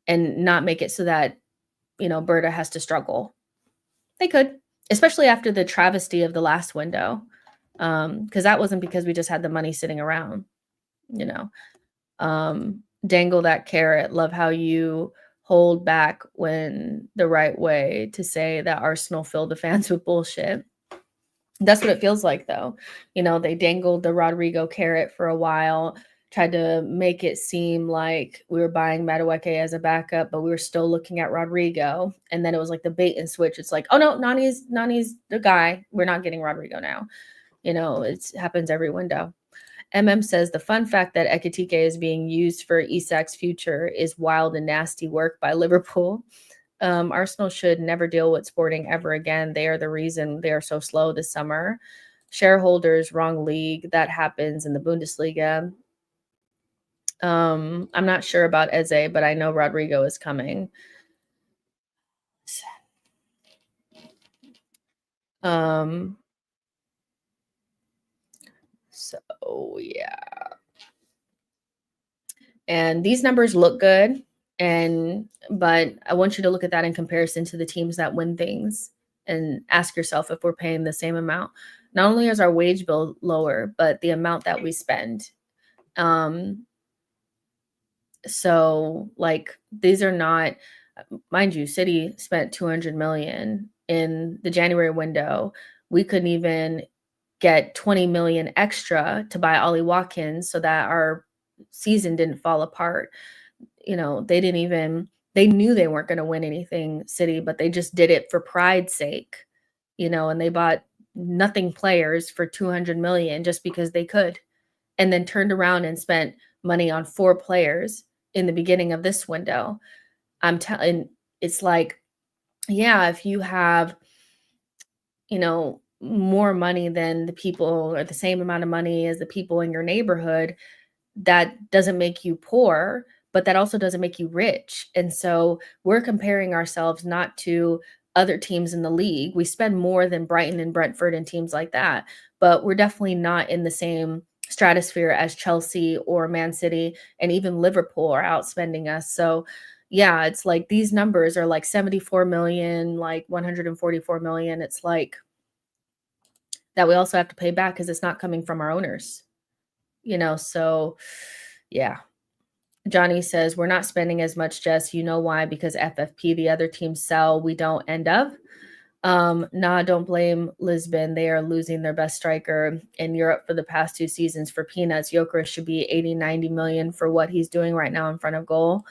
S1: and not make it so that, Berta has to struggle. They could, especially after the travesty of the last window. Because that wasn't because we just had the money sitting around, you know. Dangle that carrot. Love how you hold back when the right way to say that Arsenal filled the fans with bullshit. That's what it feels like, though. They dangled the Rodrygo carrot for a while, tried to make it seem like we were buying Madueke as a backup, but we were still looking at Rodrygo. And then it was like the bait and switch. It's like, oh no, Nani's the guy. We're not getting Rodrygo now. It happens every window. Says the fun fact that Ekitike is being used for Isak's future is wild and nasty work by Liverpool. Arsenal should never deal with Sporting ever again. They are the reason they are so slow this summer. Shareholders, wrong league. That happens in the Bundesliga. I'm not sure about Eze, but I know Rodrygo is coming. So yeah. And these numbers look good, but I want you to look at that in comparison to the teams that win things and ask yourself if we're paying the same amount. Not only is our wage bill lower, but the amount that we spend. So like these are not, mind you, City spent 200 million in the January window. We couldn't even get 20 million extra to buy Ollie Watkins so that our season didn't fall apart. They knew they weren't going to win anything, City, but they just did it for pride's sake, and they bought nothing players for 200 million just because they could, and then turned around and spent money on 4 players in the beginning of this window. I'm telling, it's like, yeah, if you have, more money than the people or the same amount of money as the people in your neighborhood, that doesn't make you poor, but that also doesn't make you rich. And so we're comparing ourselves not to other teams in the league. We spend more than Brighton and Brentford and teams like that, but we're definitely not in the same stratosphere as Chelsea or Man City, and even Liverpool are outspending us. So yeah, it's like these numbers are like 74 million, like 144 million. It's like that we also have to pay back because it's not coming from our owners, so yeah. Johnny says, we're not spending as much, Jess. You know why? Because FFP, the other teams sell, we don't end up. Nah, don't blame Lisbon. They are losing their best striker in Europe for the past 2 seasons for peanuts. Gyökeres should be 80, 90 million for what he's doing right now in front of goal.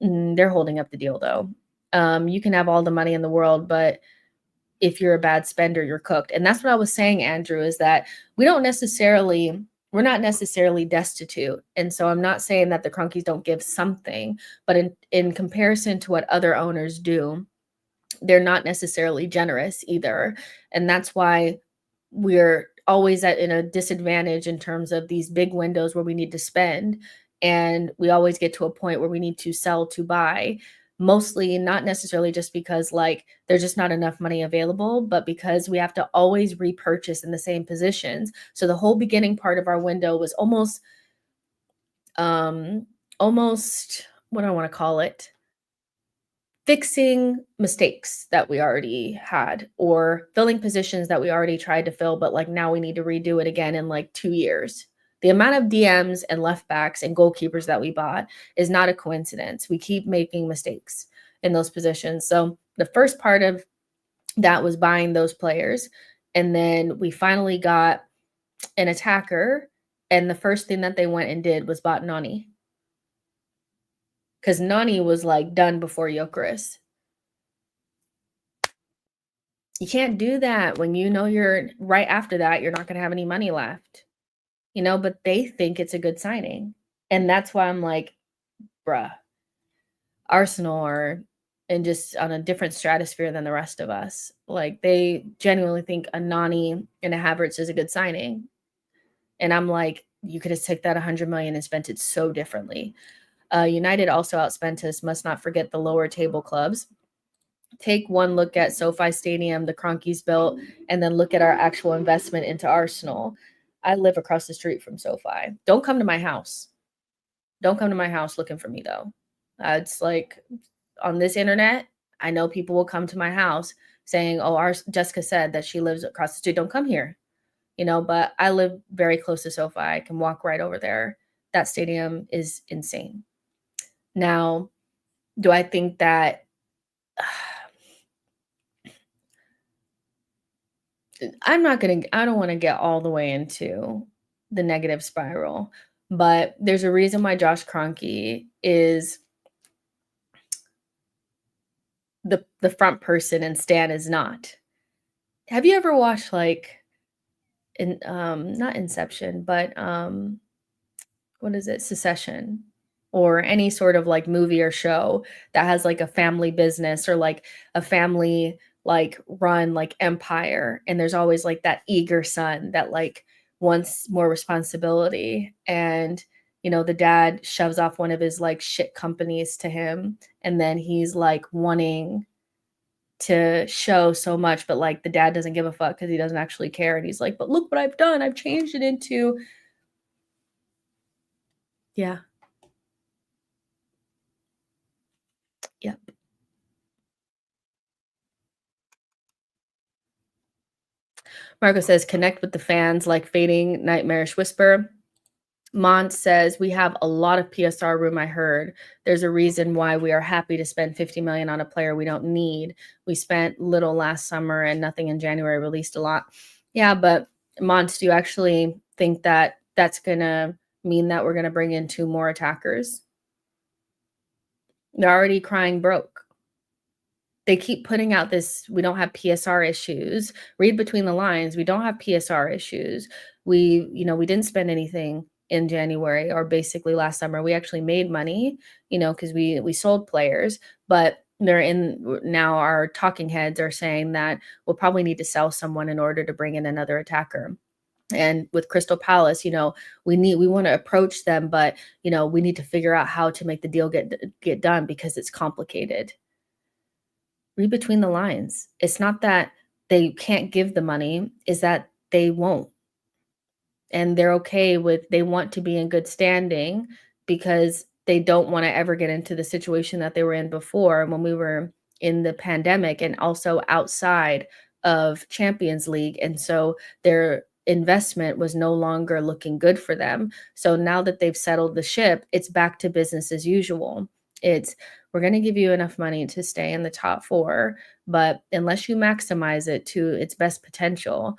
S1: They're holding up the deal, though. You can have all the money in the world, but if you're a bad spender, you're cooked. And that's what I was saying, Andrew, is that we're not necessarily destitute. And so I'm not saying that the Cronkies don't give something, but in comparison to what other owners do, they're not necessarily generous either. And that's why we're always in a disadvantage in terms of these big windows where we need to spend, and we always get to a point where we need to sell to buy, mostly not necessarily just because like there's just not enough money available, but because we have to always repurchase in the same positions. So the whole beginning part of our window was um almost, what do I want to call it, fixing mistakes that we already had, or filling positions that we already tried to fill, but like now we need to redo it again in like 2 years. The amount of DMs and left backs and goalkeepers that we bought is not a coincidence. We keep making mistakes in those positions. So the first part of that was buying those players. And then we finally got an attacker. And the first thing that they went and did was bought Nani. Because Nani was like done before Jokeris. You can't do that when you know you're right after that, you're not going to have any money left, but they think it's a good signing. And that's why I'm like, bruh, Arsenal are in just on a different stratosphere than the rest of us. Like they genuinely think a Nani and a Havertz is a good signing. And I'm like, you could have took that 100 million and spent it so differently. United also outspent us. Must not forget the lower table clubs. Take one look at SoFi Stadium, the Kroenkes built, and then look at our actual investment into Arsenal. I live across the street from SoFi. Don't come to my house. Don't come to my house looking for me, though. It's like on this internet, I know people will come to my house saying, oh, Jessica said that she lives across the street. Don't come here. But I live very close to SoFi. I can walk right over there. That stadium is insane. Now, do I think that I don't want to get all the way into the negative spiral, but there's a reason why Josh Kroenke is the front person and Stan is not. Have you ever watched like not Inception, but what is it? Succession, or any sort of like movie or show that has like a family business or like a family like run like empire, and there's always like that eager son that like wants more responsibility, and the dad shoves off one of his like shit companies to him, and then he's like wanting to show so much, but like the dad doesn't give a fuck because he doesn't actually care, and he's like, but look what I've done, I've changed it into. Yeah. Yep. Marco says, connect with the fans like fading nightmarish whisper. Mont says, we have a lot of PSR room, I heard. There's a reason why we are happy to spend 50 million on a player we don't need. We spent little last summer and nothing in January, released a lot. Yeah, but Mont, do you actually think that that's going to mean that we're going to bring in 2 more attackers? They're already crying broke. They keep putting out this, we don't have PSR issues. Read between the lines. We don't have PSR issues. We didn't spend anything in January or basically last summer. We actually made money, because we sold players, but they're in now. Our talking heads are saying that we'll probably need to sell someone in order to bring in another attacker. And with Crystal Palace, we want to approach them, but we need to figure out how to make the deal get done because it's complicated. Read between the lines. It's not that they can't give the money, is that they won't. And they're okay with, they want to be in good standing because they don't want to ever get into the situation that they were in before when we were in the pandemic and also outside of Champions League. And so their investment was no longer looking good for them. So now that they've settled the ship, it's back to business as usual. We're going to give you enough money to stay in the top 4, but unless you maximize it to its best potential,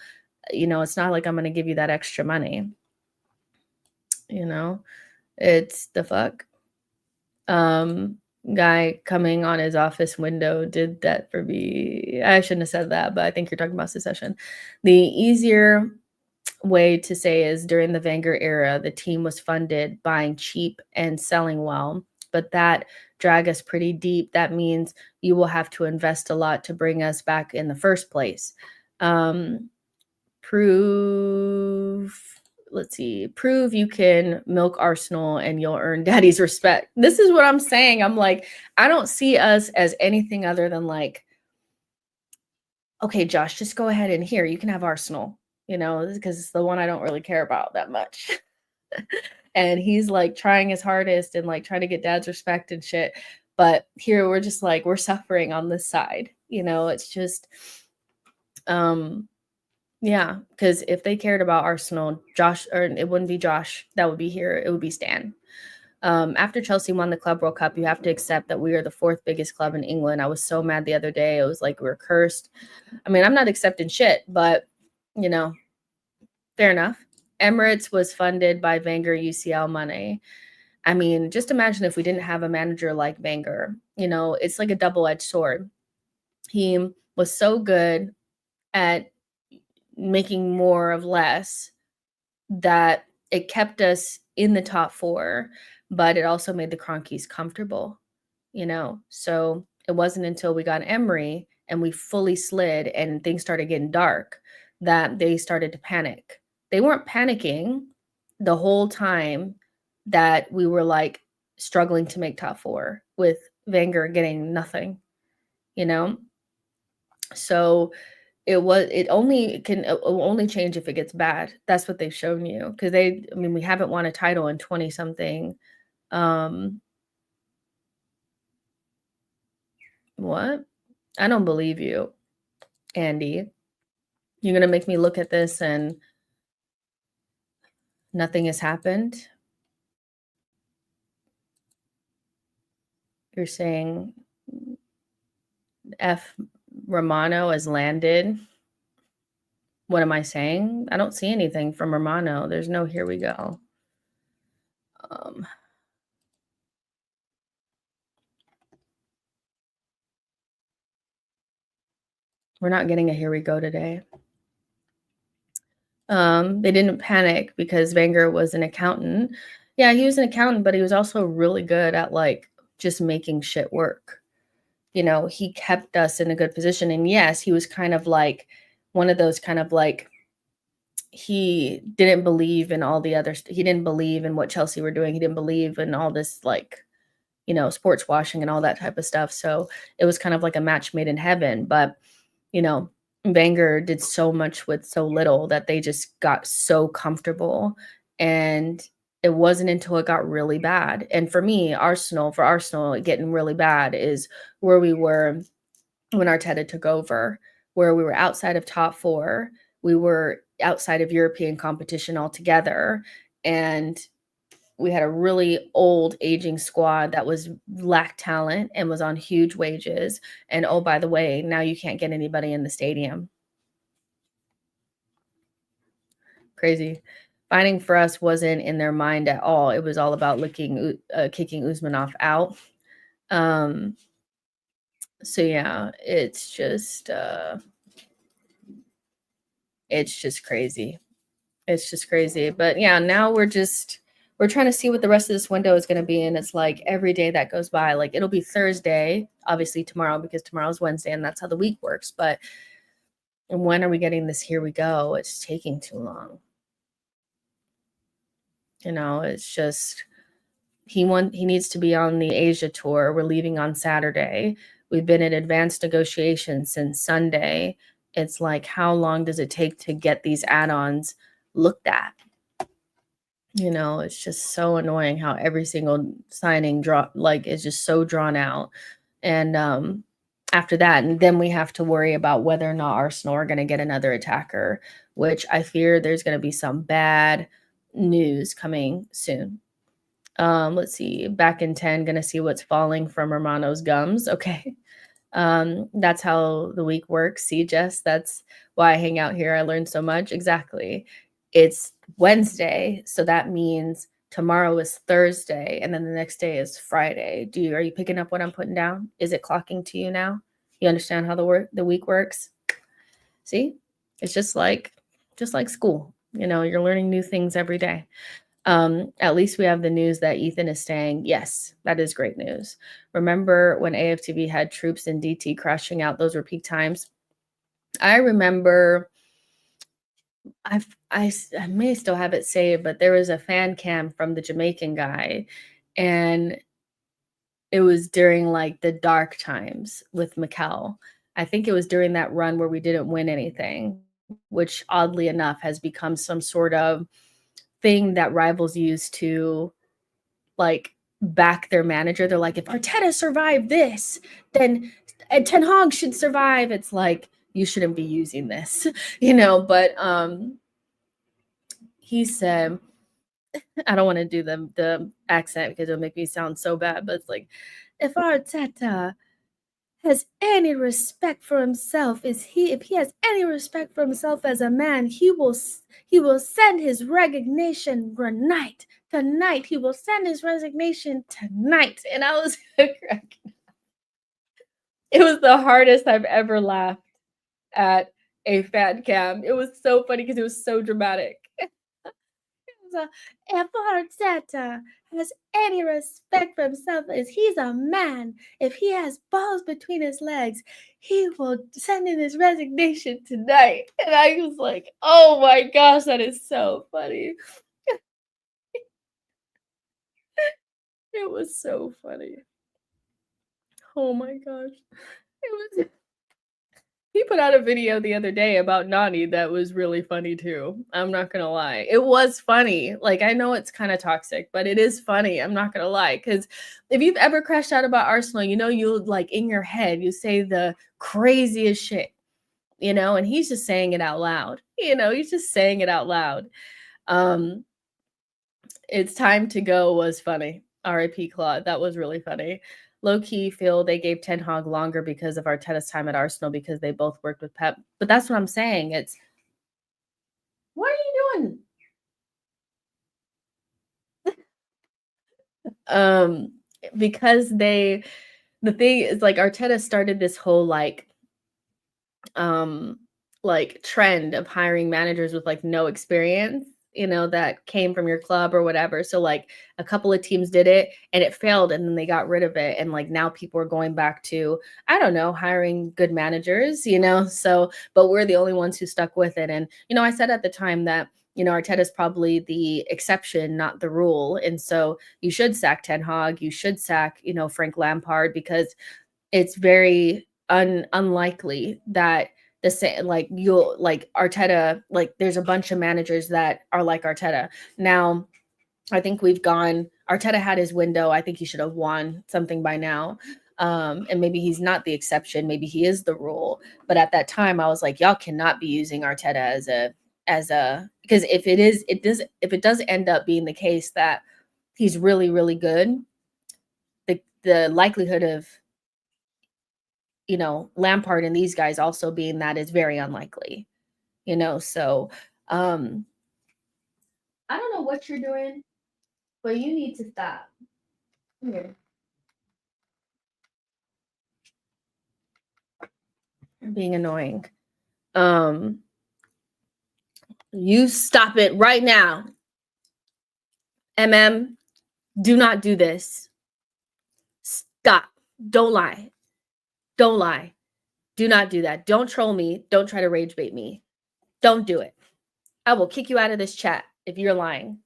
S1: it's not like I'm going to give you that extra money. It's the fuck. Guy coming on his office window did that for me. I shouldn't have said that, but I think you're talking about Succession. The easier way to say is during the Wenger era, the team was funded buying cheap and selling well, but that drag us pretty deep. That means you will have to invest a lot to bring us back in the first place. let's see, prove you can milk Arsenal and you'll earn daddy's respect. This is what I'm saying. I'm like, I don't see us as anything other than like, okay, Josh, just go ahead and here, you can have Arsenal, because it's the one I don't really care about that much. And he's like trying his hardest and like trying to get dad's respect and shit. But here we're just like, we're suffering on this side, it's just, yeah, because if they cared about Arsenal, Josh, or it wouldn't be Josh that would be here, it would be Stan. After Chelsea won the Club World Cup, you have to accept that we are the fourth biggest club in England. I was so mad the other day. It was like we were cursed. I mean, I'm not accepting shit, but, fair enough. Emirates was funded by Wenger UCL money. I mean, just imagine if we didn't have a manager like Wenger. It's like a double-edged sword. He was so good at making more of less that it kept us in the top 4, but it also made the Cronkies comfortable, So it wasn't until we got Emery and we fully slid and things started getting dark that they started to panic. They weren't panicking the whole time that we were like struggling to make top 4 with Wenger getting nothing, So it will only change if it gets bad. That's what they've shown you. Because we haven't won a title in 20 something. What? I don't believe you, Andy. You're gonna make me look at this and nothing has happened. You're saying F Romano has landed. What am I saying? I don't see anything from Romano. There's no here we go. We're not getting a here we go today. They didn't panic because Wenger was an accountant. Yeah, he was an accountant, but he was also really good at like just making shit work. He kept us in a good position. And yes, he was kind of like one of those kind of like, he didn't believe in all the other, he didn't believe in what Chelsea were doing. He didn't believe in all this like, sports washing and all that type of stuff. So it was kind of like a match made in heaven. But, Wenger did so much with so little that they just got so comfortable. And it wasn't until it got really bad. And for me, Arsenal getting really bad is where we were when Arteta took over, where we were outside of top 4. We were outside of European competition altogether. And we had a really old aging squad that lacked talent and was on huge wages. And oh, by the way, now you can't get anybody in the stadium. Crazy. Fighting for us wasn't in their mind at all. It was all about kicking Usmanov out. So yeah, it's just crazy. It's just crazy. But yeah, now we're trying to see what the rest of this window is going to be. And it's like every day that goes by, like it'll be Thursday, obviously tomorrow, because tomorrow's Wednesday and that's how the week works. But when are we getting this? Here we go. It's taking too long. It's just, he needs to be on the Asia tour. We're leaving on Saturday. We've been in advanced negotiations since Sunday. It's like, how long does it take to get these add-ons looked at? It's just so annoying how every single signing is just so drawn out. And after that, and then we have to worry about whether or not Arsenal are going to get another attacker, which I fear there's going to be some bad news coming soon. Let's see, back in 10, going to see what's falling from Romano's gums. Okay. That's how the week works. See, Jess, that's why I hang out here. I learned so much. Exactly. It's Wednesday, so that means tomorrow is Thursday, and then the next day is Friday. Are you picking up what I'm putting down? Is it clocking to you now? You understand how the week works? See, it's just like school. You're learning new things every day. At least we have the news that Ethan is staying. Yes, that is great news. Remember when AFTV had troops in DT crashing out? Those were peak times. I remember I may still have it saved, but there was a fan cam from the Jamaican guy, and it was during, like, the dark times with Mikal. I think it was during that run where we didn't win anything, which oddly enough has become some sort of thing that rivals use to, like, back their manager. They're like, "If Arteta survived this, then Ten Hag should survive." It's like, you shouldn't be using this, but, he said I don't wanna do the accent because it'll make me sound so bad, but it's like, "If Arteta has any respect for himself, if he has any respect for himself as a man, he will send his resignation tonight. Tonight, he will send his resignation tonight." And I was cracking. It was the hardest I've ever laughed at a fan cam. It was so funny because it was so dramatic. So, if Arteta has any respect for himself, as he's a man, if he has balls between his legs, he will send in his resignation tonight. And I was like, oh my gosh, that is so funny. It was so funny. Oh my gosh. It was He put out a video the other day about Nani that was really funny too. I'm not gonna lie. It was funny. Like, I know it's kind of toxic, but it is funny. I'm not gonna lie. Because if you've ever crashed out about Arsenal, you'll like in your head, you say the craziest shit, and he's just saying it out loud. He's just saying it out loud. Um, it's time to go was funny. R.I.P. Claude. That was really funny. Low key feel they gave Ten Hag longer because of Arteta's time at Arsenal because they both worked with Pep. But that's what I'm saying. It's what are you doing? Um, because the thing is like Arteta started this whole um trend of hiring managers with like no experience, that came from your club or whatever. So like a couple of teams did it and it failed and then they got rid of it and like now people are going back to I don't know, hiring good managers, so but we're the only ones who stuck with it. And I said at the time that Arteta is probably the exception, not the rule. And so you should sack Ten Hag, you should sack, Frank Lampard because it's very unlikely that the same like you'll like Arteta, like there's a bunch of managers that are like Arteta. Now, I think Arteta had his window. I think he should have won something by now. And maybe he's not the exception, maybe he is the rule. But at that time I was like, y'all cannot be using Arteta as a because if it does end up being the case that he's really, really good, the likelihood of Lampard and these guys also being that is very unlikely, so um I don't know what you're doing, but you need to stop. Here. You're being annoying. Um you stop it right now. Do not do this. Stop. Don't lie. Don't lie. Do not do that. Don't troll me. Don't try to rage bait me. Don't do it. I will kick you out of this chat if you're lying.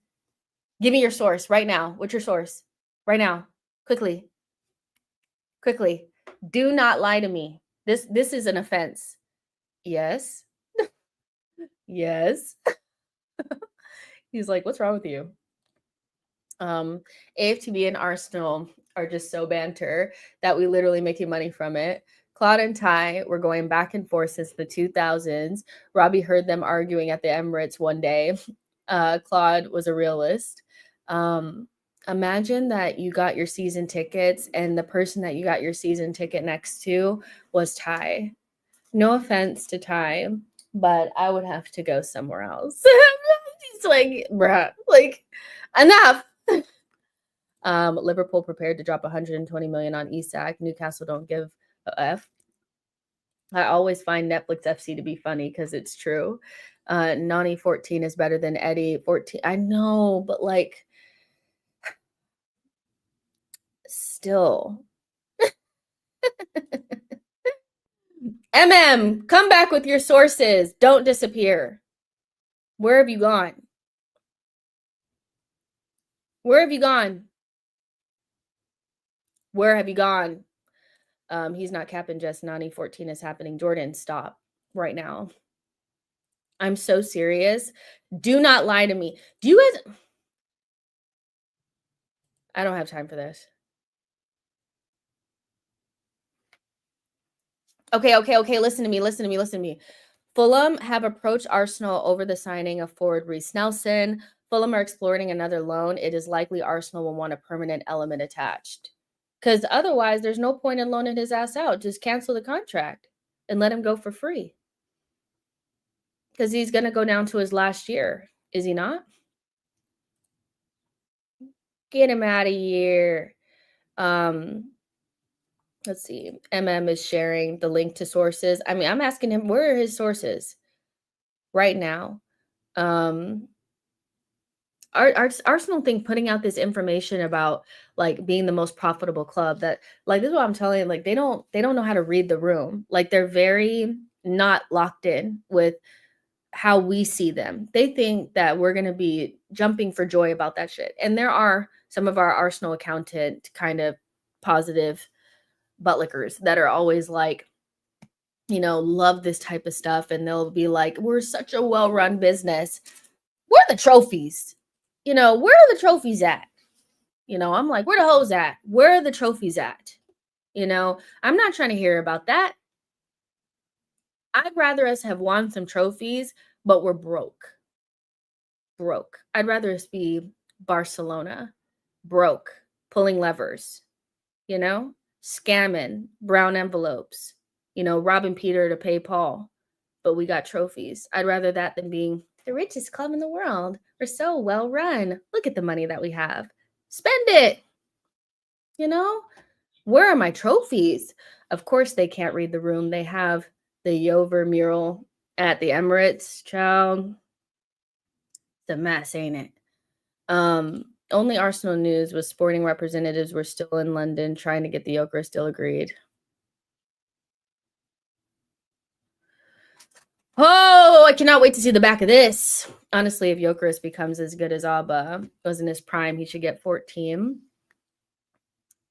S1: Give me your source right now. What's your source? Right now. Quickly. Quickly. Do not lie to me. This is an offense. Yes. Yes. He's like, "What's wrong with you?" AFTB and Arsenal are just so banter that we literally making money from it. Claude and Ty were going back and forth since the 2000s. Robbie heard them arguing at the Emirates one day. Claude was a realist. Imagine that you got your season tickets and the person that you got your season ticket next to was Ty. No offense to Ty, but I would have to go somewhere else. He's like, bruh, like, enough. Liverpool prepared to drop 120 million on Isak. Newcastle don't give a F. I always find Netflix FC to be funny because it's true. Nani 14 is better than Eddie 14. I know, but like, still. MM, come back with your sources. Don't disappear. Where have you gone? Where have you gone? Where have you gone? He's not capping, just Nani 14 is happening. Jordan, stop right now. I'm so serious. Do not lie to me. Do you guys I don't have time for this. Okay. Listen to me. Fulham have approached Arsenal over the signing of forward Reece Nelson. Fulham are exploring another loan. It is likely Arsenal will want a permanent element attached. Because otherwise, there's no point in loaning his ass out. Just cancel the contract and let him go for free. Because he's going to go down to his last year. Is he not? Get him out of here. Let's see. is sharing the link to sources. I mean, I'm asking him, where are his sources right now? Arsenal think putting out this information about like being the most profitable club, that like, this is what I'm telling you, like they don't know how to read the room. Like they're very not locked in with how we see them. They think that we're going to be jumping for joy about that shit. And there are some of our Arsenal accountant kind of positive buttlickers that are always like, love this type of stuff. And they'll be like, we're such a well-run business. Where are the trophies? Where are the trophies at? I'm like, where the hoes at? Where are the trophies at? I'm not trying to hear about that. I'd rather us have won some trophies, but we're broke. I'd rather us be Barcelona, broke, pulling levers, scamming brown envelopes, robbing Peter to pay Paul, but we got trophies. I'd rather that than being the richest club in the world. We're so well run. Look at the money that we have. Spend it. Where are my trophies? Of course, they can't read the room. They have the Yover mural at the Emirates. Child, it's a mess, ain't it? Only Arsenal news was sporting representatives were still in London trying to get the Yoker still agreed. Oh, I cannot wait to see the back of this. Honestly, if Gyökeres becomes as good as Alba was in his prime, he should get 14.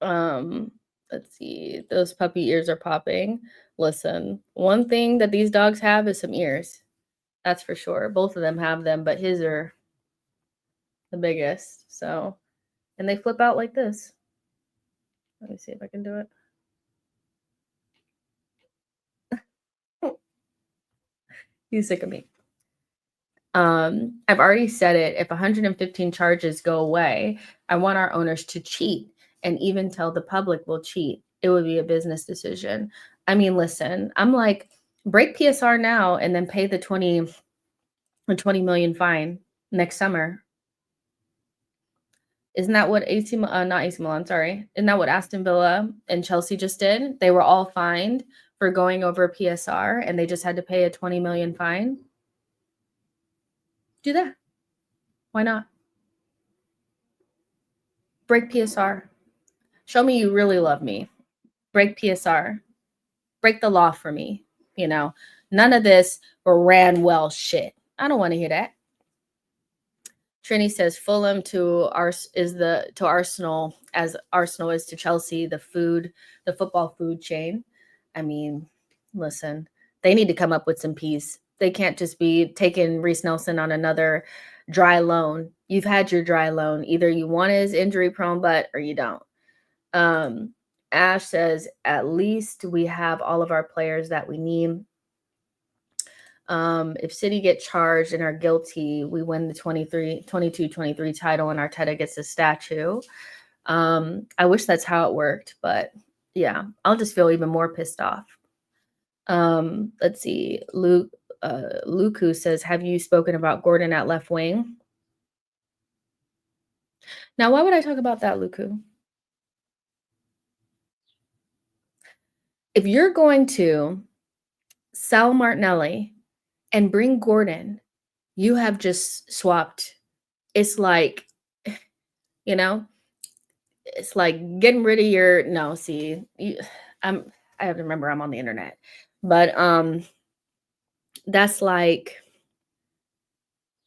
S1: Let's see. Those puppy ears are popping. Listen, one thing that these dogs have is some ears. That's for sure. Both of them have them, but his are the biggest. So, and they flip out like this. Let me see if I can do it. He's sick of me. I've already said it. If 115 charges go away, I want our owners to cheat and even tell the public we'll cheat. It would be a business decision. I mean, listen, I'm like, break PSR now and then pay the 20 million fine next summer. Isn't that what not AC Milan, sorry. Isn't that what Aston Villa and Chelsea just did? They were all fined for going over PSR and they just had to pay a 20 million fine. Do that. Why not? Break PSR. Show me you really love me. Break PSR. Break the law for me. None of this ran well shit. I don't want to hear that. Trini says Fulham to Arsenal as Arsenal is to Chelsea, the football food chain. I mean, listen, they need to come up with some peace. They can't just be taking Reece Nelson on another dry loan. You've had your dry loan. Either you want his injury prone butt or you don't. Ash says, at least we have all of our players that we need. If City get charged and are guilty, we win the 22-23 title and Arteta gets a statue. I wish that's how it worked, but yeah, I'll just feel even more pissed off. Let's see. Luku says, have you spoken about Gordon at left wing? Now, why would I talk about that, Luku? If you're going to sell Martinelli and bring Gordon, you have just swapped. It's like, it's like getting rid of your, no, see, I have to remember I'm on the internet, but that's like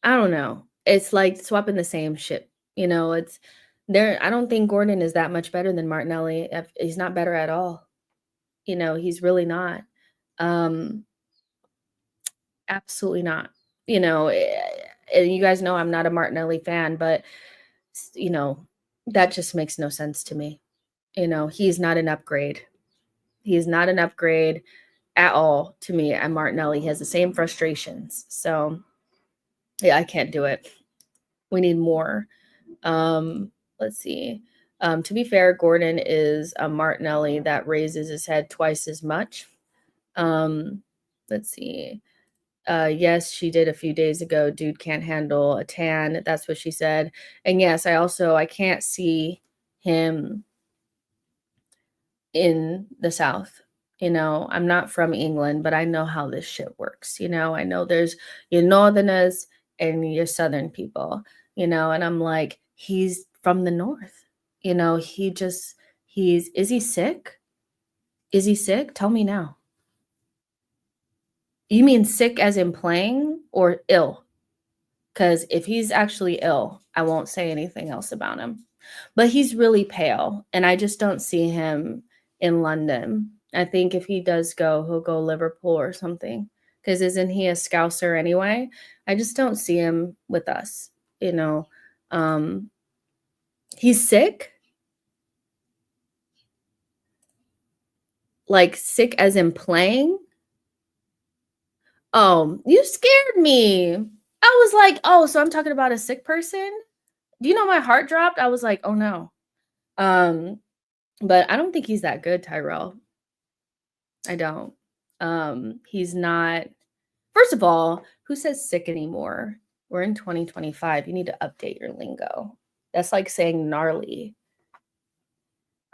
S1: I don't know. It's like swapping the same shit, it's there. I don't think Gordon is that much better than Martinelli. He's not better at all. He's really not. Um, Absolutely not. And you guys know I'm not a Martinelli fan, but s that just makes no sense to me. He's not an upgrade. He is not an upgrade at all to me, and Martinelli has the same frustrations. So, yeah, I can't do it. We need more. Let's see. To be fair, Gordon is a Martinelli that raises his head twice as much. Um, let's see. Yes, she did a few days ago. Dude can't handle a tan. That's what she said. And yes, I can't see him in the South. I'm not from England, but I know how this shit works. I know there's your Northerners and your Southern people, and I'm like, he's from the North. Is he sick? Is he sick? Tell me now. You mean sick as in playing or ill? Because if he's actually ill, I won't say anything else about him. But he's really pale, and I just don't see him in London. I think if he does go, he'll go Liverpool or something. Because isn't he a Scouser anyway? I just don't see him with us. You know, um, he's sick, like sick as in playing. Oh, you scared me. I was like, oh, so I'm talking about a sick person? Do you know my heart dropped? I was like, oh no. Um, but I don't think he's that good, Tyrell. I don't. He's not. First of all, who says sick anymore? We're in 2025. You need to update your lingo. That's like saying gnarly.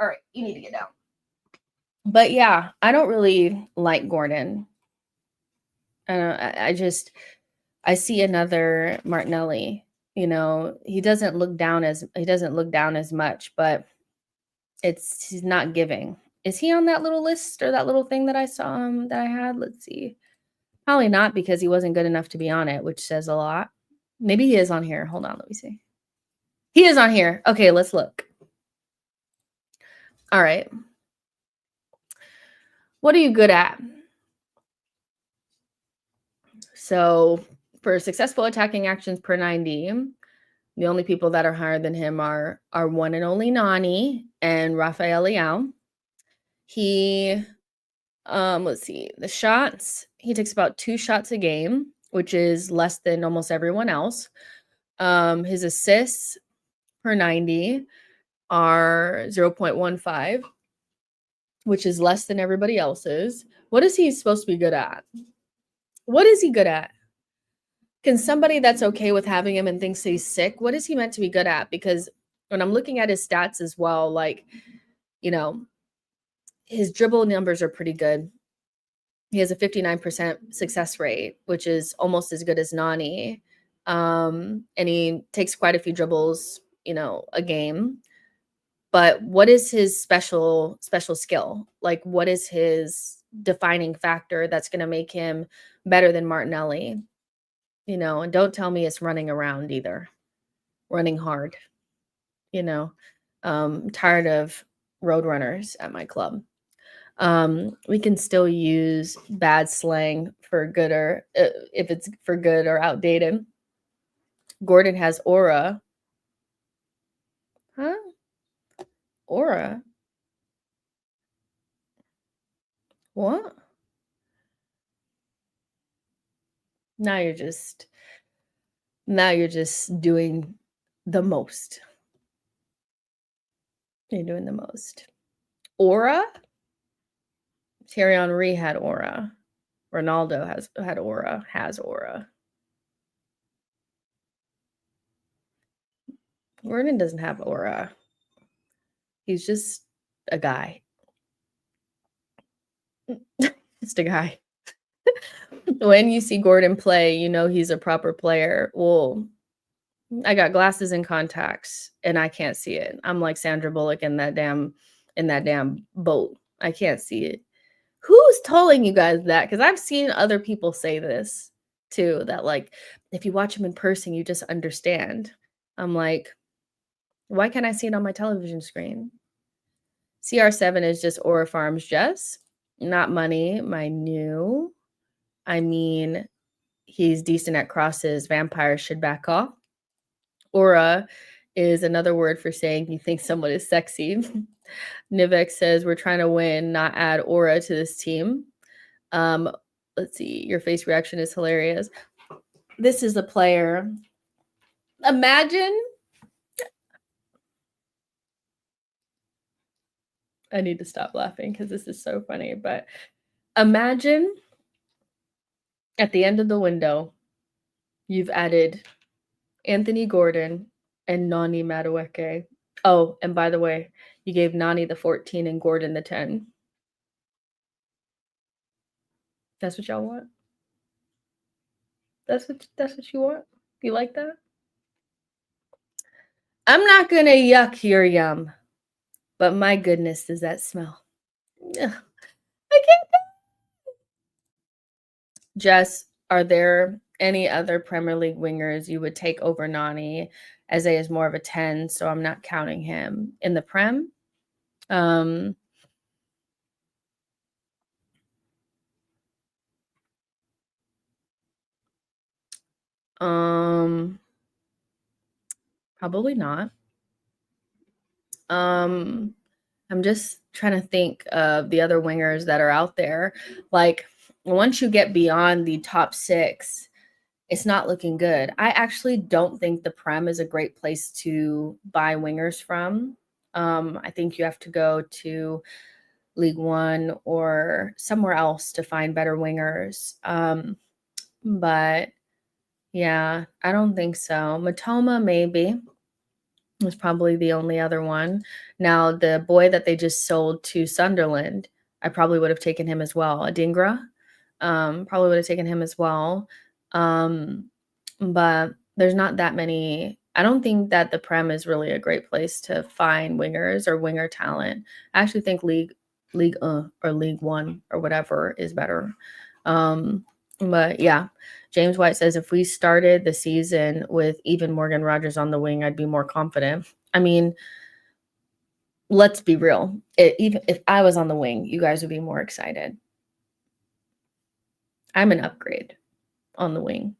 S1: All right, you need to get down. But yeah, I don't really like Gordon. I see another Martinelli. He doesn't look down as much, but he's not giving. Is he on that little list or that little thing that I saw that I had? Let's see. Probably not because he wasn't good enough to be on it, which says a lot. Maybe he is on here. Hold on, let me see. He is on here. Okay, let's look. All right. What are you good at? So for successful attacking actions per 90, the only people that are higher than him are one and only Nani and Rafael Leao. He, let's see, the shots, he takes about 2 shots a game, which is less than almost everyone else. His assists per 90 are 0.15, which is less than everybody else's. What is he supposed to be good at? What is he good at? Can somebody that's okay with having him and thinks he's sick, what is he meant to be good at? Because when I'm looking at his stats as well, like, his dribble numbers are pretty good. He has a 59% success rate, which is almost as good as Nani. And he takes quite a few dribbles, a game. But what is his special skill? Like, what is his defining factor that's going to make him better than Martinelli? And don't tell me it's running around either, running hard. Tired of road runners at my club. We can still use bad slang for good or if it's for good or outdated. Gordon has aura. Huh? Aura? What? Now you're just doing the most. You're doing the most. Aura? Thierry Henry had aura. Ronaldo has aura. Gordon doesn't have aura. He's just a guy. Just a guy. When you see Gordon play, you know he's a proper player. Well, I got glasses and contacts and I can't see it. I'm like Sandra Bullock in that damn boat. I can't see it. Who's telling you guys that? Because I've seen other people say this. too, that, like, if you watch him in person, you just understand. I'm like, "Why can't I see it on my television screen?" CR7 is just Aura Farms Jess, not money, my new. I mean, he's decent at crosses, vampires should back off. Aura is another word for saying you think someone is sexy. Nivek says, "We're trying to win, not add aura to this team." Um, let's see, your face reaction is hilarious. This is a player. Imagine. I need to stop laughing because this is so funny, but imagine at the end of the window, you've added Anthony Gordon and Nani Madueke. Oh, and by the way, you gave Nani the 14 and Gordon the 10. That's what y'all want? That's what you want? You like that? I'm not gonna yuck your yum, but my goodness, does that smell? Ugh, I can't. Jess, are there any other Premier League wingers you would take over Nani? Eze is more of a 10, so I'm not counting him. In the Prem? Um, um, probably not. I'm just trying to think of the other wingers that are out there. Like, once you get beyond the top 6, it's not looking good. I actually don't think the Prem is a great place to buy wingers from. I think you have to go to League One or somewhere else to find better wingers. But yeah, I don't think so. Matoma, maybe, was probably the only other one. Now, the boy that they just sold to Sunderland, I probably would have taken him as well. Adingra, probably would have taken him as well. But there's not that many. I don't think that the Prem is really a great place to find wingers or winger talent. I actually think League or League One or whatever is better. But yeah, James White says if we started the season with even Morgan Rogers on the wing, I'd be more confident. I mean, let's be real. Even if I was on the wing, you guys would be more excited. I'm an upgrade on the wing.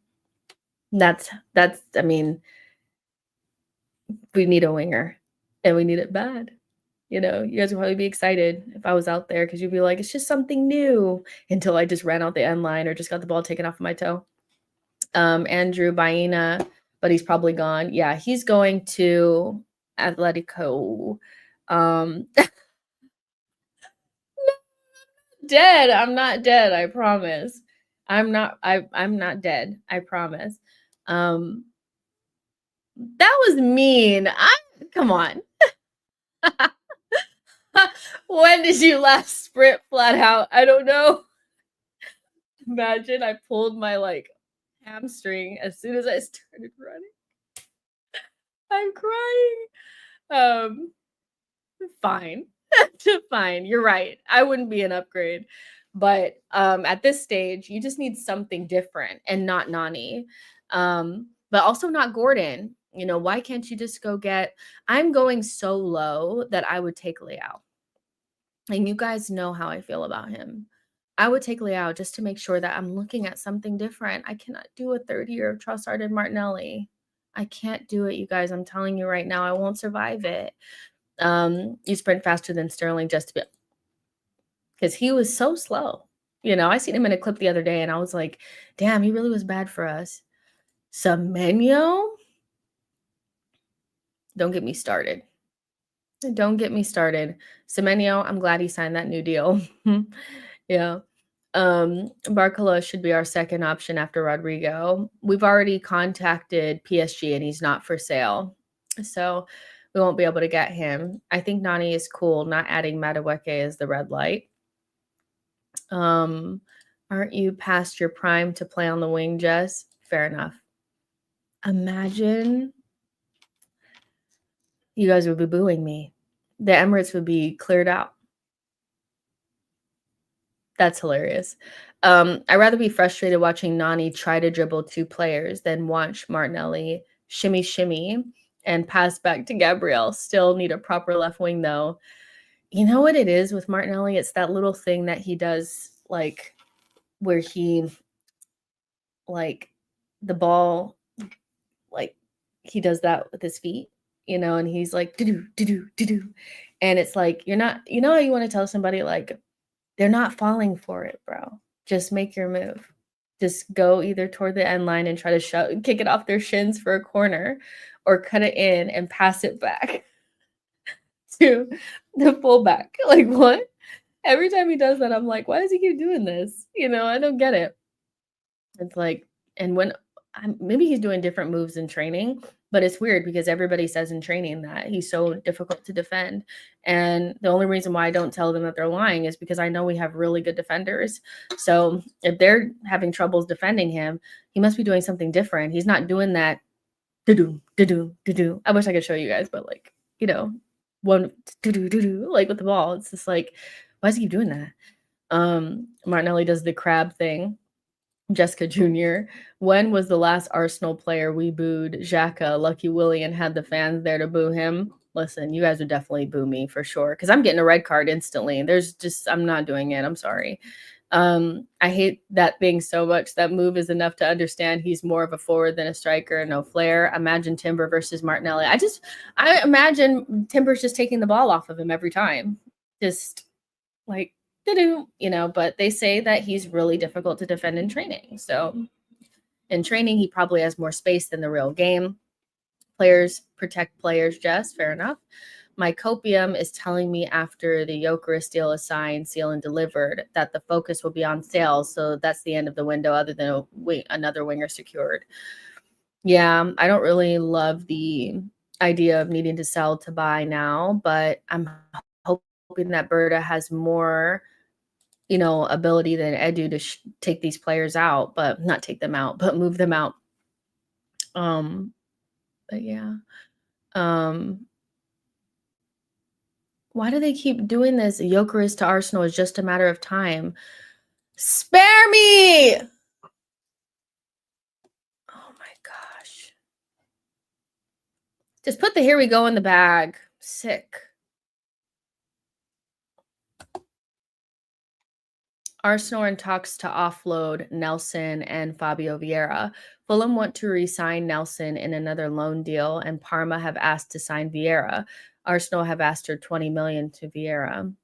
S1: That's I mean, we need a winger and we need it bad. You know, you guys would probably be excited if I was out there because you'd be like, it's just something new until I just ran out the end line or just got the ball taken off of my toe. Andrew Baena, but he's probably gone. Yeah, he's going to Atletico. Dead. I'm not dead, I promise. I'm not dead, I promise. That was mean. Come on. When did you last sprint flat out? I don't know. Imagine I pulled my like hamstring as soon as I started running. I'm crying. Fine. Fine. You're right. I wouldn't be an upgrade. But at this stage, you just need something different and not Nani. But also not Gordon. You know, why can't you just go get I'm going so low that I would take Leao. And you guys know how I feel about him. I would take Leao just to make sure that I'm looking at something different. I cannot do a third year of Trossard and Martinelli. I can't do it, you guys. I'm telling you right now, I won't survive it. You sprint faster than Sterling just to be because he was so slow. You know, I seen him in a clip the other day and I was like, damn, he really was bad for us. Semenyo? Don't get me started. Don't get me started. Semenyo, I'm glad he signed that new deal. Yeah. Barcola should be our second option after Rodrygo. We've already contacted PSG and he's not for sale. So we won't be able to get him. I think Nani is cool. Not adding Madueke is the red light. Aren't you past your prime to play on the wing, Jess? Fair enough. Imagine you guys would be booing me. The Emirates would be cleared out. That's hilarious. I'd rather be frustrated watching Nani try to dribble 2 players than watch Martinelli shimmy shimmy and pass back to Gabriel. Still need a proper left wing though. You know what it is with Martinelli? It's that little thing that he does, like, where he, like, the ball, like, he does that with his feet, and he's like, "Do-do, do-do, do-do." And it's like, you're not, how you want to tell somebody, like, they're not falling for it, bro. Just make your move. Just go either toward the end line and try to kick it off their shins for a corner, or cut it in and pass it back to the fullback. Like, what? Every time he does that, I'm like, why does he keep doing this? I don't get it. It's like, and when maybe he's doing different moves in training, but it's weird because everybody says in training that he's so difficult to defend. And the only reason why I don't tell them that they're lying is because I know we have really good defenders. So if they're having troubles defending him, he must be doing something different. He's not doing that. Do-do, do-do, do-do. I wish I could show you guys, but like, one do-do, do-do, like with the ball. It's just like, why does he keep doing that? Martinelli does the crab thing. Jessica Jr. When was the last Arsenal player we booed? Xhaka, Lucky Willie, and had the fans there to boo him? Listen, you guys would definitely boo me for sure because I'm getting a red card instantly. I'm not doing it. I'm sorry. I hate that thing so much. That move is enough to understand he's more of a forward than a striker. No flair. Imagine Timber versus Martinelli. I imagine Timber's just taking the ball off of him every time. Just like, but they say that he's really difficult to defend in training. So in training, he probably has more space than the real game. Players protect players, Jess. Fair enough. My copium is telling me after the Jokeris deal is signed, sealed, and delivered that the focus will be on sales. So that's the end of the window other than another winger secured. Yeah, I don't really love the idea of needing to sell to buy now, but I'm hoping that Berta has more ability than Edu to take these players out, but not take them out, but move them out. But yeah. Why do they keep doing this? Jokeris to Arsenal is just a matter of time. Spare me! Oh my gosh. Just put the here we go in the bag. Sick. Arsenal are in talks to offload Nelson and Fabio Vieira. Fulham want to re-sign Nelson in another loan deal, and Parma have asked to sign Vieira. Arsenal have asked for 20 million to Vieira.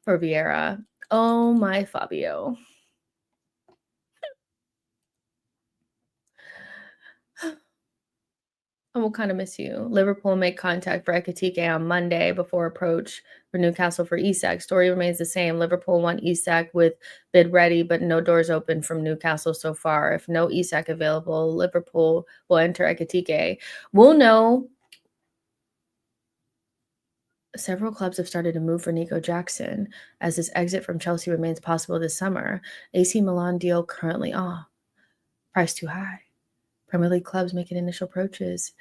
S1: For Vieira. Oh my Fabio. I will kind of miss you. Liverpool make contact for Ekitike on Monday before approach for Newcastle for Isak. Story remains the same. Liverpool want Isak with bid ready, but no doors open from Newcastle so far. If no Isak available, Liverpool will enter Ekitike. We'll know. Several clubs have started to move for Nico Jackson as his exit from Chelsea remains possible this summer. AC Milan deal currently price too high. Premier League clubs making initial approaches.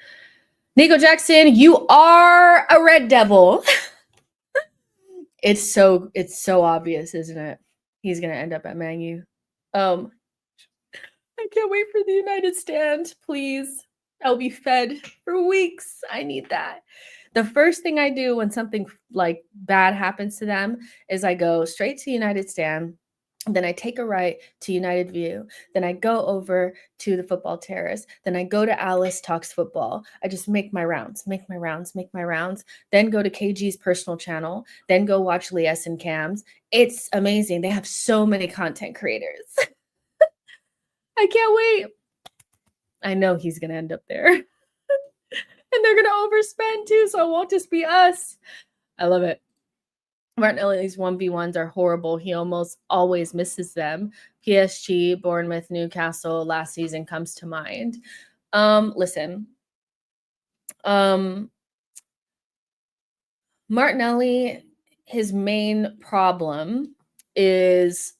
S1: Nico Jackson, you are a Red Devil. It's so obvious, isn't it? He's gonna end up at Man U. I can't wait for the United stand, please. I'll be fed for weeks. I need that. The first thing I do when something like bad happens to them is I go straight to United stand. Then I take a right to United View. Then I go over to the football terrace. Then I go to Alice Talks Football. I just make my rounds. Then go to KG's personal channel. Then go watch Lies and Cams. It's amazing. They have so many content creators. I can't wait. I know he's going to end up there. And they're going to overspend too, so it won't just be us. I love it. Martinelli's 1v1s are horrible. He almost always misses them. PSG, Bournemouth, Newcastle last season comes to mind. Listen. Martinelli, his main problem is,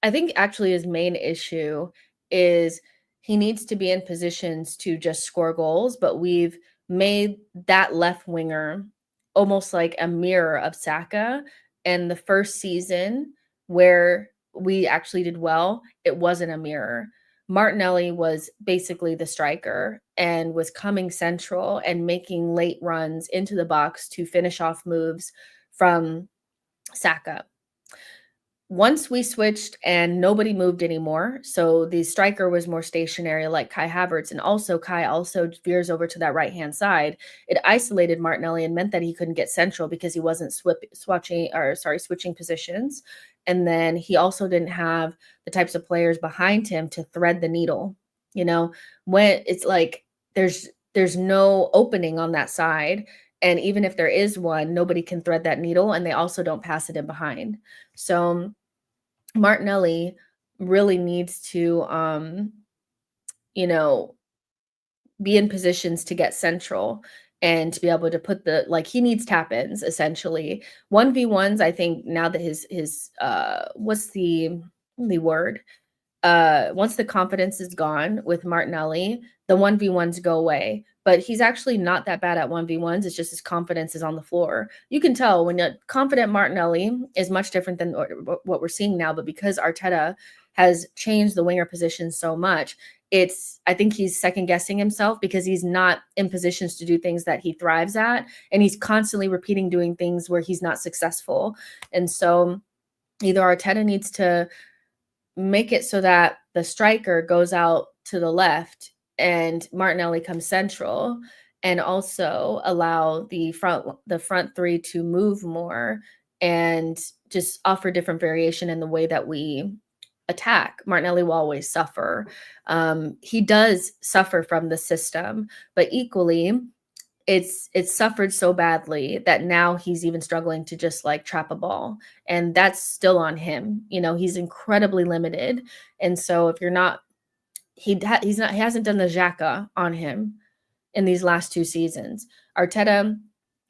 S1: I think actually his main issue is he needs to be in positions to just score goals, but we've made that left winger almost like a mirror of Saka. And the first season where we actually did well, it wasn't a mirror. Martinelli was basically the striker and was coming central and making late runs into the box to finish off moves from Saka. Once we switched and nobody moved anymore, so the striker was more stationary like Kai Havertz, and also Kai also veers over to that right-hand side, it isolated Martinelli and meant that he couldn't get central because he wasn't switching positions. And then he also didn't have the types of players behind him to thread the needle. You know, when it's like there's no opening on that side. And even if there is one, nobody can thread that needle, and they also don't pass it in behind. So Martinelli really needs to, you know, be in positions to get central and to be able to put he needs tap-ins essentially. 1v1s, I think now that his what's the word? Once the confidence is gone with Martinelli, the 1v1s go away. But he's actually not that bad at 1v1s. It's just his confidence is on the floor. You can tell when a confident Martinelli is much different than what we're seeing now. But because Arteta has changed the winger position so much, I think he's second guessing himself because he's not in positions to do things that he thrives at. And he's constantly repeating doing things where he's not successful. And so either Arteta needs to make it so that the striker goes out to the left and Martinelli comes central, and also allow the front three to move more and just offer different variation in the way that we attack. Martinelli will always suffer. He does suffer from the system, but equally it's suffered so badly that now he's even struggling to just like trap a ball, and that's still on him. You know, he's incredibly limited, and so if you're not, he hasn't done the Xhaka on him in these last 2 seasons. Arteta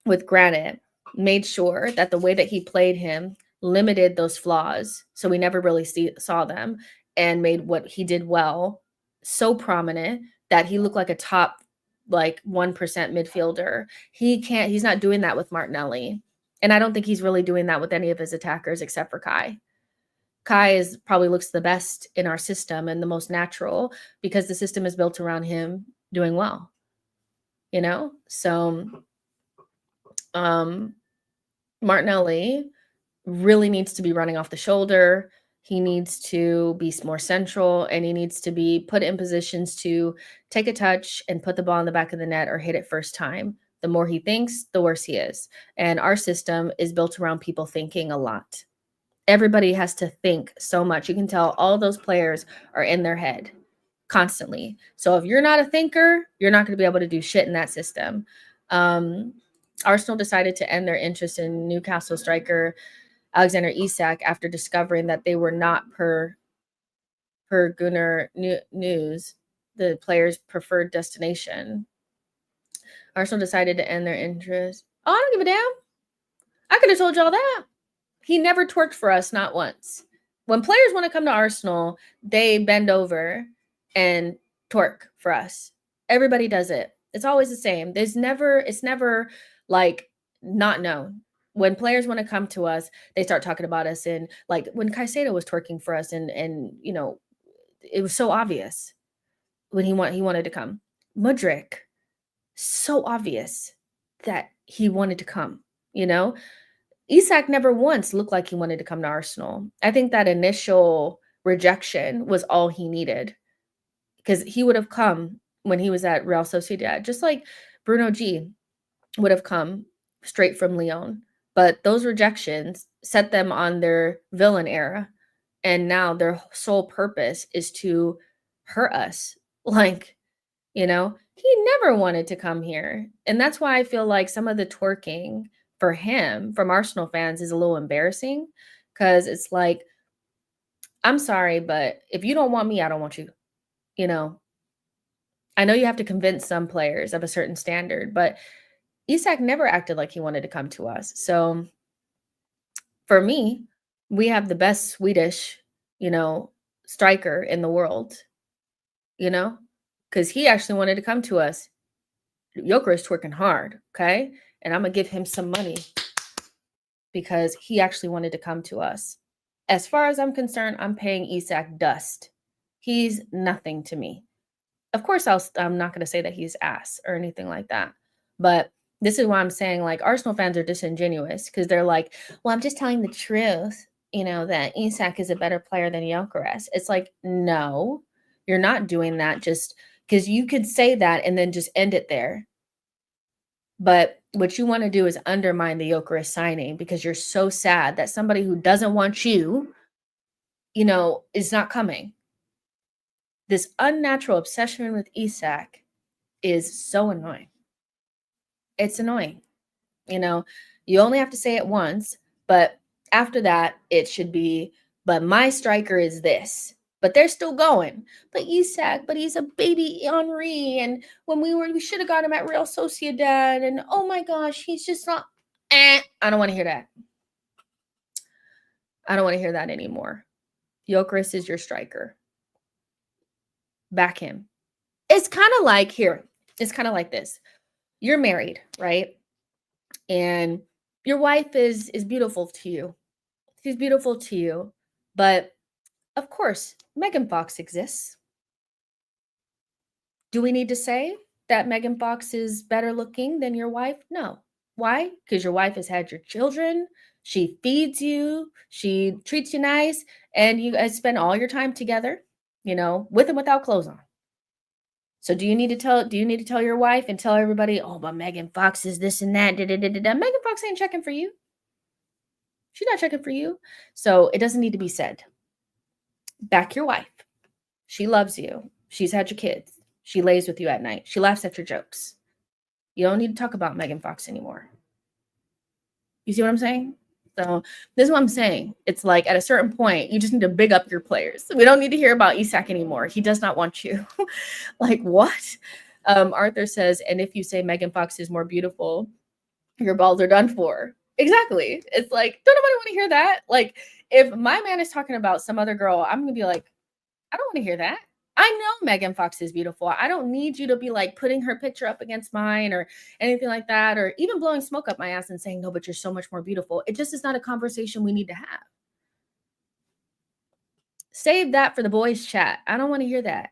S1: with Granite made sure that the way that he played him limited those flaws, so we never really saw them, and made what he did well so prominent that he looked like a top 1% midfielder. He's not doing that with Martinelli. And I don't think he's really doing that with any of his attackers except for Kai. Kai probably looks the best in our system and the most natural because the system is built around him doing well. You know? So Martinelli really needs to be running off the shoulder. He needs to be more central, and he needs to be put in positions to take a touch and put the ball in the back of the net or hit it first time. The more he thinks, the worse he is. And our system is built around people thinking a lot. Everybody has to think so much. You can tell all those players are in their head constantly. So if you're not a thinker, you're not going to be able to do shit in that system. Arsenal decided to end their interest in Newcastle striker Alexander Isak after discovering that they were not per Gunnar News, the player's preferred destination. Arsenal decided to end their interest. Oh, I don't give a damn. I could have told y'all that. He never twerked for us, not once. When players want to come to Arsenal, they bend over and twerk for us. Everybody does it. It's always the same. It's never like not known. When players want to come to us, they start talking about us. And like when Caicedo was twerking for us, and you know, it was so obvious when he wanted to come. Mudryk, so obvious that he wanted to come, you know? Isak never once looked like he wanted to come to Arsenal. I think that initial rejection was all he needed, because he would have come when he was at Real Sociedad, just like Bruno G would have come straight from Lyon. But those rejections set them on their villain era. And now their sole purpose is to hurt us. Like, you know, he never wanted to come here. And that's why I feel like some of the twerking for him from Arsenal fans is a little embarrassing, because it's like, I'm sorry, but if you don't want me, I don't want you. You know, I know you have to convince some players of a certain standard, but Isak never acted like he wanted to come to us. So for me, we have the best Swedish, you know, striker in the world, you know, because he actually wanted to come to us. Joker is twerking hard, okay? And I'm going to give him some money because he actually wanted to come to us. As far as I'm concerned, I'm paying Isak dust. He's nothing to me. Of course, I'm not going to say that he's ass or anything like that. But this is why I'm saying, like, Arsenal fans are disingenuous because they're like, well, I'm just telling the truth, that Isak is a better player than Gyökeres. It's like, no, you're not doing that just because you could say that and then just end it there. But what you want to do is undermine the Gyökeres signing because you're so sad that somebody who doesn't want you, is not coming. This unnatural obsession with Isak is so annoying. It's annoying. You only have to say it once, but after that, it should be, but my striker is this. But they're still going. But Isak, but he's a baby Henri. And when we should have got him at Real Sociedad. And oh my gosh, he's just not. I don't want to hear that. I don't want to hear that anymore. Gyökeres is your striker. Back him. It's kind of like here. It's kind of like this. You're married, right? And your wife is beautiful to you. She's beautiful to you. But of course, Megan Fox exists. Do we need to say that Megan Fox is better looking than your wife? No. Why? Because your wife has had your children. She feeds you. She treats you nice. And you guys spend all your time together, with and without clothes on. So do you need to tell your wife and tell everybody, oh, but Megan Fox is this and that. Megan Fox ain't checking for you. She's not checking for you. So it doesn't need to be said. Back your wife. She loves you. She's had your kids. She lays with you at night. She laughs at your jokes. You don't need to talk about Megan Fox anymore. You see what I'm saying? So this is what I'm saying. It's like at a certain point, you just need to big up your players. We don't need to hear about Isak anymore. He does not want you. Like what? Arthur says, and if you say Megan Fox is more beautiful, your balls are done for. Exactly. It's like, don't nobody want to hear that. Like if my man is talking about some other girl, I'm going to be like, I don't want to hear that. I know Megan Fox is beautiful. I don't need you to be like putting her picture up against mine or anything like that, or even blowing smoke up my ass and saying, no, but you're so much more beautiful. It just is not a conversation we need to have. Save that for the boys chat. I don't want to hear that.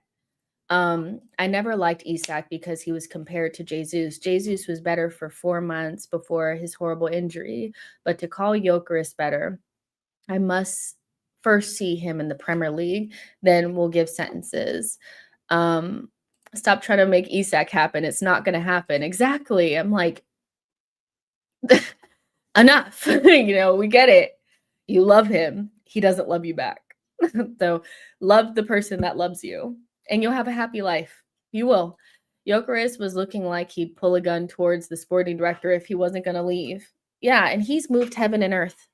S1: I never liked Isak because he was compared to Jesus. Jesus was better for 4 months before his horrible injury, but to call Gyökeres better, I must first see him in the Premier League, then we'll give sentences. Stop trying to make Isak happen. It's not going to happen. Exactly. I'm like, enough. We get it. You love him. He doesn't love you back. So love the person that loves you and you'll have a happy life. You will. Gyökeres was looking like he'd pull a gun towards the sporting director if he wasn't going to leave. Yeah, and he's moved heaven and earth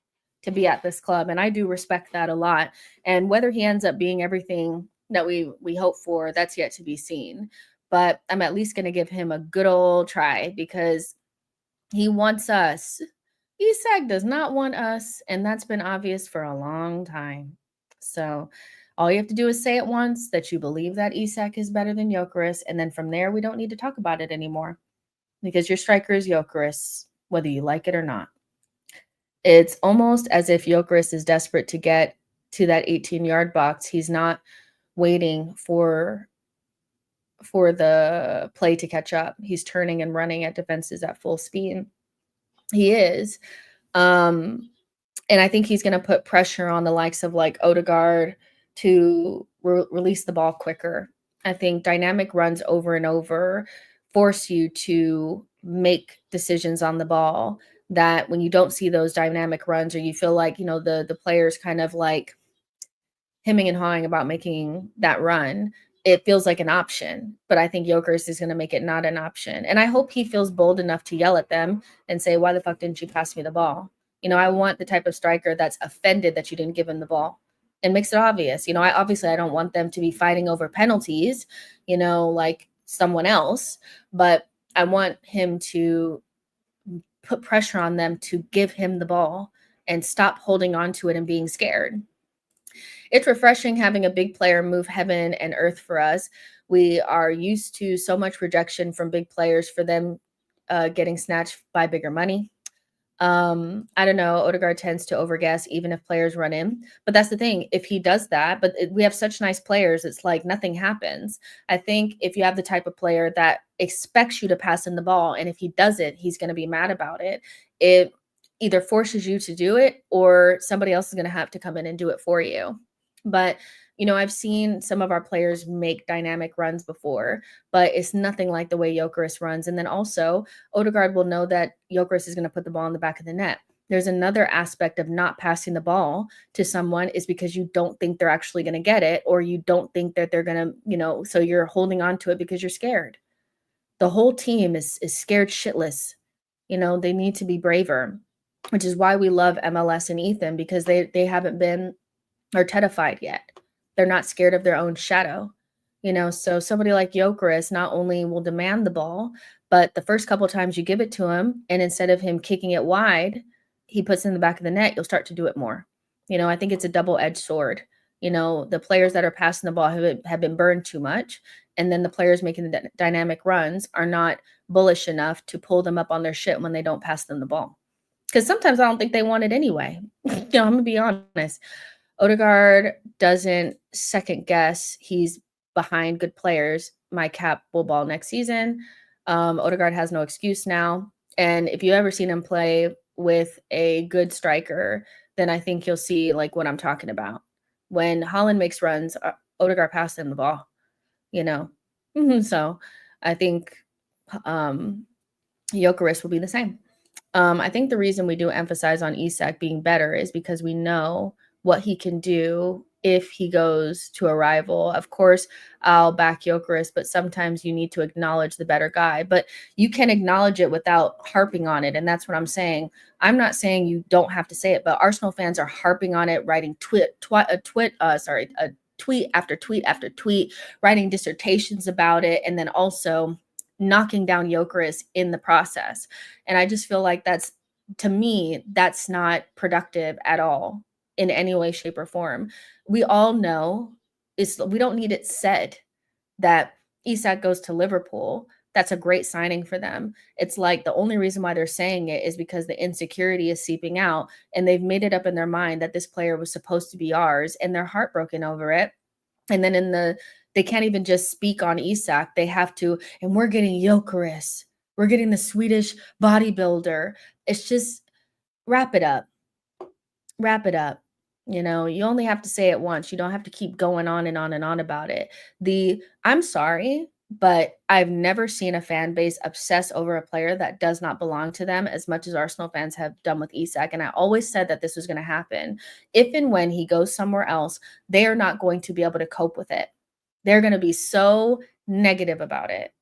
S1: to be at this club, and I do respect that a lot. And whether he ends up being everything that we hope for, that's yet to be seen. But I'm at least going to give him a good old try because he wants us. Isak does not want us, and that's been obvious for a long time. So all you have to do is say it once that you believe that Isak is better than Gyökeres, and then from there we don't need to talk about it anymore because your striker is Gyökeres, whether you like it or not. It's almost as if Gyökeres is desperate to get to that 18-yard box. He's not waiting for the play to catch up. He's turning and running at defenses at full speed. He is. And I think he's going to put pressure on the likes of like Odegaard to release the ball quicker. I think dynamic runs over and over force you to make decisions on the ball that when you don't see those dynamic runs or you feel like, the players kind of like hemming and hawing about making that run, it feels like an option. But I think Gyökeres is going to make it not an option. And I hope he feels bold enough to yell at them and say, why the fuck didn't you pass me the ball? I want the type of striker that's offended that you didn't give him the ball and makes it obvious. I don't want them to be fighting over penalties, like someone else, but I want him to put pressure on them to give him the ball and stop holding on to it and being scared. It's refreshing having a big player move heaven and earth for us. We are used to so much rejection from big players for them getting snatched by bigger money. I don't know, Odegaard tends to overguess even if players run in. But that's the thing. If he does that, we have such nice players, it's like nothing happens. I think if you have the type of player that expects you to pass in the ball, and if he doesn't, he's going to be mad about it. It either forces you to do it or somebody else is going to have to come in and do it for you. But I've seen some of our players make dynamic runs before, but it's nothing like the way Gyökeres runs. And then also, Odegaard will know that Gyökeres is going to put the ball in the back of the net. There's another aspect of not passing the ball to someone is because you don't think they're actually going to get it, or you don't think that they're going to, so you're holding on to it because you're scared. The whole team is scared shitless. They need to be braver, which is why we love MLS and Ethan, because they haven't been Arteta-fied yet. They're not scared of their own shadow. So somebody like Gyökeres not only will demand the ball, but the first couple of times you give it to him, and instead of him kicking it wide, he puts it in the back of the net, you'll start to do it more. I think it's a double-edged sword. The players that are passing the ball have been burned too much, and then the players making the dynamic runs are not bullish enough to pull them up on their shit when they don't pass them the ball. Because sometimes I don't think they want it anyway. I'm going to be honest. Odegaard doesn't second guess. He's behind good players. My cap will ball next season. Odegaard has no excuse now. And if you ever seen him play with a good striker, then I think you'll see like what I'm talking about. When Haaland makes runs, Odegaard passes him the ball, So I think Gyökeres will be the same. I think the reason we do emphasize on Isak being better is because we know what he can do if he goes to a rival. Of course, I'll back Gyökeres, but sometimes you need to acknowledge the better guy. But you can acknowledge it without harping on it, and that's what I'm saying. I'm not saying you don't have to say it, but Arsenal fans are harping on it, writing tweet after tweet after tweet, writing dissertations about it, and then also knocking down Gyökeres in the process. And I just feel like to me, that's not productive at all in any way, shape, or form. We all know we don't need it said that Isak goes to Liverpool. That's a great signing for them. It's like the only reason why they're saying it is because the insecurity is seeping out, and they've made it up in their mind that this player was supposed to be ours, and they're heartbroken over it. And then they can't even just speak on Isak. They have to, and we're getting Gyökeres. We're getting the Swedish bodybuilder. It's just wrap it up. Wrap it up. You only have to say it once. You don't have to keep going on and on and on about it. I'm sorry, but I've never seen a fan base obsess over a player that does not belong to them as much as Arsenal fans have done with Isak. And I always said that this was going to happen. If and when he goes somewhere else, they are not going to be able to cope with it. They're going to be so negative about it.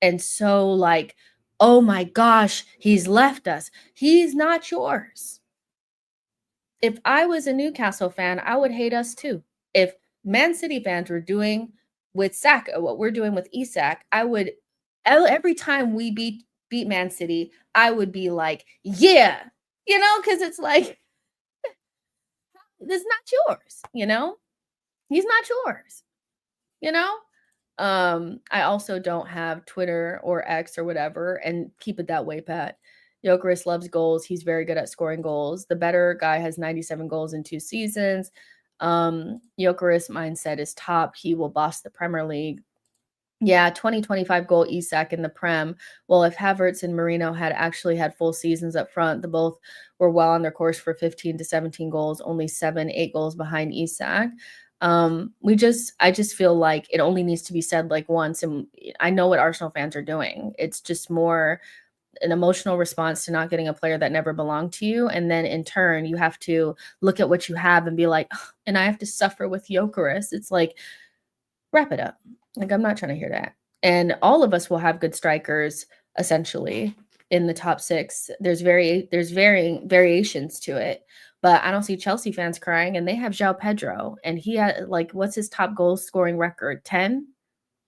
S1: And so like, oh my gosh, he's left us. He's not yours. If I was a Newcastle fan, I would hate us too. If Man City fans were doing with Saka what we're doing with Isak, I would every time we beat Man City, I would be like, yeah, because it's like this is not yours, he's not yours, I also don't have Twitter or X or whatever, and keep it that way, Pat. Gyökeres loves goals. He's very good at scoring goals. The better guy has 97 goals in 2 seasons. Gyökeres mindset is top. He will boss the Premier League. Yeah, 20-25 goal Isak in the Prem. Well, if Havertz and Marino had actually had full seasons up front, the both were well on their course for 15 to 17 goals, only 7-8 goals behind Isak. I just feel like it only needs to be said like once, and I know what Arsenal fans are doing. It's just more an emotional response to not getting a player that never belonged to you, and then in turn you have to look at what you have and be like, and I have to suffer with Gyökeres. It's like, wrap it up. Like, I'm not trying to hear that. And all of us will have good strikers essentially in the top 6. There's varying variations to it. But I don't see Chelsea fans crying, and they have João Pedro, and he had like, what's his top goal scoring record? 10,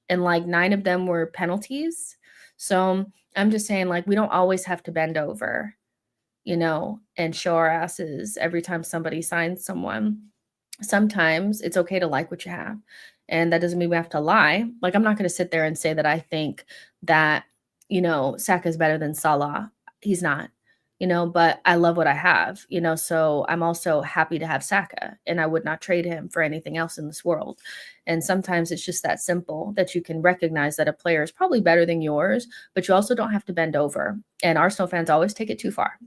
S1: and like 9 of them were penalties. So I'm just saying, like, we don't always have to bend over, and show our asses every time somebody signs someone. Sometimes it's okay to like what you have, and that doesn't mean we have to lie. Like, I'm not going to sit there and say that I think that Saka is better than Salah. He's not. but I love what I have, so I'm also happy to have Saka, and I would not trade him for anything else in this world. And sometimes it's just that simple that you can recognize that a player is probably better than yours, but you also don't have to bend over. And Arsenal fans always take it too far,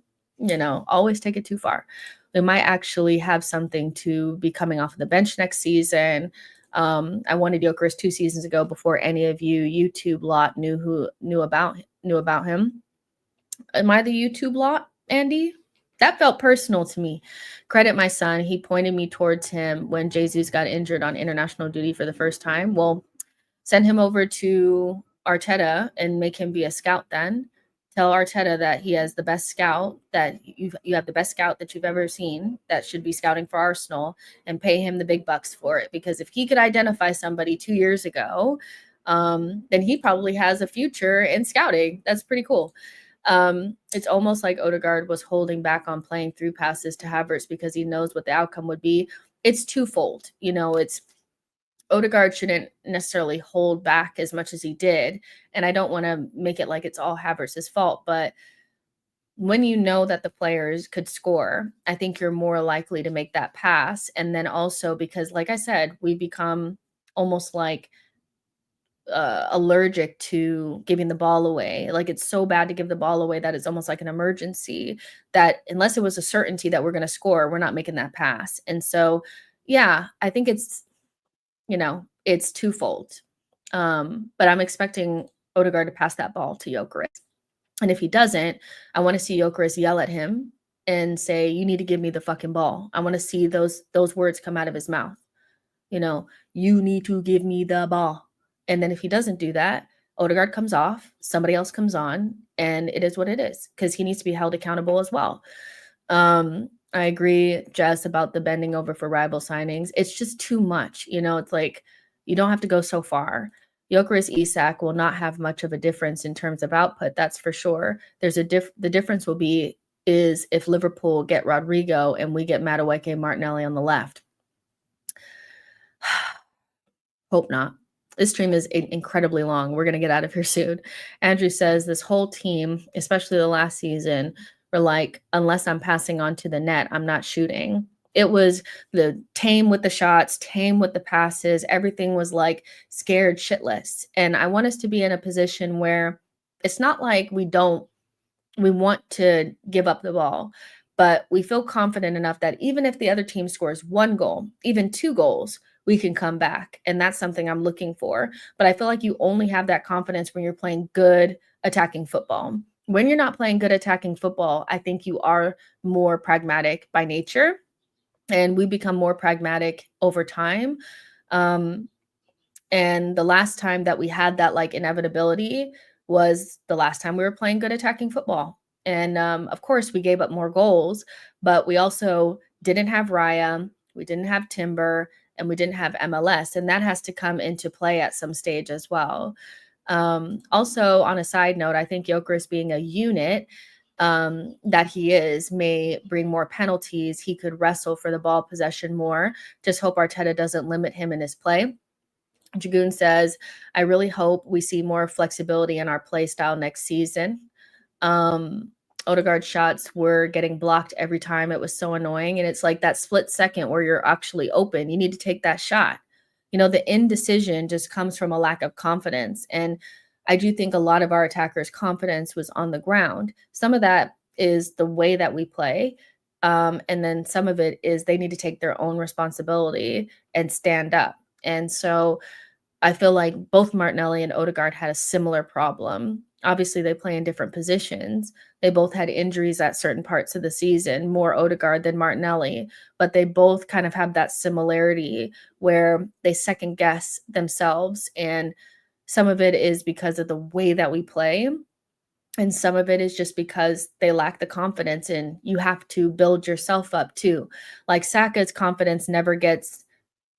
S1: always take it too far. They might actually have something to be coming off of the bench next season. I wanted Gyökeres 2 seasons ago before any of you YouTube lot knew about him. Am I the YouTube lot, Andy? That felt personal to me. Credit my son. He pointed me towards him when Jesus got injured on international duty for the first time. Well, send him over to Arteta and make him be a scout then. Tell Arteta that he has the best scout, that you have the best scout that you've ever seen that should be scouting for Arsenal, and pay him the big bucks for it. Because if he could identify somebody 2 years ago, then he probably has a future in scouting. That's pretty cool. It's almost like Odegaard was holding back on playing through passes to Havertz because he knows what the outcome would be. It's twofold. It's Odegaard shouldn't necessarily hold back as much as he did. And I don't want to make it like it's all Havertz's fault, but when you know that the players could score, I think you're more likely to make that pass. And then also because, like I said, we become almost like allergic to giving the ball away. Like it's so bad to give the ball away that it's almost like an emergency, that unless it was a certainty that we're going to score, we're not making that pass. And so, yeah, I think it's twofold. But I'm expecting Odegaard to pass that ball to Gyökeres. And if he doesn't, I want to see Gyökeres yell at him and say, "You need to give me the fucking ball." I want to see those words come out of his mouth. You need to give me the ball. And then if he doesn't do that, Odegaard comes off, somebody else comes on, and it is what it is, because he needs to be held accountable as well. I agree, Jess, about the bending over for rival signings. It's just too much. It's like you don't have to go so far. Gyökeres Isak will not have much of a difference in terms of output, that's for sure. The difference will be is if Liverpool get Rodrygo and we get Madueke Martinelli on the left. Hope not. This stream is incredibly long. We're going to get out of here soon. Andrew says this whole team, especially the last season, were like, unless I'm passing on to the net, I'm not shooting. It was the tame with the shots, tame with the passes. Everything was like scared shitless. And I want us to be in a position where it's not like we want to give up the ball, but we feel confident enough that even if the other team scores 1 goal, even 2 goals, we can come back. And that's something I'm looking for. But I feel like you only have that confidence when you're playing good attacking football. When you're not playing good attacking football, I think you are more pragmatic by nature, and we become more pragmatic over time. And the last time that we had that like inevitability was the last time we were playing good attacking football. And of course, we gave up more goals, but we also didn't have Raya, we didn't have Timber, and we didn't have MLS. And that has to come into play at some stage as well. Also, on a side note, I think Gyökeres being a unit that he is may bring more penalties. He could wrestle for the ball possession more. Just hope Arteta doesn't limit him in his play. Dragoon says, I really hope we see more flexibility in our play style next season. Odegaard shots were getting blocked every time. It was so annoying. And it's like that split second where you're actually open. You need to take that shot. The indecision just comes from a lack of confidence. And I do think a lot of our attackers' confidence was on the ground. Some of that is the way that we play. And then some of it is they need to take their own responsibility and stand up. And so I feel like both Martinelli and Odegaard had a similar problem. Obviously, they play in different positions. They both had injuries at certain parts of the season, more Odegaard than Martinelli, but they both kind of have that similarity where they second guess themselves. And some of it is because of the way that we play. And some of it is just because they lack the confidence, and you have to build yourself up too. Like Saka's confidence never gets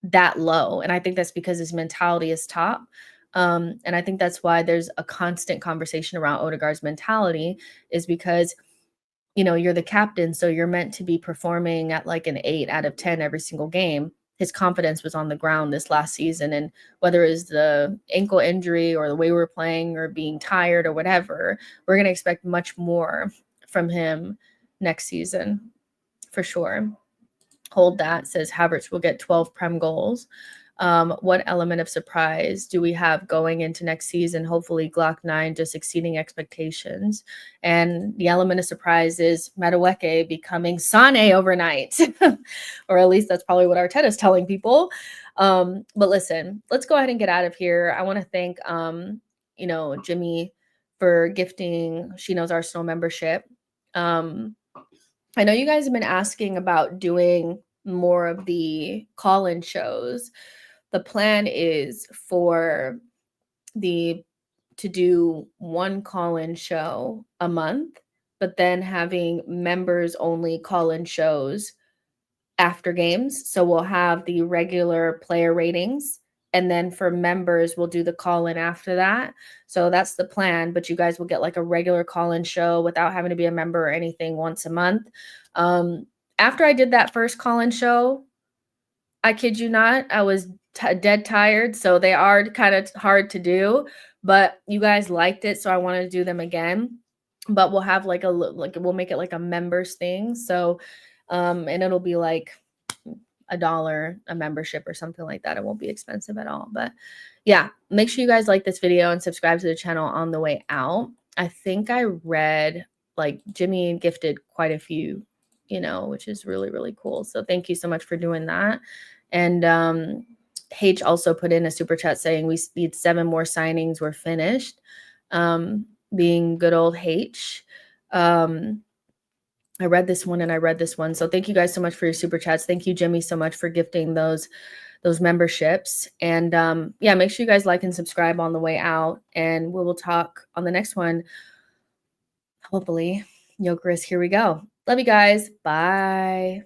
S1: that low. And I think that's because his mentality is top. And I think that's why there's a constant conversation around Odegaard's mentality, is because, you're the captain. So you're meant to be performing at like an 8 out of 10 every single game. His confidence was on the ground this last season. And whether it's the ankle injury or the way we're playing or being tired or whatever, we're going to expect much more from him next season for sure. Hold that, says Havertz will get 12 Prem goals. What element of surprise do we have going into next season? Hopefully Glock 9 just exceeding expectations. And the element of surprise is Madueke becoming Sane overnight. Or at least that's probably what Arteta's telling people. But listen, let's go ahead and get out of here. I want to thank Jimmy for gifting She Knows Arsenal membership. I know you guys have been asking about doing more of the call-in shows. The plan is for to do one call-in show a month, but then having members only call-in shows after games. So we'll have the regular player ratings, and then for members, we'll do the call-in after that. So that's the plan, but you guys will get like a regular call-in show without having to be a member or anything once a month. After I did that first call-in show, I kid you not, I was dead tired. So they are kind of hard to do, but you guys liked it, so I wanted to do them again. But we'll have we'll make it like a members thing. So, and it'll be like $1 a membership or something like that. It won't be expensive at all. But yeah, make sure you guys like this video and subscribe to the channel on the way out. I think I read Jimmy gifted quite a few, which is really, really cool. So thank you so much for doing that. And H also put in a super chat saying we need 7 more signings. We're finished. Being good old H. I read this one and I read this one. So thank you guys so much for your super chats. Thank you, Jimmy, so much for gifting those memberships. And yeah, make sure you guys like and subscribe on the way out. And we will talk on the next one. Hopefully, Yokeris, here we go. Love you guys. Bye.